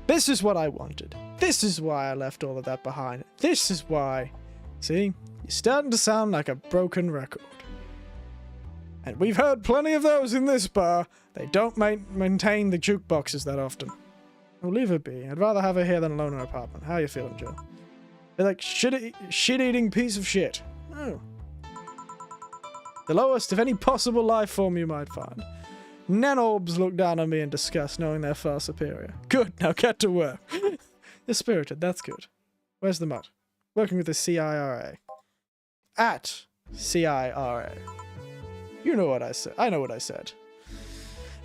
[SPEAKER 1] This is what I wanted. This is why I left all of that behind. This is why. See? You're starting to sound like a broken record. And we've heard plenty of those in this bar. They don't maintain the jukeboxes that often. Oh, leave her be. I'd rather have her here than alone in her apartment. How are you feeling, Joe? They're like shit-eating piece of shit. Oh. The lowest of any possible life form you might find. Nanorbs look down on me in disgust, knowing they're far superior. Good, now get to work. You're spirited, that's good. Where's the mud? Working with the CIRA. At CIRA. You know what I said. I know what I said.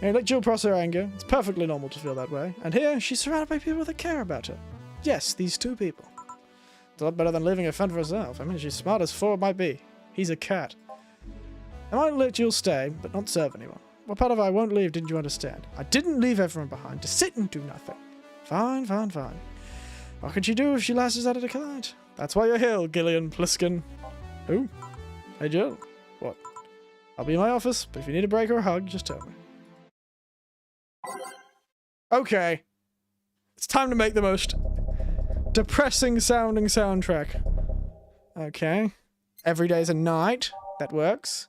[SPEAKER 1] And let Jill process her anger. It's perfectly normal to feel that way. And here, she's surrounded by people that care about her. Yes, these two people. It's a lot better than leaving her fend for herself. I mean, she's smart as four might be. He's a cat. I might let Jill stay, but not serve anyone. What part of I won't leave didn't you understand? I didn't leave everyone behind to sit and do nothing. Fine, fine, fine. What could she do if she lashes out at a client? That's why you're here, Gillian Pliskin. Who? Hey, Jill. What? I'll be in my office, but if you need a break or a hug, just tell me. Okay. It's time to make the most depressing sounding soundtrack. Okay. Every day's a night. That works.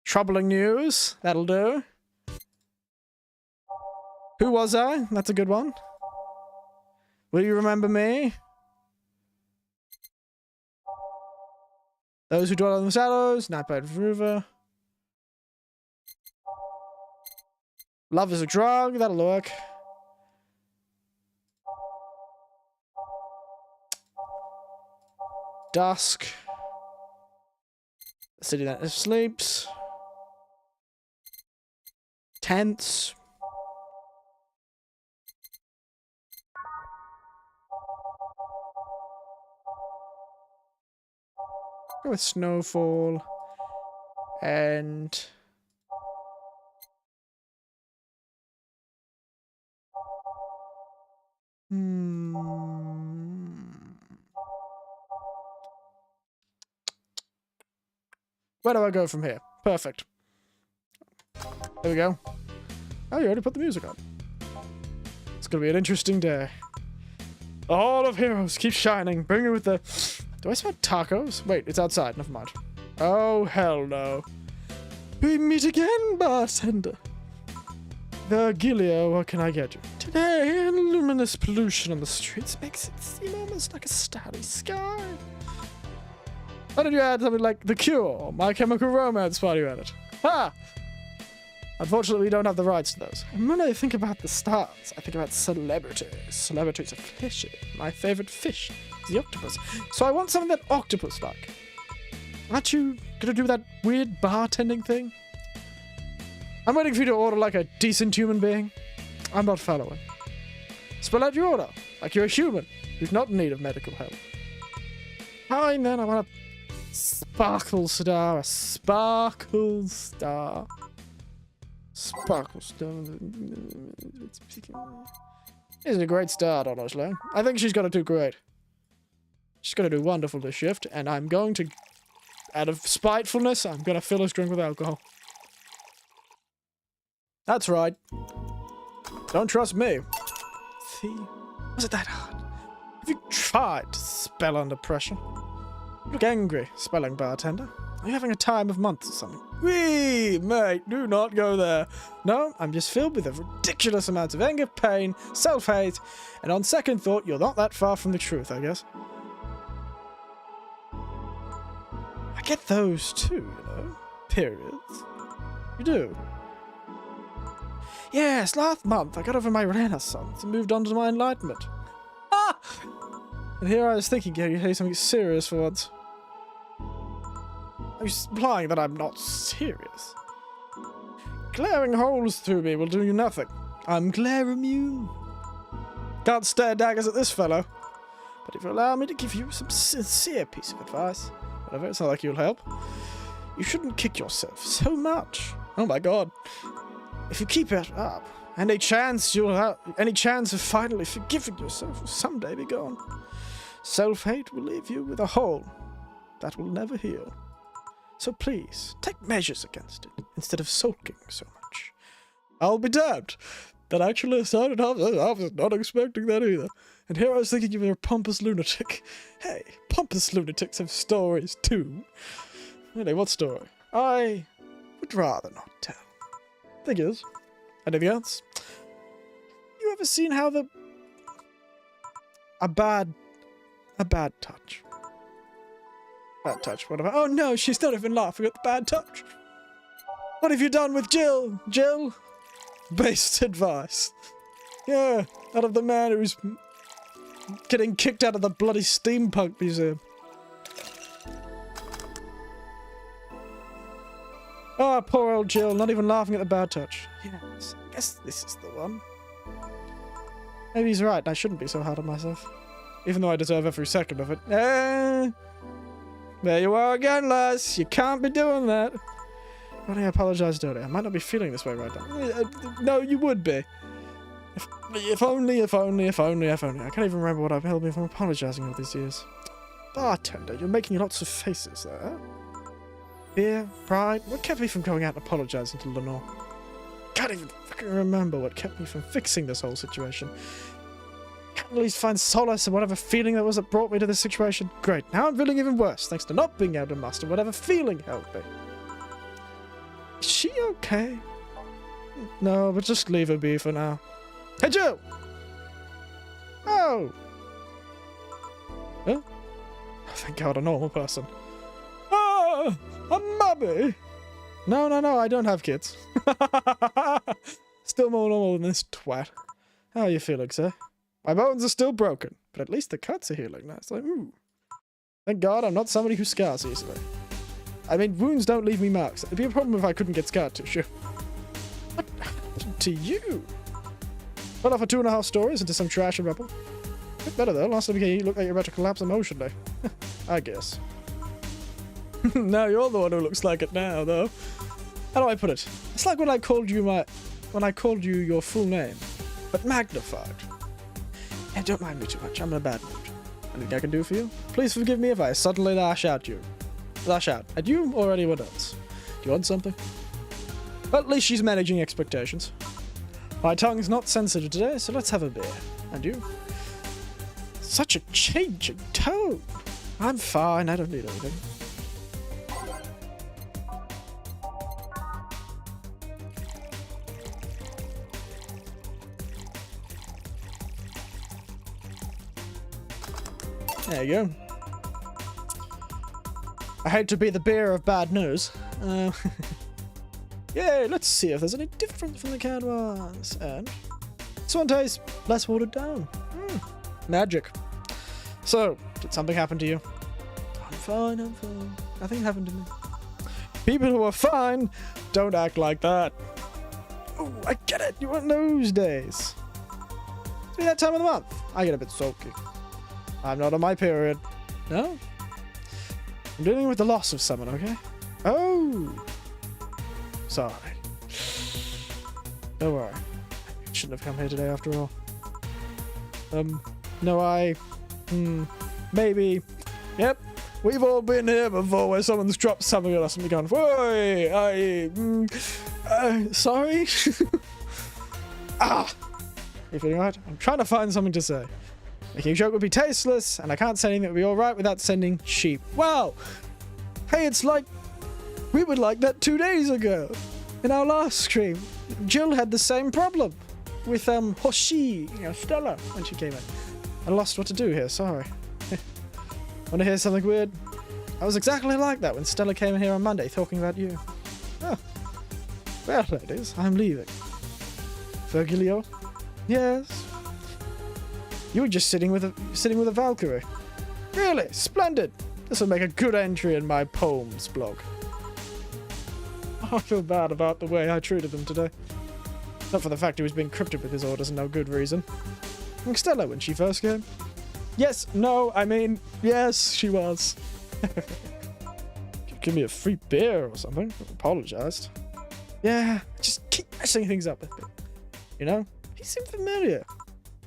[SPEAKER 1] Troubling news. That'll do. Who was I? That's a good one. Will you remember me? Those who dwell in the shadows. Night by Vtuber. Love is a drug. That'll work. Dusk. The city that sleeps. Tents. Go with snowfall. And Where do I go from here? Perfect. There we go. Oh, you already put the music on. It's gonna be an interesting day. The Hall of Heroes keeps shining. Bring me with the... Do I smell tacos? Wait, it's outside. Never mind. Oh, hell no. We meet again, bartender. Virgilio, what can I get you? Today, luminous pollution on the streets makes it seem almost like a starry sky. Why don't you add something like The Cure, My Chemical Romance while you're at it? Ha! Unfortunately, we don't have the rights to those. And when I think about the stars, I think about celebrities. Celebrities are fishy. My favorite fish is the octopus. So I want something that octopus-like. Aren't you gonna do that weird bartending thing? I'm waiting for you to order like a decent human being. I'm not following. Spell out your order, like you're a human who's not in need of medical help. Fine then, I want a sparkle star. A sparkle star. Sparkle star. Isn't a great start, honestly. I think she's gonna do great. She's gonna do wonderful this shift, and I'm going to, out of spitefulness, I'm gonna fill this drink with alcohol. That's right. Don't trust me. See? Was it that hard? Have you tried to spell under pressure? You look angry, spelling bartender. Are you having a time of month or something? Wee, mate, do not go there. No, I'm just filled with a ridiculous amount of anger, pain, self-hate, and on second thought, you're not that far from the truth, I guess. I get those too, you know. Periods. You do. Yes, last month I got over my renaissance and moved on to my enlightenment. Ah! And here I was thinking, yeah, you say something serious for once. Are you implying that I'm not serious? Glaring holes through me will do you nothing. I'm glare immune. Can't stare daggers at this fellow. But if you allow me to give you some sincere piece of advice, whatever, it's not like you'll help. You shouldn't kick yourself so much. Oh my god. If you keep it up, any chance of finally forgiving yourself will someday be gone. Self-hate will leave you with a hole that will never heal. So please, take measures against it, instead of sulking so much. I'll be damned. That actually sounded off. I was not expecting that either. And here I was thinking you were a pompous lunatic. Hey, pompous lunatics have stories too. Really, what story? I would rather not tell. Thing is, anything else? You ever seen how a bad touch? Bad touch, what about? Oh no, she's not even laughing at the bad touch. What have you done with Jill? Jill? Based advice. Yeah, out of the man who's getting kicked out of the bloody steampunk museum. Ah, oh, poor old Jill, not even laughing at the bad touch. Yes, I guess this is the one. Maybe he's right, I shouldn't be so hard on myself. Even though I deserve every second of it. There you are again, lass. You can't be doing that. Why don't I apologize, don't I? I might not be feeling this way right now. No, you would be. If only. I can't even remember what I've held me from apologizing all these years. Bartender, you're making lots of faces there. Fear, pride, what kept me from going out and apologizing to Lenore? Can't even fucking remember what kept me from fixing this whole situation. Can't at least find solace in whatever feeling that was that brought me to this situation. Great, now I'm feeling even worse, thanks to not being able to master whatever feeling held me. Is she okay? No, but just leave her be for now. Hey, Jill! Oh! Huh? Oh, thank God, a normal person. Ah! A mummy! No, I don't have kids. Still more normal than this twat. How are you feeling, sir? My bones are still broken, but at least the cuts are healing now. It's like, ooh. Thank God I'm not somebody who scars easily. I mean, wounds don't leave me marks. It'd be a problem if I couldn't get scar tissue. What happened to you? Fell off for 2.5 stories into some trash and rubble. Bit better though. Last time you looked like you're about to collapse emotionally. I guess. Now you're the one who looks like it now, though. How do I put it? It's like when I called you your full name, but magnified. Yeah, don't mind me too much. I'm in a bad mood. Anything I can do for you? Please forgive me if I suddenly lash at you. lash out at you or anyone else. Do you want something? But at least she's managing expectations. My tongue's not sensitive today, so let's have a beer. And you? Such a change in tone. I'm fine, I don't need anything. There you go. I hate to be the bearer of bad news. Yay, let's see if there's any difference from the canned ones. And this one tastes less watered down. Magic. So, did something happen to you? I'm fine, I'm fine. Nothing happened to me. People who are fine don't act like that. Oh, I get it. You want those days. It's me that time of the month. I get a bit sulky. I'm not on my period. No? I'm dealing with the loss of someone, okay? Oh! Sorry. Don't worry. I shouldn't have come here today after all. No, maybe. Yep. We've all been here before where someone's dropped something on us and we've gone, "Whoa, sorry?" Ah! You feeling right? I'm trying to find something to say. Making a joke would be tasteless, and I can't say anything that would be alright without sending sheep. Wow! Hey, it's like we were like that 2 days ago in our last stream. Jill had the same problem with Hoshi, Stella, when she came in. I lost what to do here, sorry. Want to hear something weird? I was exactly like that when Stella came in here on Monday talking about you. Oh. Well, ladies, I'm leaving. Virgilio? Yes? You were just sitting with a Valkyrie. Really? Splendid! This will make a good entry in my poems blog. I feel bad about the way I treated him today. Not for the fact he was being cryptic with his orders and no good reason. And Stella, when she first came. Yes, no, I mean, yes, she was. Give me a free beer or something. I apologized. Yeah, just keep messing things up with me. You know? He seemed familiar.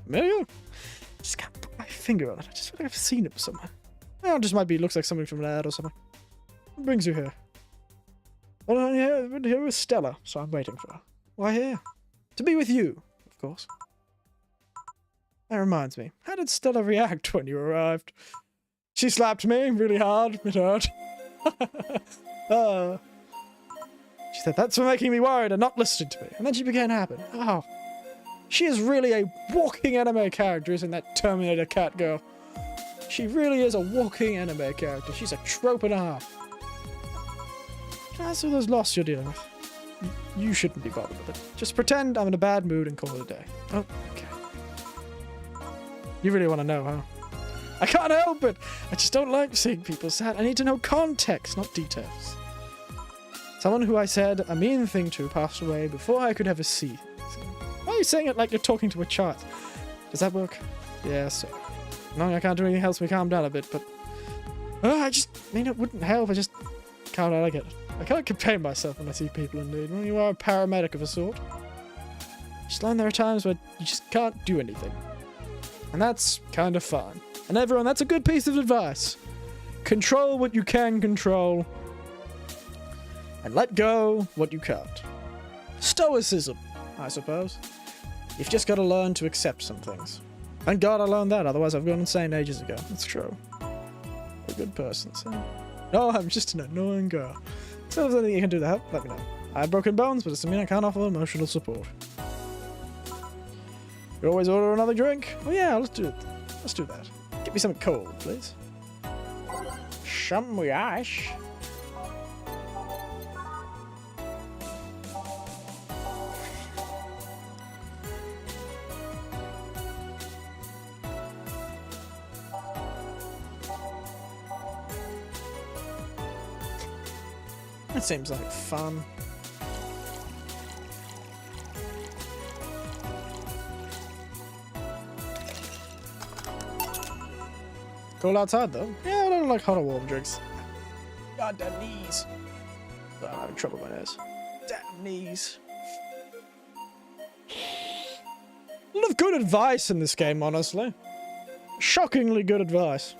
[SPEAKER 1] Familiar? Just can't put my finger on it. I just feel like I've seen him somewhere. Oh, it just might be, looks like something from an ad or something. What brings you here? Well, I'm here with Stella, so I'm waiting for her. Why here? To be with you, of course. That reminds me, how did Stella react when you arrived? She slapped me really hard. It hurt. She said, that's for making me worried and not listening to me. And then she began happen. Oh. She is really a walking anime character, isn't that Terminator cat girl? She really is a walking anime character. She's a trope and a half. As for those loss you're dealing with, you shouldn't be bothered with it. Just pretend I'm in a bad mood and call it a day. Oh, okay. You really want to know, huh? I can't help it! I just don't like seeing people sad. I need to know context, not details. Someone who I said a mean thing to passed away before I could ever see. Why are you saying it like you're talking to a child? Does that work? Yeah, so. No, I can't do anything else. We calm down a bit, but... I mean, it wouldn't help. I just can't like it. I can't compare myself when I see people in need. Well, you are a paramedic of a sort. Just learn there are times where you just can't do anything. And that's kind of fun. And everyone, that's a good piece of advice. Control what you can control. And let go what you can't. Stoicism, I suppose. You've just got to learn to accept some things. Thank God I learned that, otherwise I've gone insane ages ago. That's true. A good person, so... No, I'm just an annoying girl. So if there's anything you can do to help, let me know. I have broken bones, but it doesn't mean I can't offer emotional support. You always order another drink? Oh yeah, let's do it. Let's do that. Get me something cold, please. Some ice. That seems like fun. Cold outside though. Yeah, I don't like hot or warm drinks. God, damn knees. Oh, I'm having trouble with my nose. Damn knees. A lot of good advice in this game, honestly. Shockingly good advice.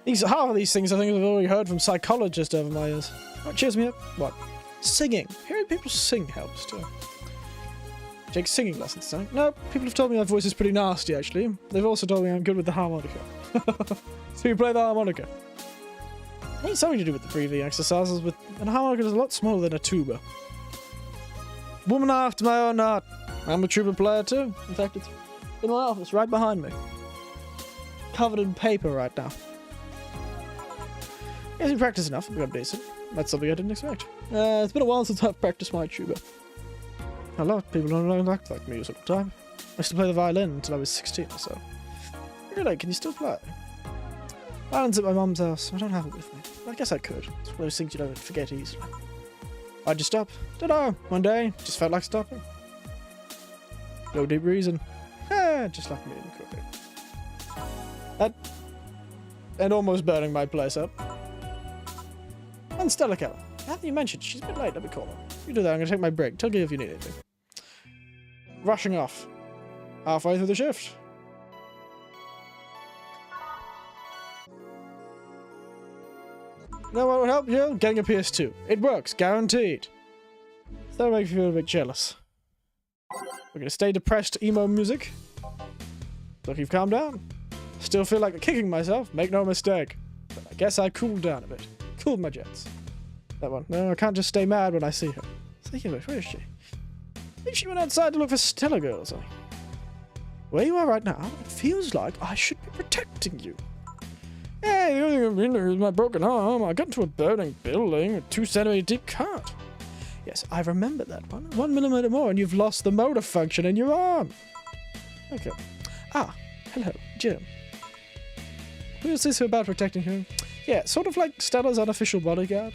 [SPEAKER 1] Half of these things I think I've already heard from psychologists over my years. What cheers me up? What? Singing. Hearing people sing helps too. Take singing lessons, so. No, people have told me my voice is pretty nasty, actually. They've also told me I'm good with the harmonica. So you play the harmonica. I need something to do with the breathing exercises, but a harmonica is a lot smaller than a tuba. Woman after my own heart. I'm a tuba player too. In fact, it's in my office, right behind me. Covered in paper right now. Yes, you practice enough. I've got decent. That's something I didn't expect. It's been a while since I've practiced my tuba. A lot of people don't act like music all the time. I used to play the violin until I was 16 or so. Really, can you still play? Violin's at my mum's house. I don't have it with me. I guess I could. It's one of those things you don't forget easily. Why'd you stop? Dunno. One day, just felt like stopping. No deep reason. Just like me and cooking. That... and almost burning my place up. And Stella Keller. Now that you mentioned, she's a bit late. Let me call her. You do that. I'm going to take my break. Tell me if you need anything. Rushing off. Halfway through the shift. You know what would help you? Getting a PS2. It works. Guaranteed. That'll make you feel a bit jealous. We're going to stay depressed emo music. Look, you've calmed down. Still feel like kicking myself. Make no mistake. But I guess I cooled down a bit. Cooled my jets. That one. No, I can't just stay mad when I see her. Speaking of which, where is she? I think she went outside to look for Stella Girl or something. Where you are right now, it feels like I should be protecting you. Hey, the only thing I'm in there is my broken arm. I got into a burning building, a 2 centimeter deep cut. Yes, I remember that one. 1 millimeter more and you've lost the motor function in your arm. Okay. Ah, hello, Jim. Who is this about protecting her? Yeah, sort of like Stella's unofficial bodyguard.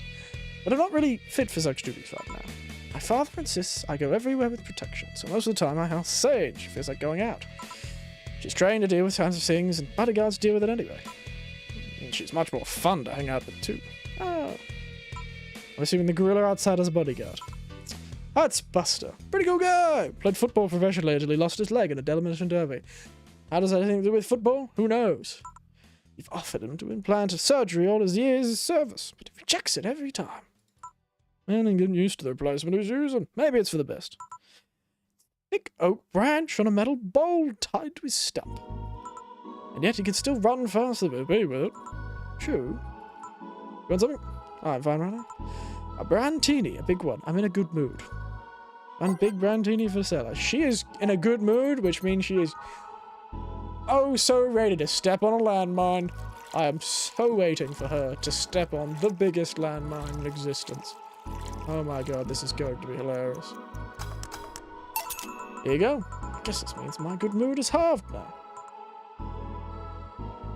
[SPEAKER 1] But I'm not really fit for such duties right now. My father insists I go everywhere with protection, so most of the time I house Sage. Feels like going out. She's trained to deal with kinds of things, and bodyguards deal with it anyway. And she's much more fun to hang out with too. Oh. I'm assuming the gorilla outside has a bodyguard. That's Buster. Pretty cool guy. Played football professionally until he lost his leg in a demolition derby. How does that have anything to do with football? Who knows? You've offered him to implant a surgery all his years of service, but he rejects it every time. Man, I'm getting used to the replacement he's using. Maybe it's for the best. Thick oak branch on a metal bowl tied to his stump. And yet he can still run faster than me with it. True. You want something? Oh, I'm fine right now. A brandtini, a big one. I'm in a good mood. One big brandtini for Stella. She is in a good mood, which means she is oh so ready to step on a landmine. I am so waiting for her to step on the biggest landmine in existence. Oh my god, this is going to be hilarious. Here you go. I guess this means my good mood is halved now.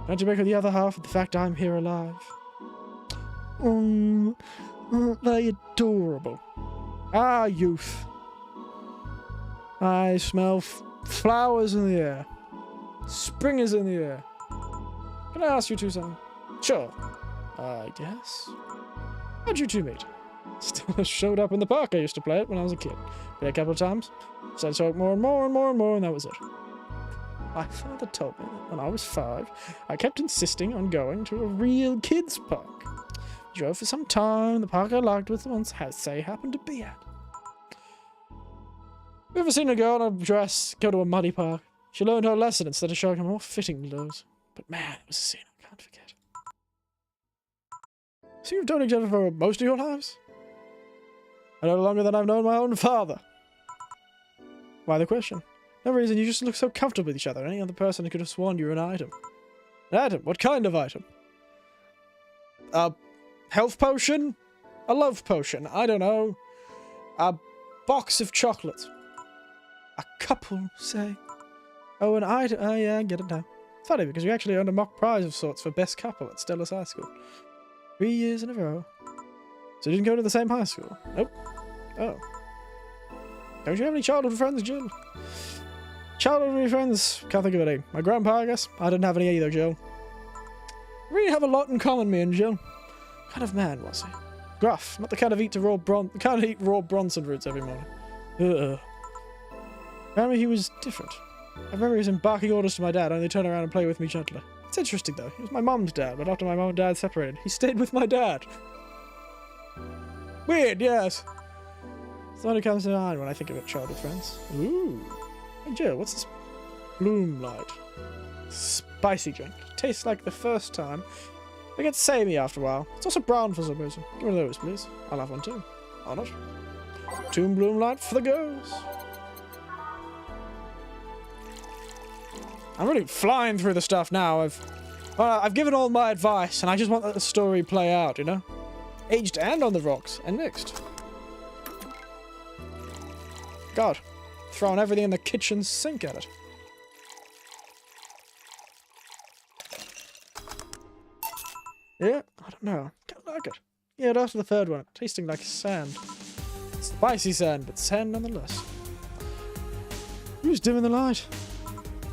[SPEAKER 1] Don't you make of the other half of the fact I'm here alive? Very adorable. Ah, youth. I smell flowers in the air. Spring is in the air. Can I ask you two something? Sure. I guess. How'd you two meet? Still showed up in the park I used to play it when I was a kid. Played a couple of times. Started to talk more and more and more and more, and that was it. My father told me that when I was 5, I kept insisting on going to a real kids' park. Drove for some time. The park I liked was the one Say happened to be at. You ever seen a girl in a dress go to a muddy park? She learned her lesson instead of showing her more fitting clothes. But man, it was a scene I can't forget. So you've known each other for most of your lives? I know longer than I've known my own father. Why the question? No reason, you just look so comfortable with each other. Any other person could have sworn you were an item. An item? What kind of item? A health potion? A love potion? I don't know. A box of chocolates. A couple, say. Oh, an item. Oh, yeah, I get it now. It's funny because we actually earned a mock prize of sorts for best couple at Stella's High School. 3 years in a row. So you didn't go to the same high school? Nope. Oh. Don't you have any childhood friends, Jill? Childhood friends? Can't think of any. My grandpa, I guess. I didn't have any either, Jill. We really have a lot in common, me and Jill. What kind of man was he? Gruff. Not the kind of eat raw Bronson roots every morning. Ugh. Apparently he was different. I remember he was barking orders to my dad, only turn around and play with me gently. It's interesting, though. He was my mom's dad, but after my mom and dad separated, he stayed with my dad. Weird, yes. It's what comes to mind when I think of childhood friends. Ooh. Hey, Jill, what's this bloom light? Spicy drink. Tastes like the first time. It gets samey after a while. It's also brown for some reason. Give me those, please. I'll have one too. Why not? Tomb bloom light for the girls. I'm really flying through the stuff now. I've given all my advice, and I just want that the story play out, you know? Aged and on the rocks, and mixed. God, throwing everything in the kitchen sink at it. Yeah, I don't know. Don't like it. Yeah, after the third one, tasting like sand. Spicy sand, but sand nonetheless. Who's dimming the light?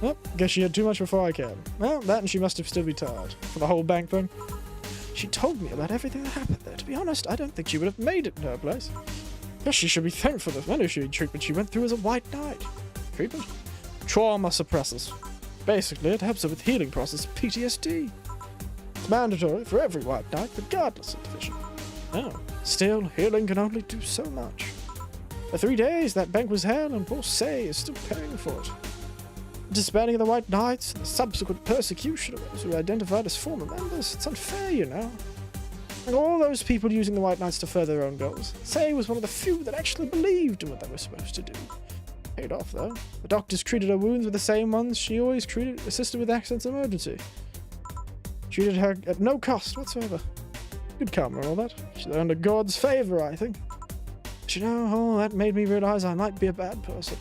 [SPEAKER 1] Oh, guess she had too much before I came. Well, that and she must have still be tired. For the whole bank thing. She told me about everything that happened there. To be honest, I don't think she would have made it in her place. Guess she should be thankful for the military treatment she went through as a white knight. Treatment? Trauma suppressors. Basically, it helps her with healing process of PTSD. It's mandatory for every white knight, regardless of division. Oh, still, healing can only do so much. For 3 days, that bank was hell, and poor Say is still paying for it. The disbanding of the White Knights, and the subsequent persecution of those who were identified as former members, it's unfair, you know. And all those people using the White Knights to further their own goals. Say was one of the few that actually believed in what they were supposed to do. Paid off, though. The doctors treated her wounds with the same ones she always assisted with accidents and emergency. Treated her at no cost whatsoever. Good karma and all that. She's under God's favor, I think. But you know, all that made me realize I might be a bad person.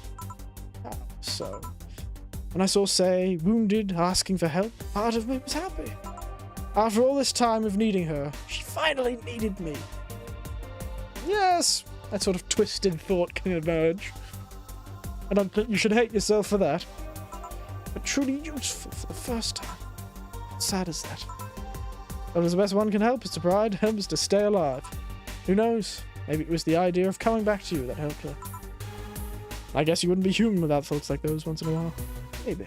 [SPEAKER 1] How so? When I saw Say, wounded, asking for help, part of me was happy. After all this time of needing her, she finally needed me. Yes, that sort of twisted thought can emerge. I don't think you should hate yourself for that. But truly useful for the first time. How sad is that? Well, the best one can help is to provide helps to stay alive. Who knows? Maybe it was the idea of coming back to you that helped her. I guess you wouldn't be human without thoughts like those once in a while. Maybe.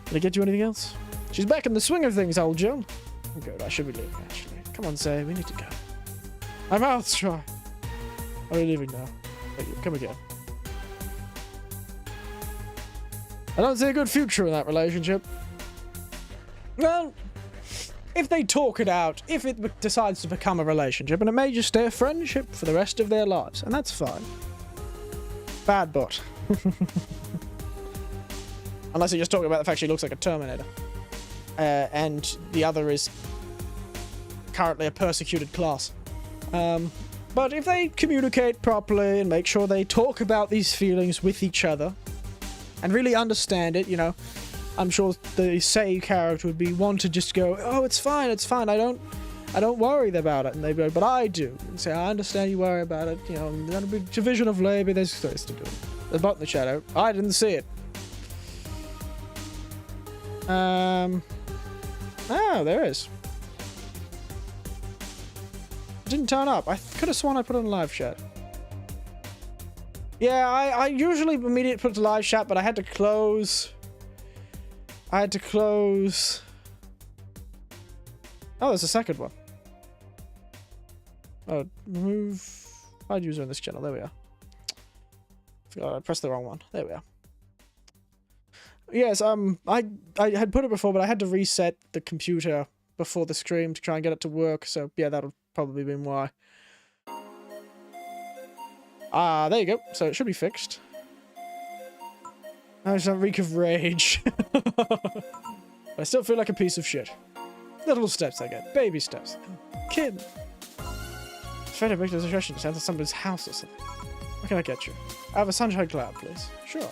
[SPEAKER 1] Did I get you anything else? She's back in the swing of things, old Jill. Oh, good. I should be leaving, actually. Come on, Say. We need to go. My mouth's dry. Are you leaving now? Thank you. Come again. I don't see a good future in that relationship. Well, if they talk it out, if it decides to become a relationship, and it may just stay a friendship for the rest of their lives, and that's fine. Bad bot. Unless you're just talking about the fact she looks like a Terminator. And the other is currently a persecuted class. But if they communicate properly and make sure they talk about these feelings with each other and really understand it, you know, I'm sure the Say character would be one to just go, oh, it's fine, I don't worry about it. And they go, but I do. And say, I understand you worry about it, you know, that'll be division of labor, there's things to do. There's a bot in the shadow. I didn't see it. Oh, there is. Didn't turn up. I could have sworn I put it in live chat. Yeah, I usually immediately put it to live chat, but I had to close. Oh, there's a second one. Oh, remove hide user in this channel. There we are. Forgot I pressed the wrong one. There we are. Yes, I had put it before, but I had to reset the computer before the stream to try and get it to work, so yeah, that'll probably be why. There you go. So it should be fixed. I just don't reek of rage. I still feel like a piece of shit. Little steps I get. Baby steps. Kid. Afraid I make this suggestion to enter somebody's house or something. What can I get you? I have a sunshine cloud, please. Sure.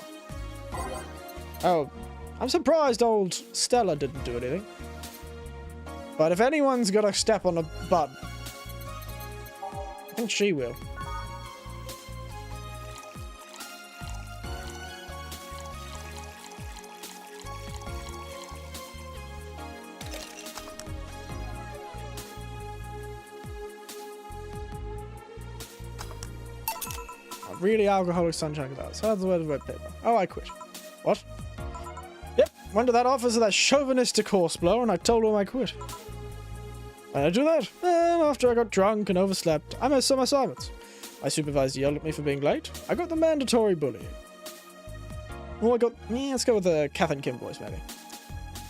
[SPEAKER 1] Oh, I'm surprised old Stella didn't do anything. But if anyone's gonna step on a butt, I think she will. Really alcoholic sunshine clouds. So that's the word of red paper. Oh, I quit. What? Yep, went to that office of that chauvinistic horseblower and I told him I quit. Why did I do that? Well, after I got drunk and overslept, I missed some assignments. My supervisor yelled at me for being late. I got the mandatory bullying. Oh, let's go with the Kath and Kim voice, maybe.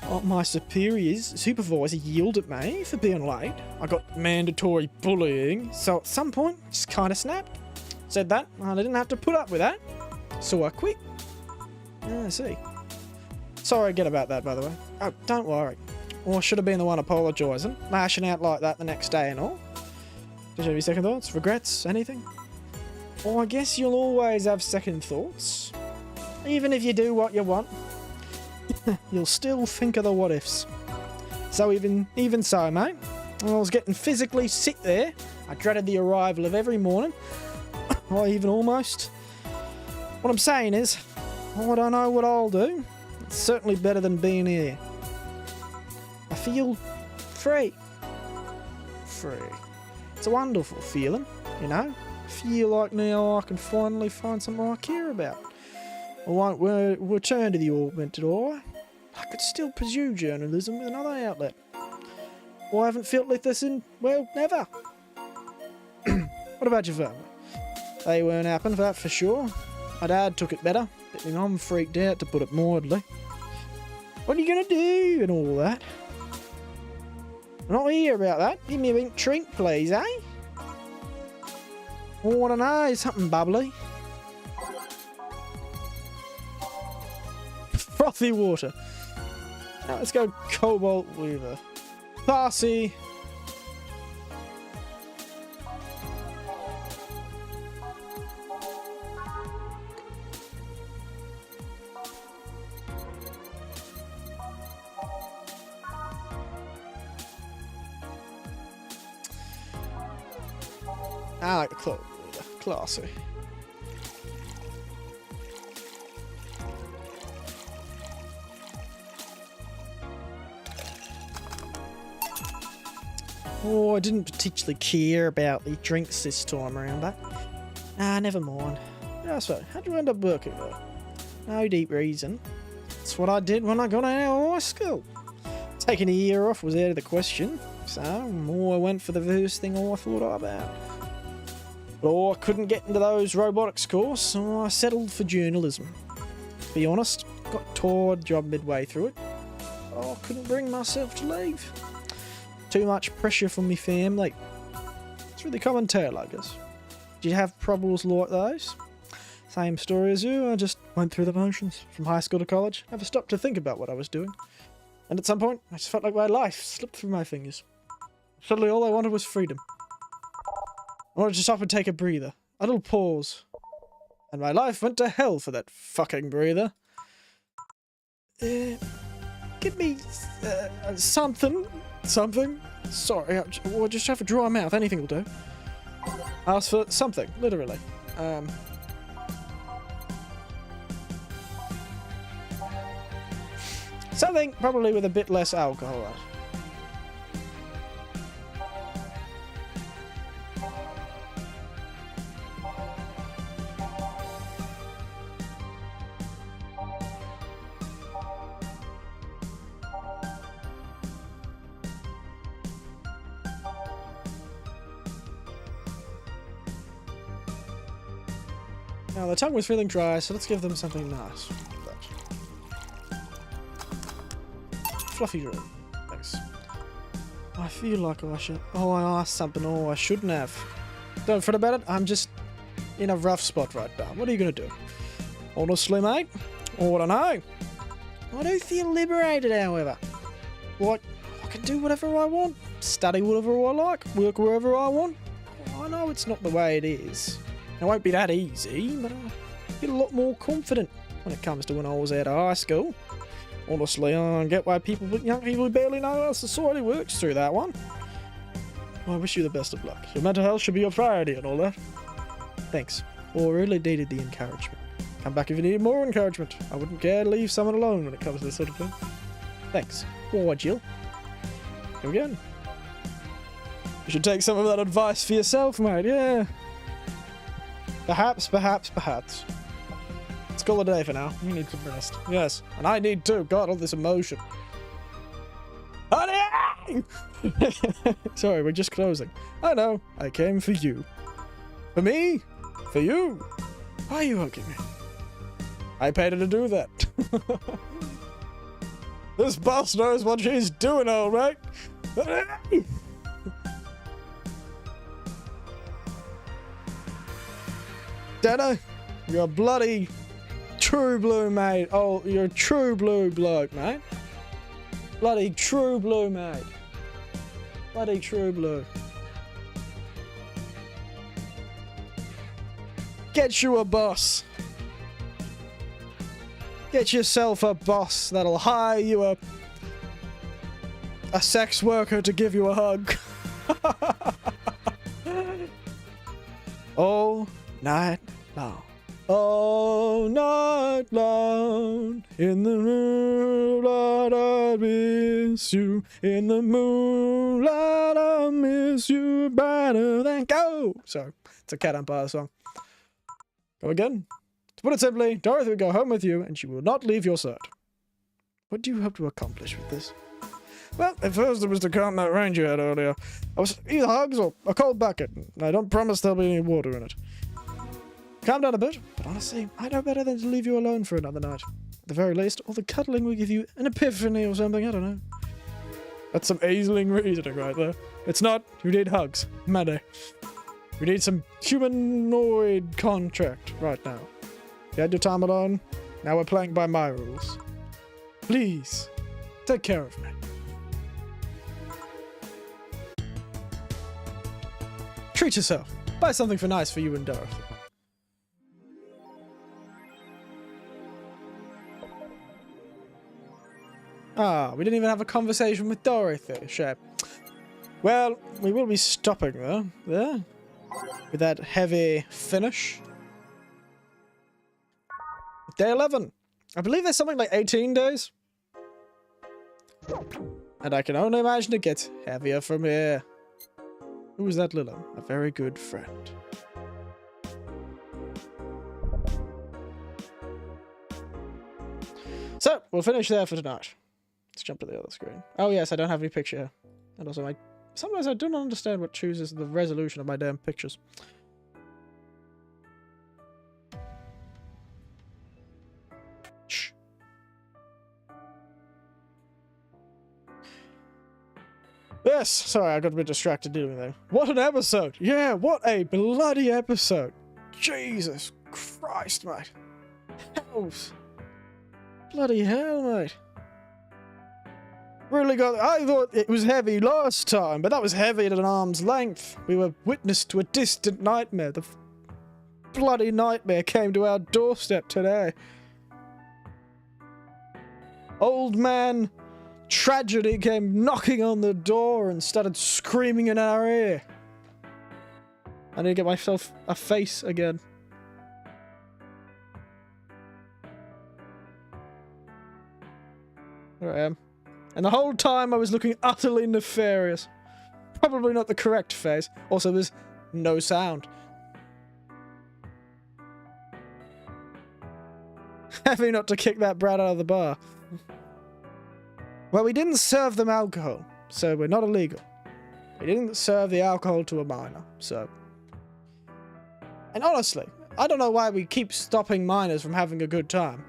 [SPEAKER 1] Oh, my supervisor yelled at me for being late. I got mandatory bullying, so at some point, just kind of snapped. Said that, and I didn't have to put up with that, so I quit. Yeah, I see. Sorry again about that, by the way. Oh, don't worry. Or I should have been the one apologising, lashing out like that the next day and all. Did you have any second thoughts? Regrets? Anything? Well, I guess you'll always have second thoughts. Even if you do what you want, you'll still think of the what-ifs. So even so, mate, when I was getting physically sick there, I dreaded the arrival of every morning. Or even almost. What I'm saying is, I don't know what I'll do. It's certainly better than being here. I feel free. Free. It's a wonderful feeling, you know? I feel like now I can finally find something I care about. I won't return to the augmented eye. I could still pursue journalism with another outlet. Well, I haven't felt like this in, well, never. What about your family? They weren't happy for that for sure. My dad took it better, but I'm freaked out, to put it mildly. What are you going to do and all that? I'm not here about that. Give me a big drink, please, eh? I want to know, something bubbly. Frothy water. Now let's go Cobalt Weaver. Classy. I like the Cobalt Weaver. Classy. Oh, I didn't particularly care about the drinks this time around, but... never mind. Yeah, so, how'd you end up working though? No deep reason. That's what I did when I got out of high school. Taking a year off was out of the question, so I went for the first thing I thought about. But I couldn't get into those robotics course, so I settled for journalism. To be honest, got tired job midway through it. I couldn't bring myself to leave. Too much pressure from me family. It's a really common tale, I guess. Did you have problems like those? Same story as you, I just went through the motions. From high school to college, never stopped to think about what I was doing. And at some point, I just felt like my life slipped through my fingers. Suddenly all I wanted was freedom. I wanted to stop and take a breather. A little pause. And my life went to hell for that fucking breather. Give me something. Sorry, I just have a dry mouth. Anything will do. Ask for something, literally. Something probably with a bit less alcohol. Now, the tongue was feeling dry, so let's give them something nice. Fluffy drink. Thanks. I feel like I should... Oh, I asked something. Oh, I shouldn't have. Don't fret about it. I'm just in a rough spot right now. What are you going to do? Honestly, mate, I don't know. I do feel liberated, however. Like, I can do whatever I want. Study whatever I like. Work wherever I want. I know it's not the way it is. It won't be that easy, but I feel a lot more confident when it comes to when I was out of high school. Honestly, I don't get why young people who barely know how society works through that one. Well, I wish you the best of luck. Your mental health should be your priority and all that. Thanks. Well, I really needed the encouragement. Come back if you need more encouragement. I wouldn't care to leave someone alone when it comes to this sort of thing. Thanks. Why, Jill? Come again. You should take some of that advice for yourself, mate, yeah. Perhaps. Let's call it a day for now. You need some rest. Yes, and I need too. God, all this emotion. Honey! Sorry, we're just closing. I know. I came for you. For me? For you? Why are you hugging me? I paid her to do that. This boss knows what she's doing, all right. Dana, you're a bloody true blue, mate. Oh, you're a true blue bloke, mate. Bloody true blue, mate. Bloody true blue. Get you a boss. Get yourself a boss that'll hire you a sex worker to give you a hug. All night long. All night long. In the moonlight I miss you. In the moonlight I miss you better than go. Sorry, it's a Cat Empire song. Go again. To put it simply, Dorothy will go home with you and she will not leave your side. What do you hope to accomplish with this? Well, at first it was to calm that range you had earlier. I was either hugs or a cold bucket, and I don't promise there'll be any water in it. Calm down a bit, but honestly, I know better than to leave you alone for another night. At the very least, all the cuddling will give you an epiphany or something, I don't know. That's some Aisling reasoning right there. It's not, you need hugs. Many. You need some humanoid contract right now. You had your time alone, now we're playing by my rules. Please, take care of me. Treat yourself. Buy something for nice for you and Dorothy. Ah, we didn't even have a conversation with Dorothy, Shep. Well, we will be stopping though, there. With that heavy finish. Day 11. I believe there's something like 18 days. And I can only imagine it gets heavier from here. Who is that, Lilo? A very good friend. So, we'll finish there for tonight. Let's jump to the other screen. Oh yes, I don't have any picture. And also, sometimes I do not understand what chooses the resolution of my damn pictures. Shh. Yes, sorry, I got a bit distracted doing that. What an episode! Yeah, what a bloody episode! Jesus Christ, mate. Hells. Bloody hell, mate. Really got... I thought it was heavy last time, but that was heavy at an arm's length. We were witness to a distant nightmare. The bloody nightmare came to our doorstep today. Old man Tragedy came knocking on the door and started screaming in our ear. I need to get myself a face again. There I am. And the whole time I was looking utterly nefarious. Probably not the correct face. Also, there's no sound. Heavy not to kick that brat out of the bar. Well, we didn't serve them alcohol, so we're not illegal. We didn't serve the alcohol to a minor, so... And honestly, I don't know why we keep stopping minors from having a good time.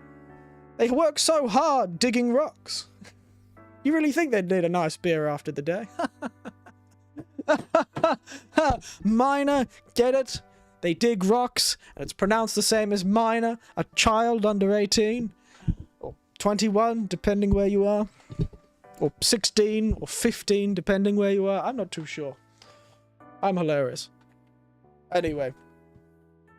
[SPEAKER 1] They work so hard digging rocks. You really think they'd need a nice beer after the day? Minor, get it? They dig rocks, and it's pronounced the same as minor, a child under 18. Or 21, depending where you are. Or 16, or 15, depending where you are. I'm not too sure. I'm hilarious. Anyway.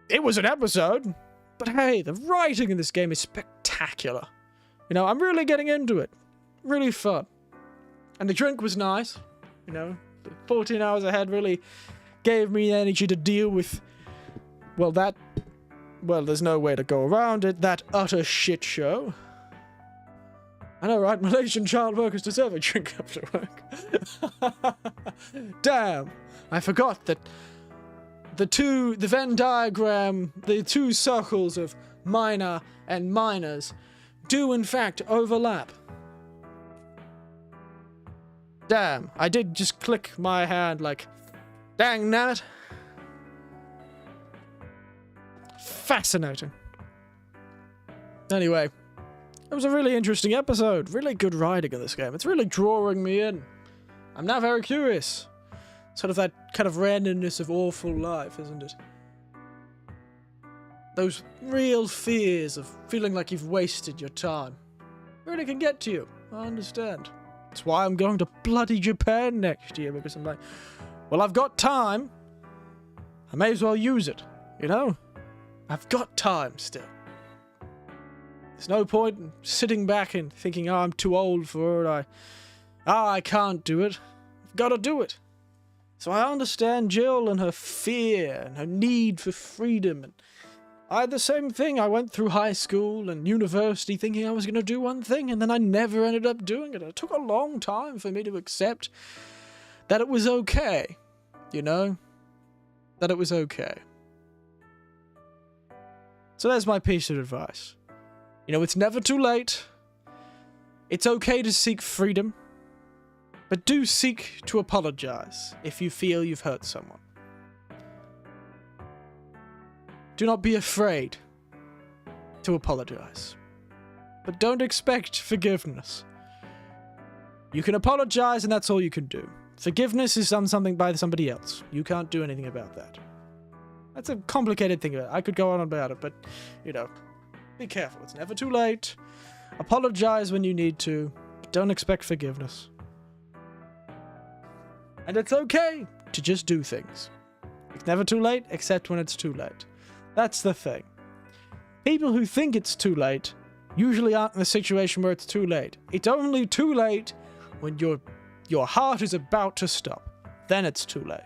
[SPEAKER 1] It was an episode. But hey, the writing in this game is spectacular. You know, I'm really getting into it. Really fun. And the drink was nice. You know, the 14 hours ahead really gave me the energy to deal with, well, that... Well, there's no way to go around it. That utter shit show. I know, right? Malaysian child workers deserve a drink after work. Damn. I forgot that the Venn diagram, the two circles of minor and minors do in fact overlap. Damn, I did just click my hand like, dang nabbit. Fascinating. Anyway, it was a really interesting episode. Really good writing in this game. It's really drawing me in. I'm now very curious. Sort of that kind of randomness of awful life, isn't it? Those real fears of feeling like you've wasted your time. Really can get to you. I understand. That's why I'm going to bloody Japan next year, because I'm like, well, I've got time. I may as well use it, you know? I've got time still. There's no point in sitting back and thinking, oh, I'm too old for it. I can't do it. I've got to do it. So I understand Jill and her fear and her need for freedom. And I had the same thing. I went through high school and university thinking I was going to do one thing, and then I never ended up doing it. It took a long time for me to accept that it was okay, you know? That it was okay. So there's my piece of advice. You know, it's never too late. It's okay to seek freedom, but do seek to apologize if you feel you've hurt someone. Do not be afraid to apologize, but don't expect forgiveness. You can apologize and that's all you can do. Forgiveness is done something by somebody else. You can't do anything about that. That's a complicated thing. I could go on about it, but, you know, be careful. It's never too late. Apologize when you need to, but don't expect forgiveness. And it's okay to just do things. It's never too late, except when it's too late. That's the thing. People who think it's too late usually aren't in a situation where it's too late. It's only too late when your heart is about to stop. Then it's too late.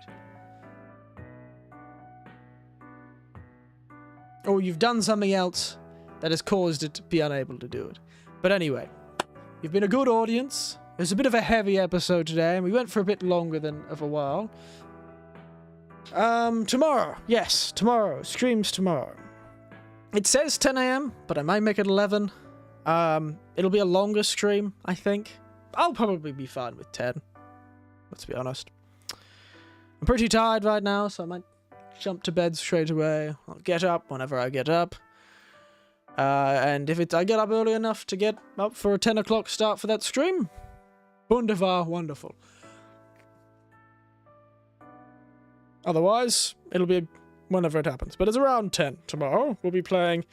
[SPEAKER 1] Or you've done something else that has caused it to be unable to do it. But anyway, you've been a good audience. It was a bit of a heavy episode today, and we went for a bit longer than of a while. Tomorrow. Yes, tomorrow. Streams tomorrow. It says 10 AM, but I might make it 11. It'll be a longer stream, I think. I'll probably be fine with 10. Let's be honest. I'm pretty tired right now, so I might jump to bed straight away. I'll get up whenever I get up. And if I get up early enough to get up for a 10 o'clock start for that stream, wunderbar, wonderful. Otherwise, it'll be whenever it happens. But it's around 10 tomorrow. We'll be playing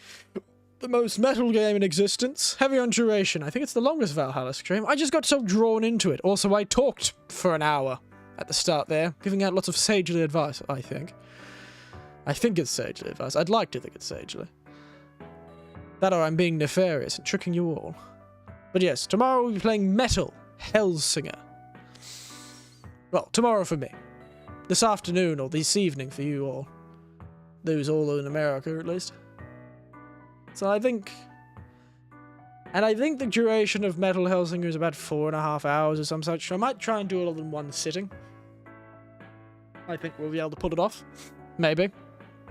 [SPEAKER 1] the most metal game in existence. Heavy on duration. I think it's the longest Valhalla stream. I just got so drawn into it. Also, I talked for an hour at the start there, giving out lots of sagely advice, I think. I think it's sagely advice. I'd like to think it's sagely. That or I'm being nefarious and tricking you all. But yes, tomorrow we'll be playing Metal Hellsinger. Well, tomorrow for me. This afternoon, or this evening for you all. Those all in America, at least. So I think... And I think the duration of Metal Hellsinger is about 4.5 hours or some such. So I might try and do it all in one sitting. I think we'll be able to pull it off. Maybe.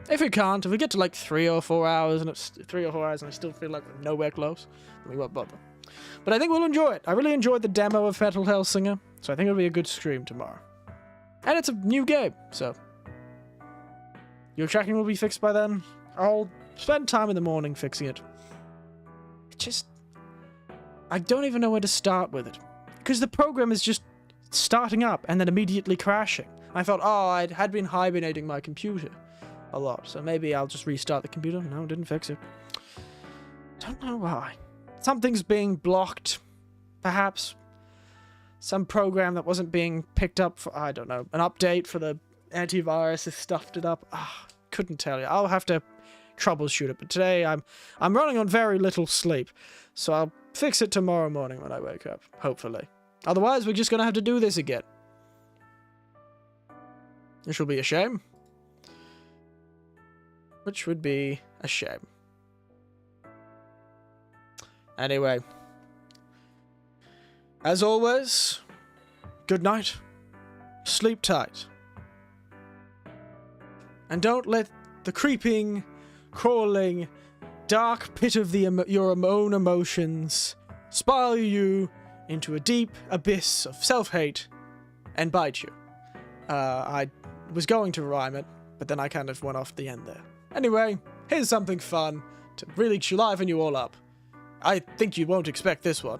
[SPEAKER 1] If we can't, if we get to like 3 or 4 hours, and it's 3 or 4 hours and I still feel like we're nowhere close, then we won't bother. But I think we'll enjoy it. I really enjoyed the demo of Metal Hellsinger, so I think it'll be a good stream tomorrow. And it's a new game, so... Your tracking will be fixed by then. I'll spend time in the morning fixing it. I don't even know where to start with it. Because the program is just starting up and then immediately crashing. I thought, oh, I had been hibernating my computer a lot, so maybe I'll just restart the computer. No, didn't fix it. Don't know why. Something's being blocked, perhaps. Some program that wasn't being picked up for, I don't know, an update for the antivirus has stuffed it up. Couldn't tell you. I'll have to troubleshoot it, but today I'm running on very little sleep, so I'll fix it tomorrow morning when I wake up, hopefully. Otherwise, we're just gonna have to do this again. Which will be a shame. Which would be a shame. Anyway. As always, good night. Sleep tight. And don't let the creeping, crawling, dark pit of your own emotions, spiral you into a deep abyss of self-hate, and bite you. I was going to rhyme it, but then I kind of went off the end there. Anyway, here's something fun to really liven you all up. I think you won't expect this one.